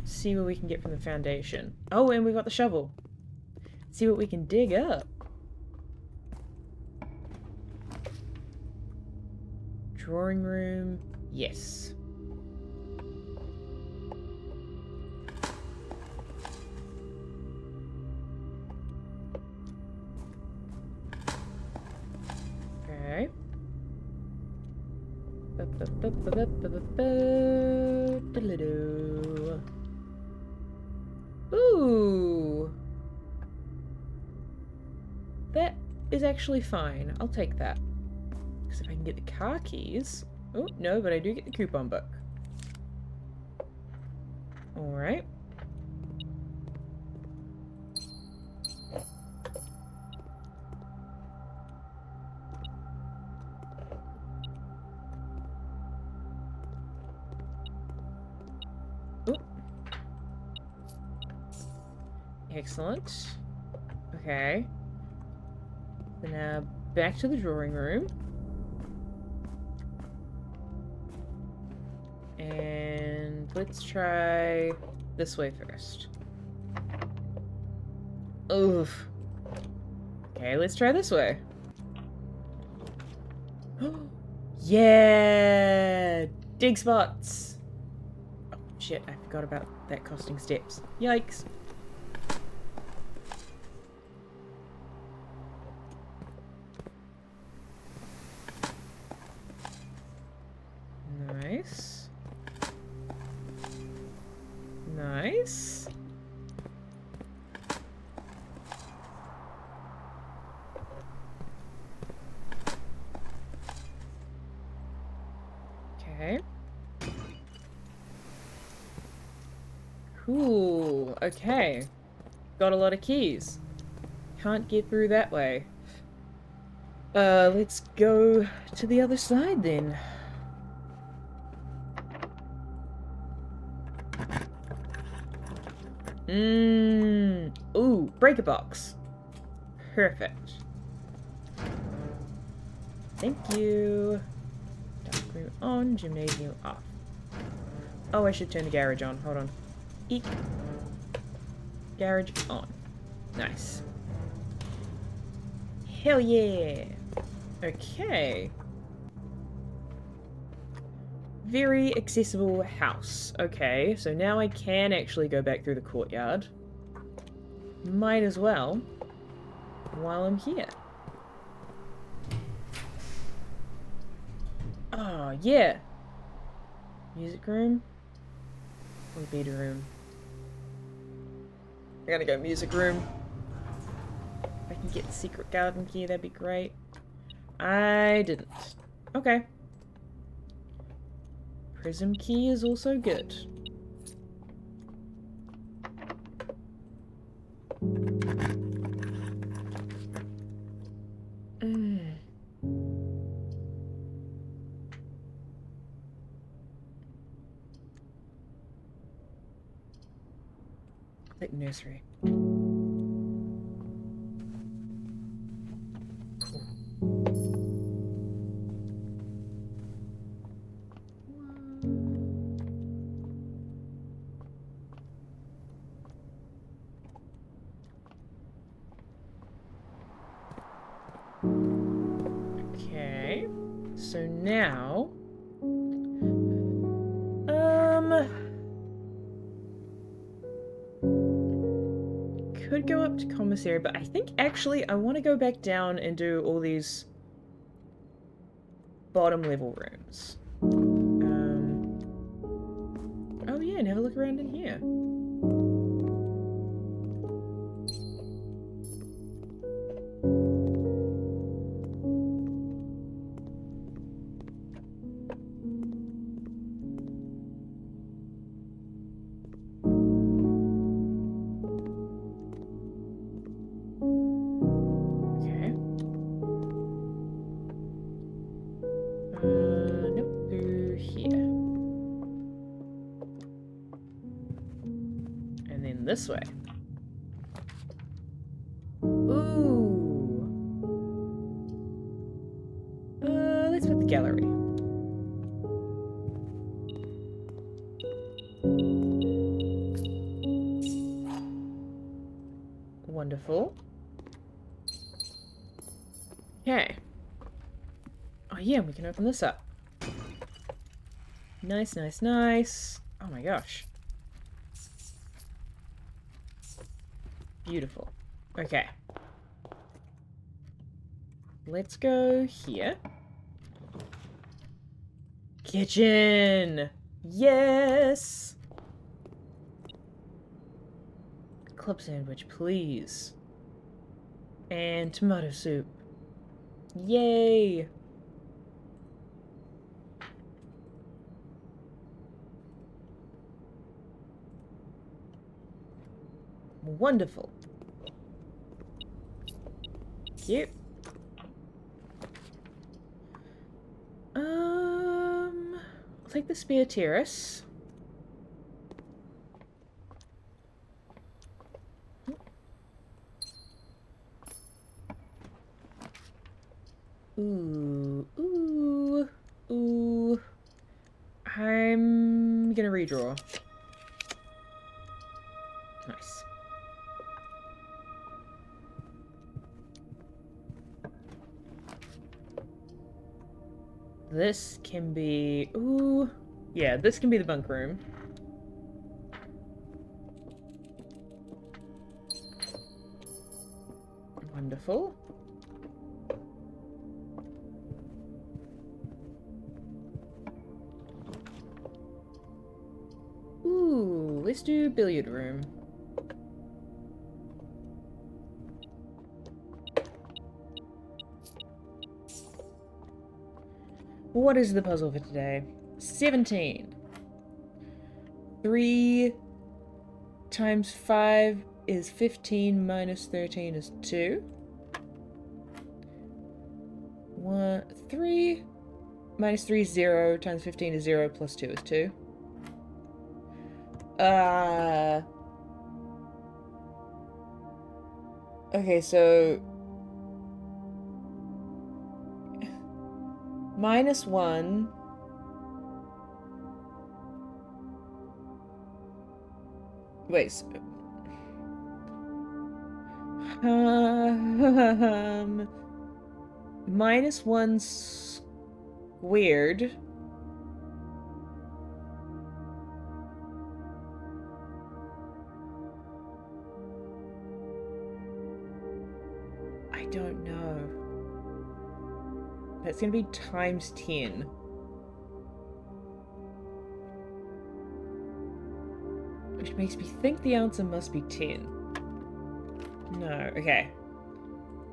see what we can get from the foundation. Oh, and we got the shovel. See what we can dig up. Drawing room. Yes. Okay. Ooh. That is actually fine. I'll take that. Because if I can get the car keys... Oh, no, but I do get the coupon book. Alright. Oh. Excellent. Okay. So now back to the drawing room. And let's try this way first. Oof. Okay, let's try this way. Yeah! Dig spots! Oh, shit, I forgot about that costing steps. Yikes. Nice. Nice. Okay. Cool. Okay. Got a lot of keys. Can't get through that way. Let's go to the other side then. Ooh, breaker box. Perfect. Thank you. Dark room on, gymnasium off. Oh, I should turn the garage on. Hold on. Eek. Garage on. Nice. Hell yeah. Okay. Very accessible house. Okay, so now I can actually go back through the courtyard. Might as well while I'm here. Oh, yeah. Music room or bedroom? I'm gonna go music room. If I can get the secret garden key, that'd be great. I didn't. Okay. Prism key is also good. Click nursery. Okay, so now, could go up to commissary, but I think actually I want to go back down and do all these bottom level rooms. Oh yeah, and have a look around in here. Nope, through here. And then this way. Ooh. Let's put the gallery. Wonderful. Okay. Oh yeah, we can open this up. Nice, nice, nice. Oh my gosh. Beautiful. Okay. Let's go here. Kitchen! Yes! Club sandwich, please. And tomato soup. Yay! Wonderful. Cute. I'll take the spare terrace. Ooh, ooh, ooh. I'm gonna redraw. Nice. This can be... Ooh. Yeah, this can be the bunk room. Wonderful. Ooh, let's do billiard room. What is the puzzle for today? 17. 3 times 5 is 15 minus 13 is 2. 3 minus 3 is 0 times 15 is 0 plus 2 is 2. Okay, so minus 1 wait, minus 1 squared I don't know. That's gonna be times 10. Which makes me think the answer must be 10. No, okay.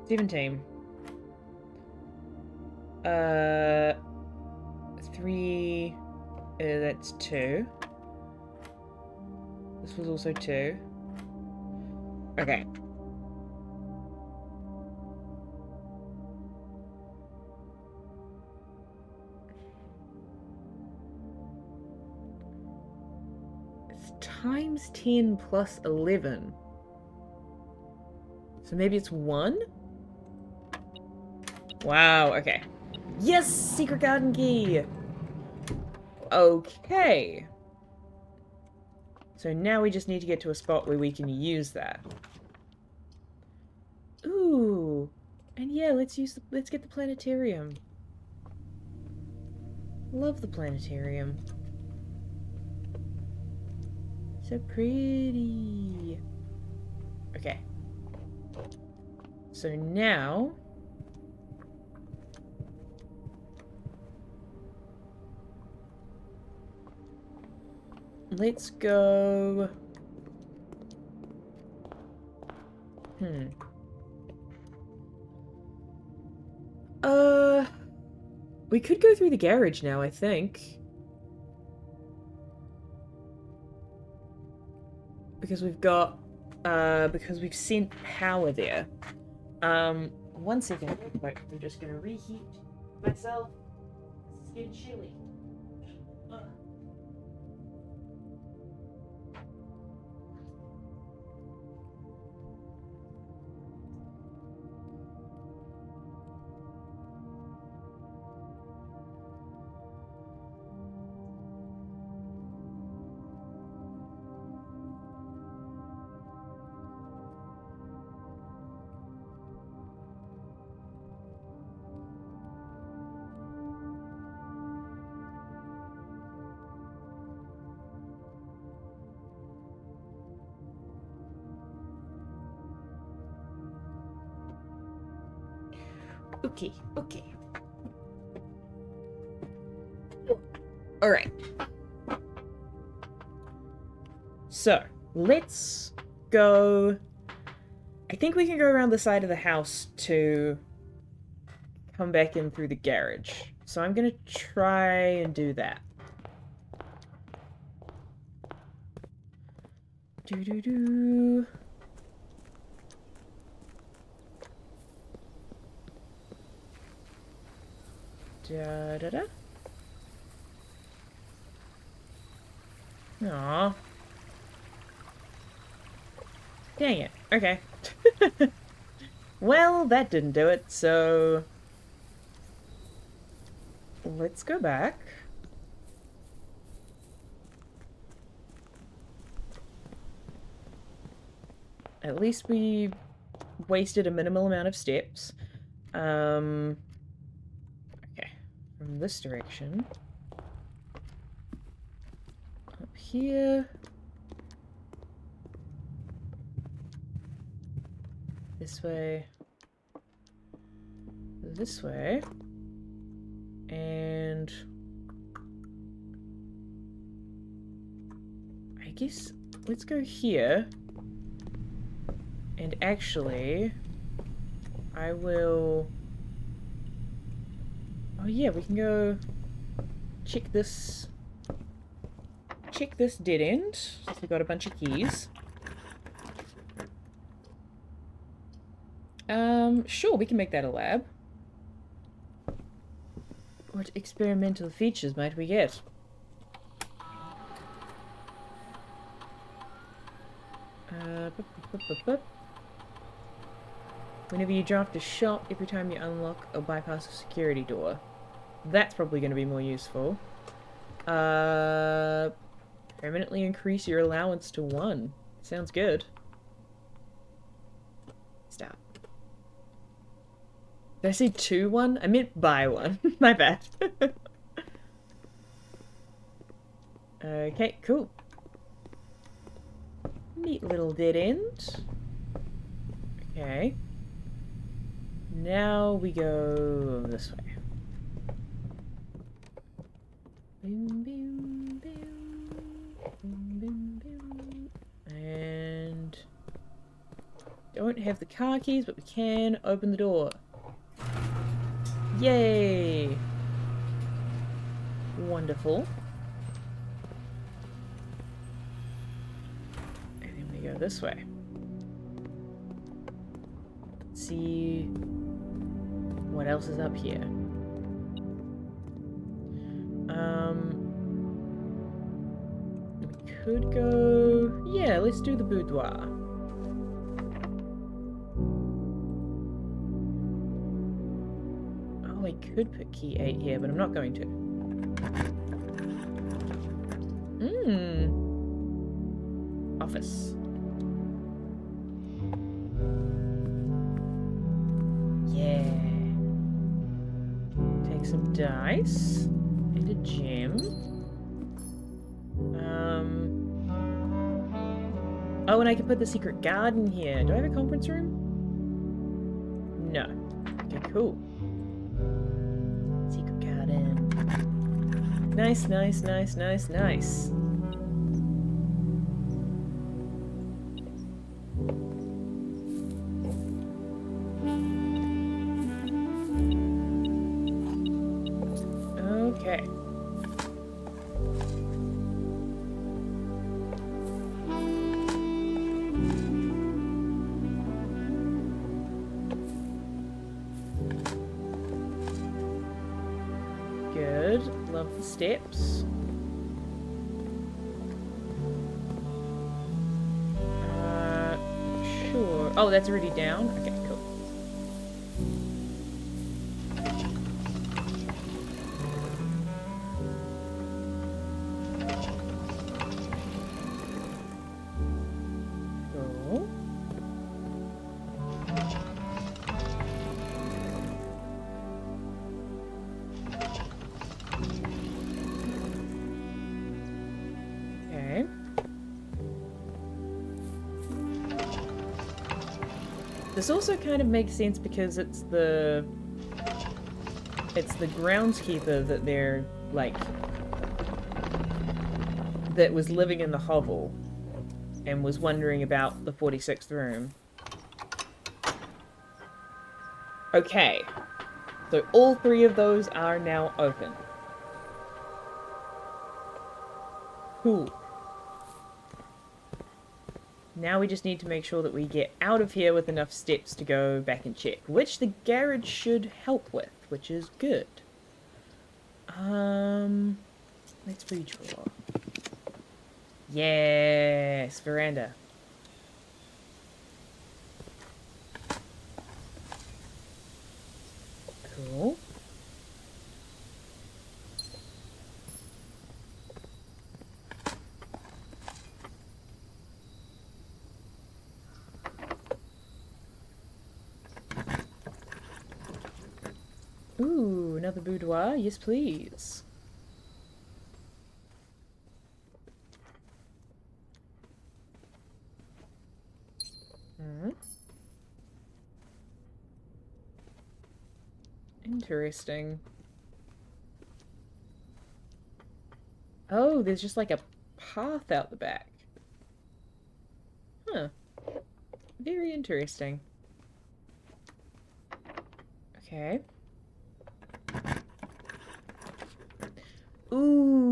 17. 3... that's 2. This was also 2. Okay. It's times 10 plus 11. So maybe it's 1? Wow, okay. Yes! Secret garden key! Okay. So now we just need to get to a spot where we can use that. Ooh. And yeah, let's get the planetarium. Love the planetarium. So pretty. Okay. So now... let's go... We could go through the garage now, I think. Because we've got... because we've sent power there. 1 second. Wait, I'm just gonna reheat myself. It's getting chilly. Okay, okay. Alright. So, let's go... I think we can go around the side of the house to come back in through the garage. So I'm gonna try and do that. Do-do-do... Da-da-da. Aww. Dang it. Okay. Well, that didn't do it, so... let's go back. At least we wasted a minimal amount of steps. Okay. From this direction. Up here. This way. This way. And... I guess let's go here. And actually, I will... oh yeah, we can go check this... check this dead end, since we got a bunch of keys. Sure, we can make that a lab. What experimental features might we get? Whenever you draft a shot, every time you unlock or bypass a security door. That's probably going to be more useful. Permanently increase your allowance to 1. Sounds good. Stop. Did I say 2-1? I meant buy 1. My bad. Okay, cool. Neat little dead end. Okay. Now we go this way. Boom, boom, boom. Boom, boom, boom. And... don't have the car keys, but we can open the door. Yay! Wonderful. And then we go this way. Let's see what else is up here. We could go... yeah, let's do the boudoir. I could put key 8 here, but I'm not going to. Office. Yeah. Take some dice and a gem. Oh, and I can put the secret garden here. Do I have a conference room? No. Okay, cool. Secret garden. Nice, nice, nice, nice, nice. Okay. Good. Love the steps. Sure. Oh, that's already down? Okay, cool. Cool. Okay. This also kind of makes sense because it's the groundskeeper that they're like that was living in the hovel and was wondering about the 46th room. Okay. So all three of those are now open. Cool. Now we just need to make sure that we get out of here with enough steps to go back and check, which the garage should help with, which is good. Let's redraw. Yes, veranda. Cool. Ooh, another boudoir? Yes, please. Interesting. Oh, there's just like a path out the back. Huh. Very interesting. Okay. Ooh.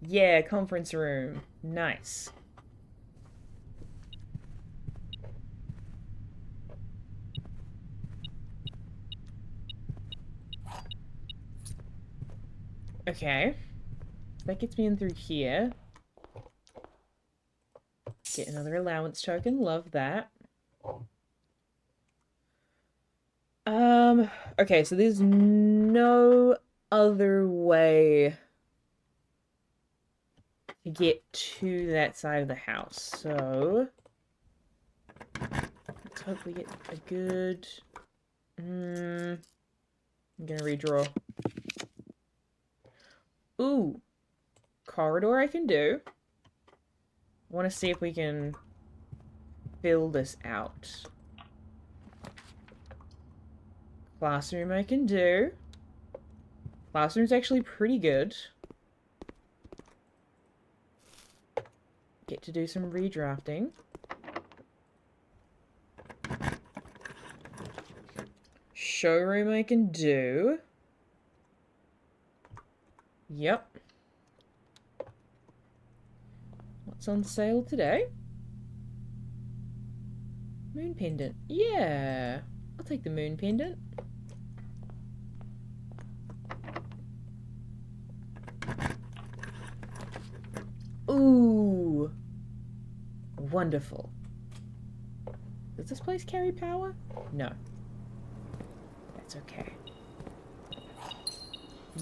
Yeah, conference room. Nice. Okay. That gets me in through here. Get another allowance token. Love that. Okay, so there's no other way to get to that side of the house. So let's hope we get a good... I'm gonna redraw. Ooh. Corridor I can do. I want to see if we can fill this out. Classroom I can do. Classroom's actually pretty good. Get to do some redrafting. Showroom I can do. Yep. What's on sale today? Moon pendant. Yeah. I'll take the moon pendant. Ooh. Wonderful. Does this place carry power? No. That's okay.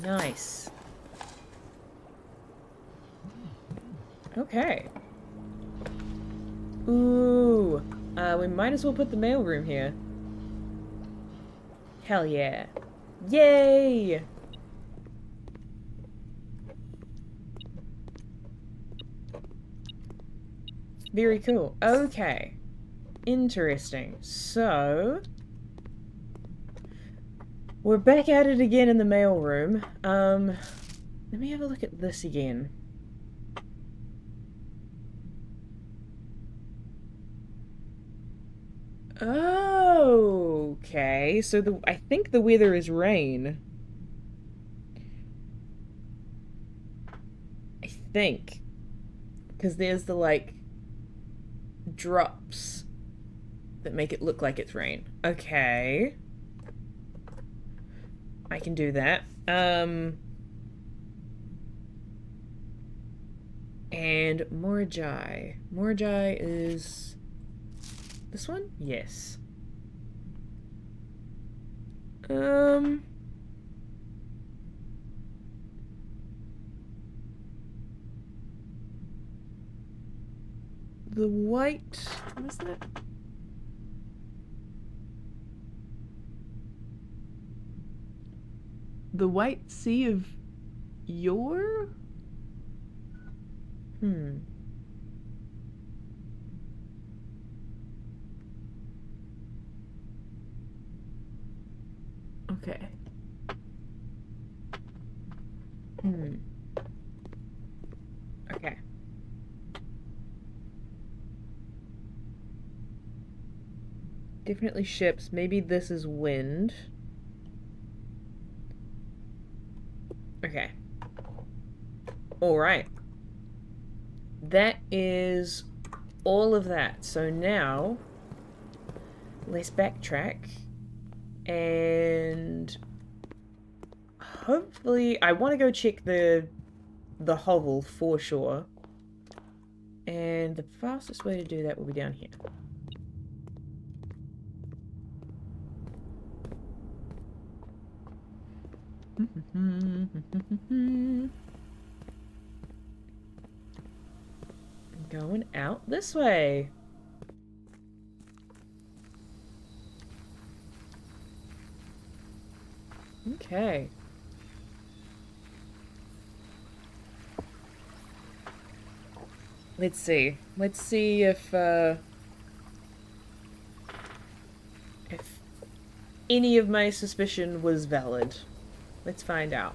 Nice. Okay. Ooh. We might as well put the mailroom here. Hell yeah. Yay! Very cool. Okay. Interesting. So... we're back at it again in the mailroom. Let me have a look at this again. Okay, so I think the weather is rain. I think. Because there's the, like, drops that make it look like it's rain. Okay. I can do that. And Morajai. Morajai is... this one? Yes. The white... what is that? The White Sea of Yore? Okay. Okay. Definitely ships. Maybe this is wind. Okay. Alright. That is all of that. So now, let's backtrack. And hopefully, I want to go check the hovel for sure. And the fastest way to do that will be down here. Going out this way. Okay. Let's see. Let's see if any of my suspicion was valid. Let's find out.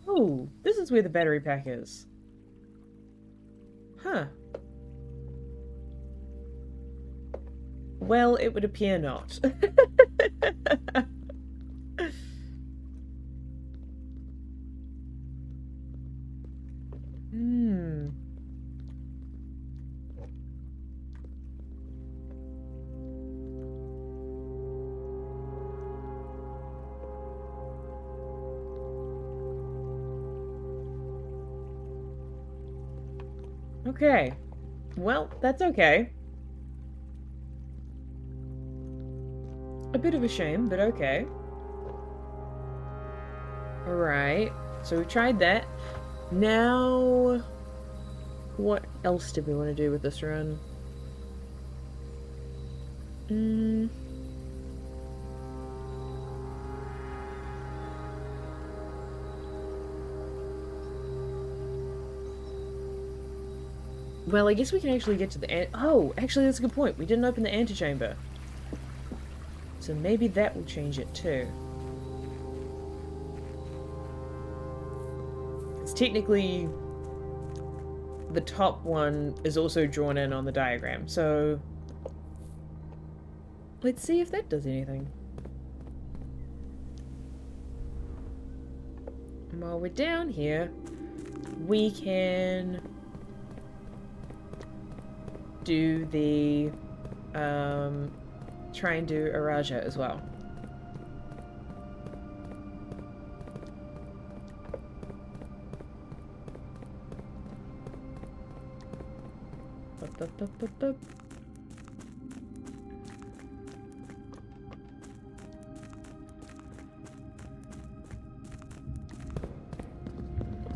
Oh, this is where the battery pack is. Huh. Well, it would appear not. Okay. Well, that's okay. A bit of a shame, but okay. Alright. So we tried that. Now... what else did we want to do with this run? Well, I guess we can actually get to the oh, actually that's a good point. We didn't open the antechamber. So maybe that will change it too. It's technically... the top one is also drawn in on the diagram, so... let's see if that does anything. And while we're down here, we can... do the... try and do Araja as well.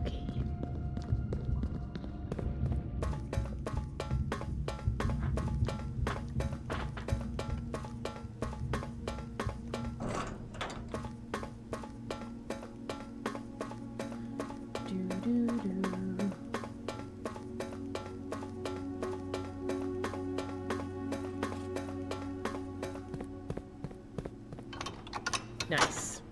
Okay. Nice.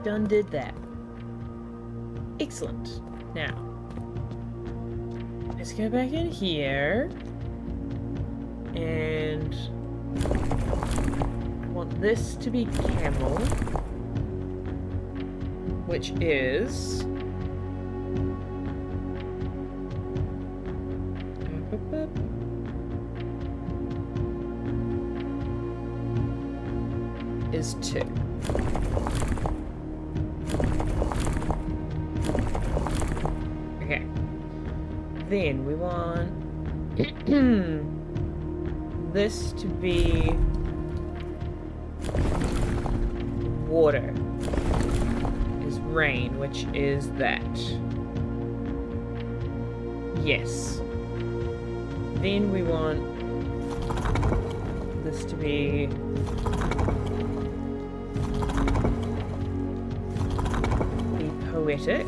Done did that. Excellent. Now, let's go back in here. And I want this to be camel, which is is 2. Okay. Then we want this to be water is rain, which is that. Yes. Then we want this to be poetic.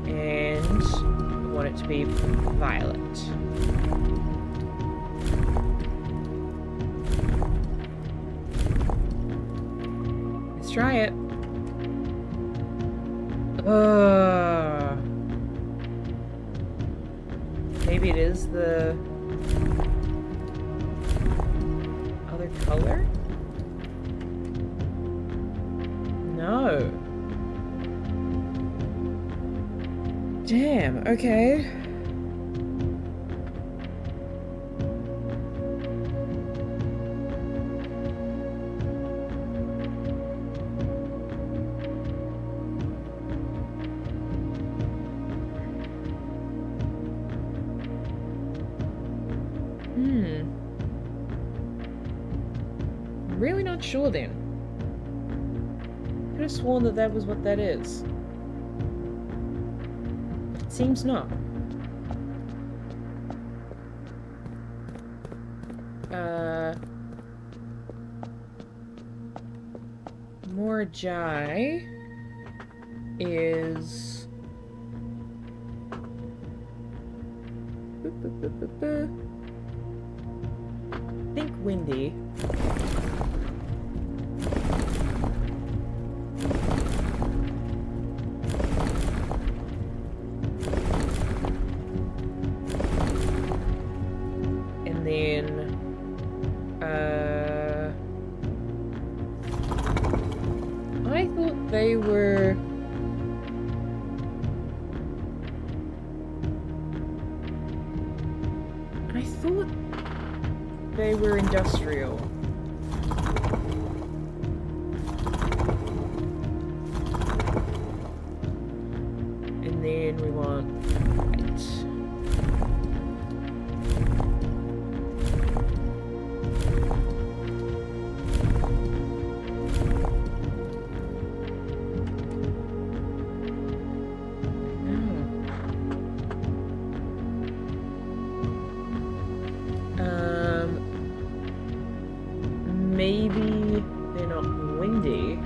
And I want it to be violet. Let's try it. Maybe it is the other color? No. Damn, okay. Really not sure then. Could have sworn that that was what that is. It seems not. Morajai is think windy. And then I thought they were industrial. And then we want white. Maybe they're not windy.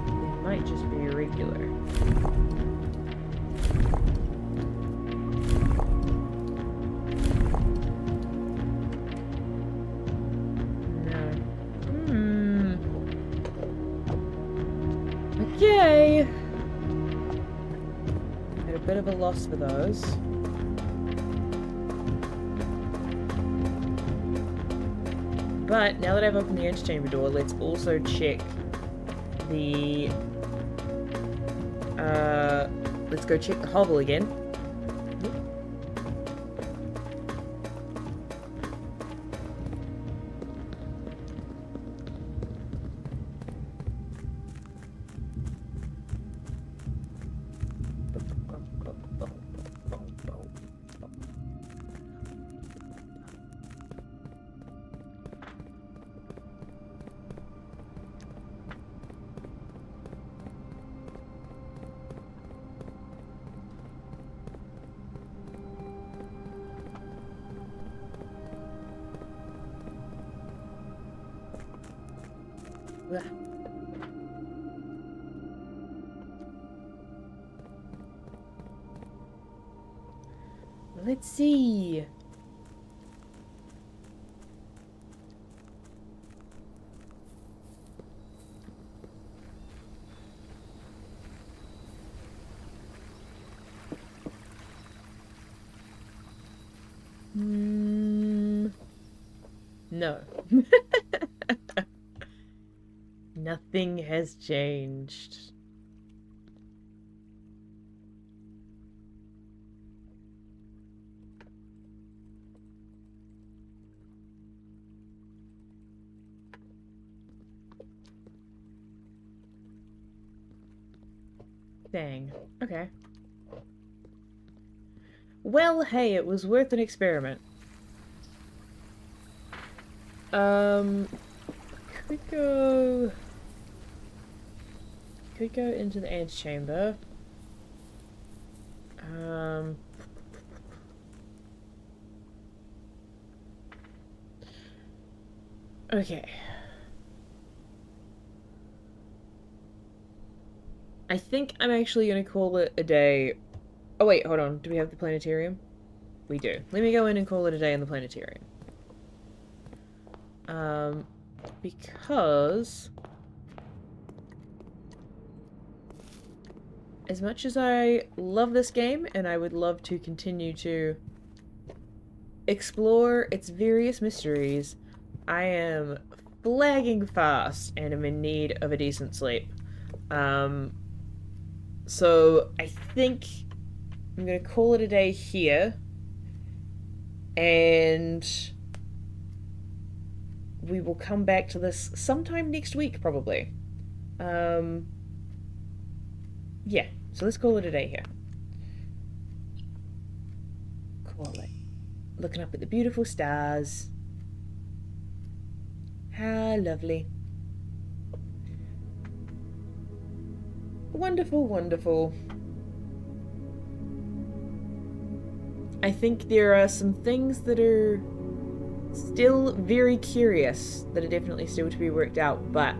They might just be irregular. No. Okay. Had a bit of a loss for those. But now that I've opened the antechamber door, let's also check the let's go check the hovel again. Let's see. No. Nothing has changed. Dang. Okay. Well, hey, it was worth an experiment. Could go... Could go into the antechamber. Okay. I think I'm actually gonna call it a day. Oh wait, hold on. Do we have the planetarium? We do. Let me go in and call it a day in the planetarium. Because as much as I love this game and I would love to continue to explore its various mysteries, I am flagging fast and am in need of a decent sleep. So I think I'm gonna call it a day here, and we will come back to this sometime next week, probably. Yeah, so let's call it a day here. Call it. Looking up at the beautiful stars. How lovely. Wonderful, wonderful. I think there are some things that are still very curious that are definitely still to be worked out, but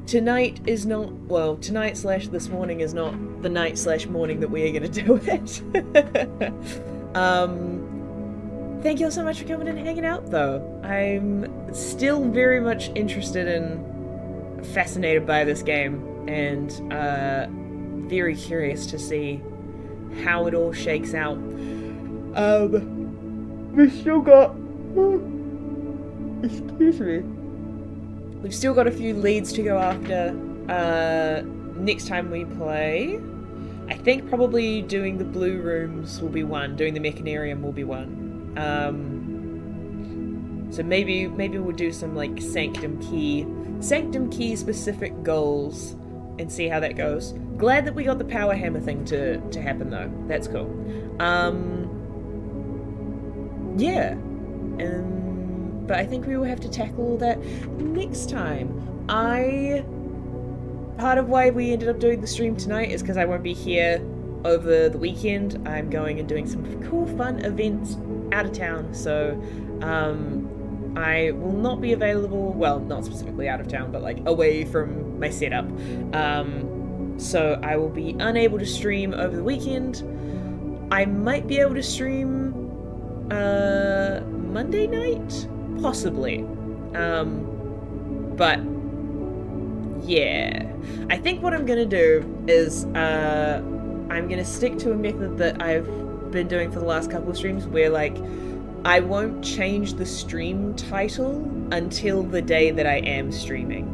tonight is not, well, tonight / this morning is not the night / morning that we are going to do it. Thank you all so much for coming and hanging out, though. I'm still very much interested and fascinated by this game, and very curious to see how it all shakes out. We've still got... Excuse me. We've still got a few leads to go after next time we play. I think probably doing the blue rooms will be one. Doing the mechanarium will be one. So maybe we'll do some like Sanctum Key specific goals and see how that goes. Glad that we got the power hammer thing to happen though. That's cool. Yeah. But I think we will have to tackle all that next time. Part of why we ended up doing the stream tonight is because I won't be here over the weekend. I'm going and doing some cool fun events out of town, so I will not be available, well, not specifically out of town, but like away from my setup. So I will be unable to stream over the weekend. I might be able to stream Monday night? Possibly. But yeah. I think what I'm gonna do is I'm gonna stick to a method that I've been doing for the last couple of streams where like I won't change the stream title until the day that I am streaming.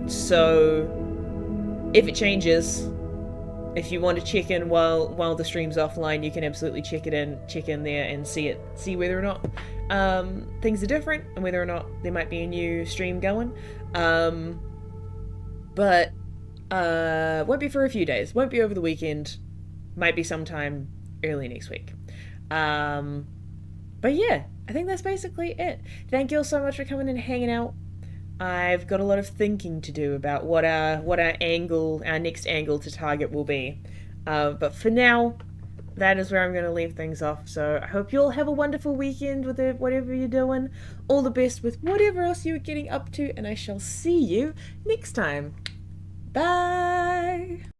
So if it changes, if you want to check in while the stream's offline, you can absolutely check in there and see whether or not things are different and whether or not there might be a new stream going. But won't be for a few days. Won't be over the weekend. Might be sometime early next week. But yeah, I think that's basically it. Thank you all so much for coming and hanging out. I've got a lot of thinking to do about what our next angle to target will be. But for now, that is where I'm going to leave things off. So I hope you all have a wonderful weekend with whatever you're doing. All the best with whatever else you're getting up to, and I shall see you next time. Bye!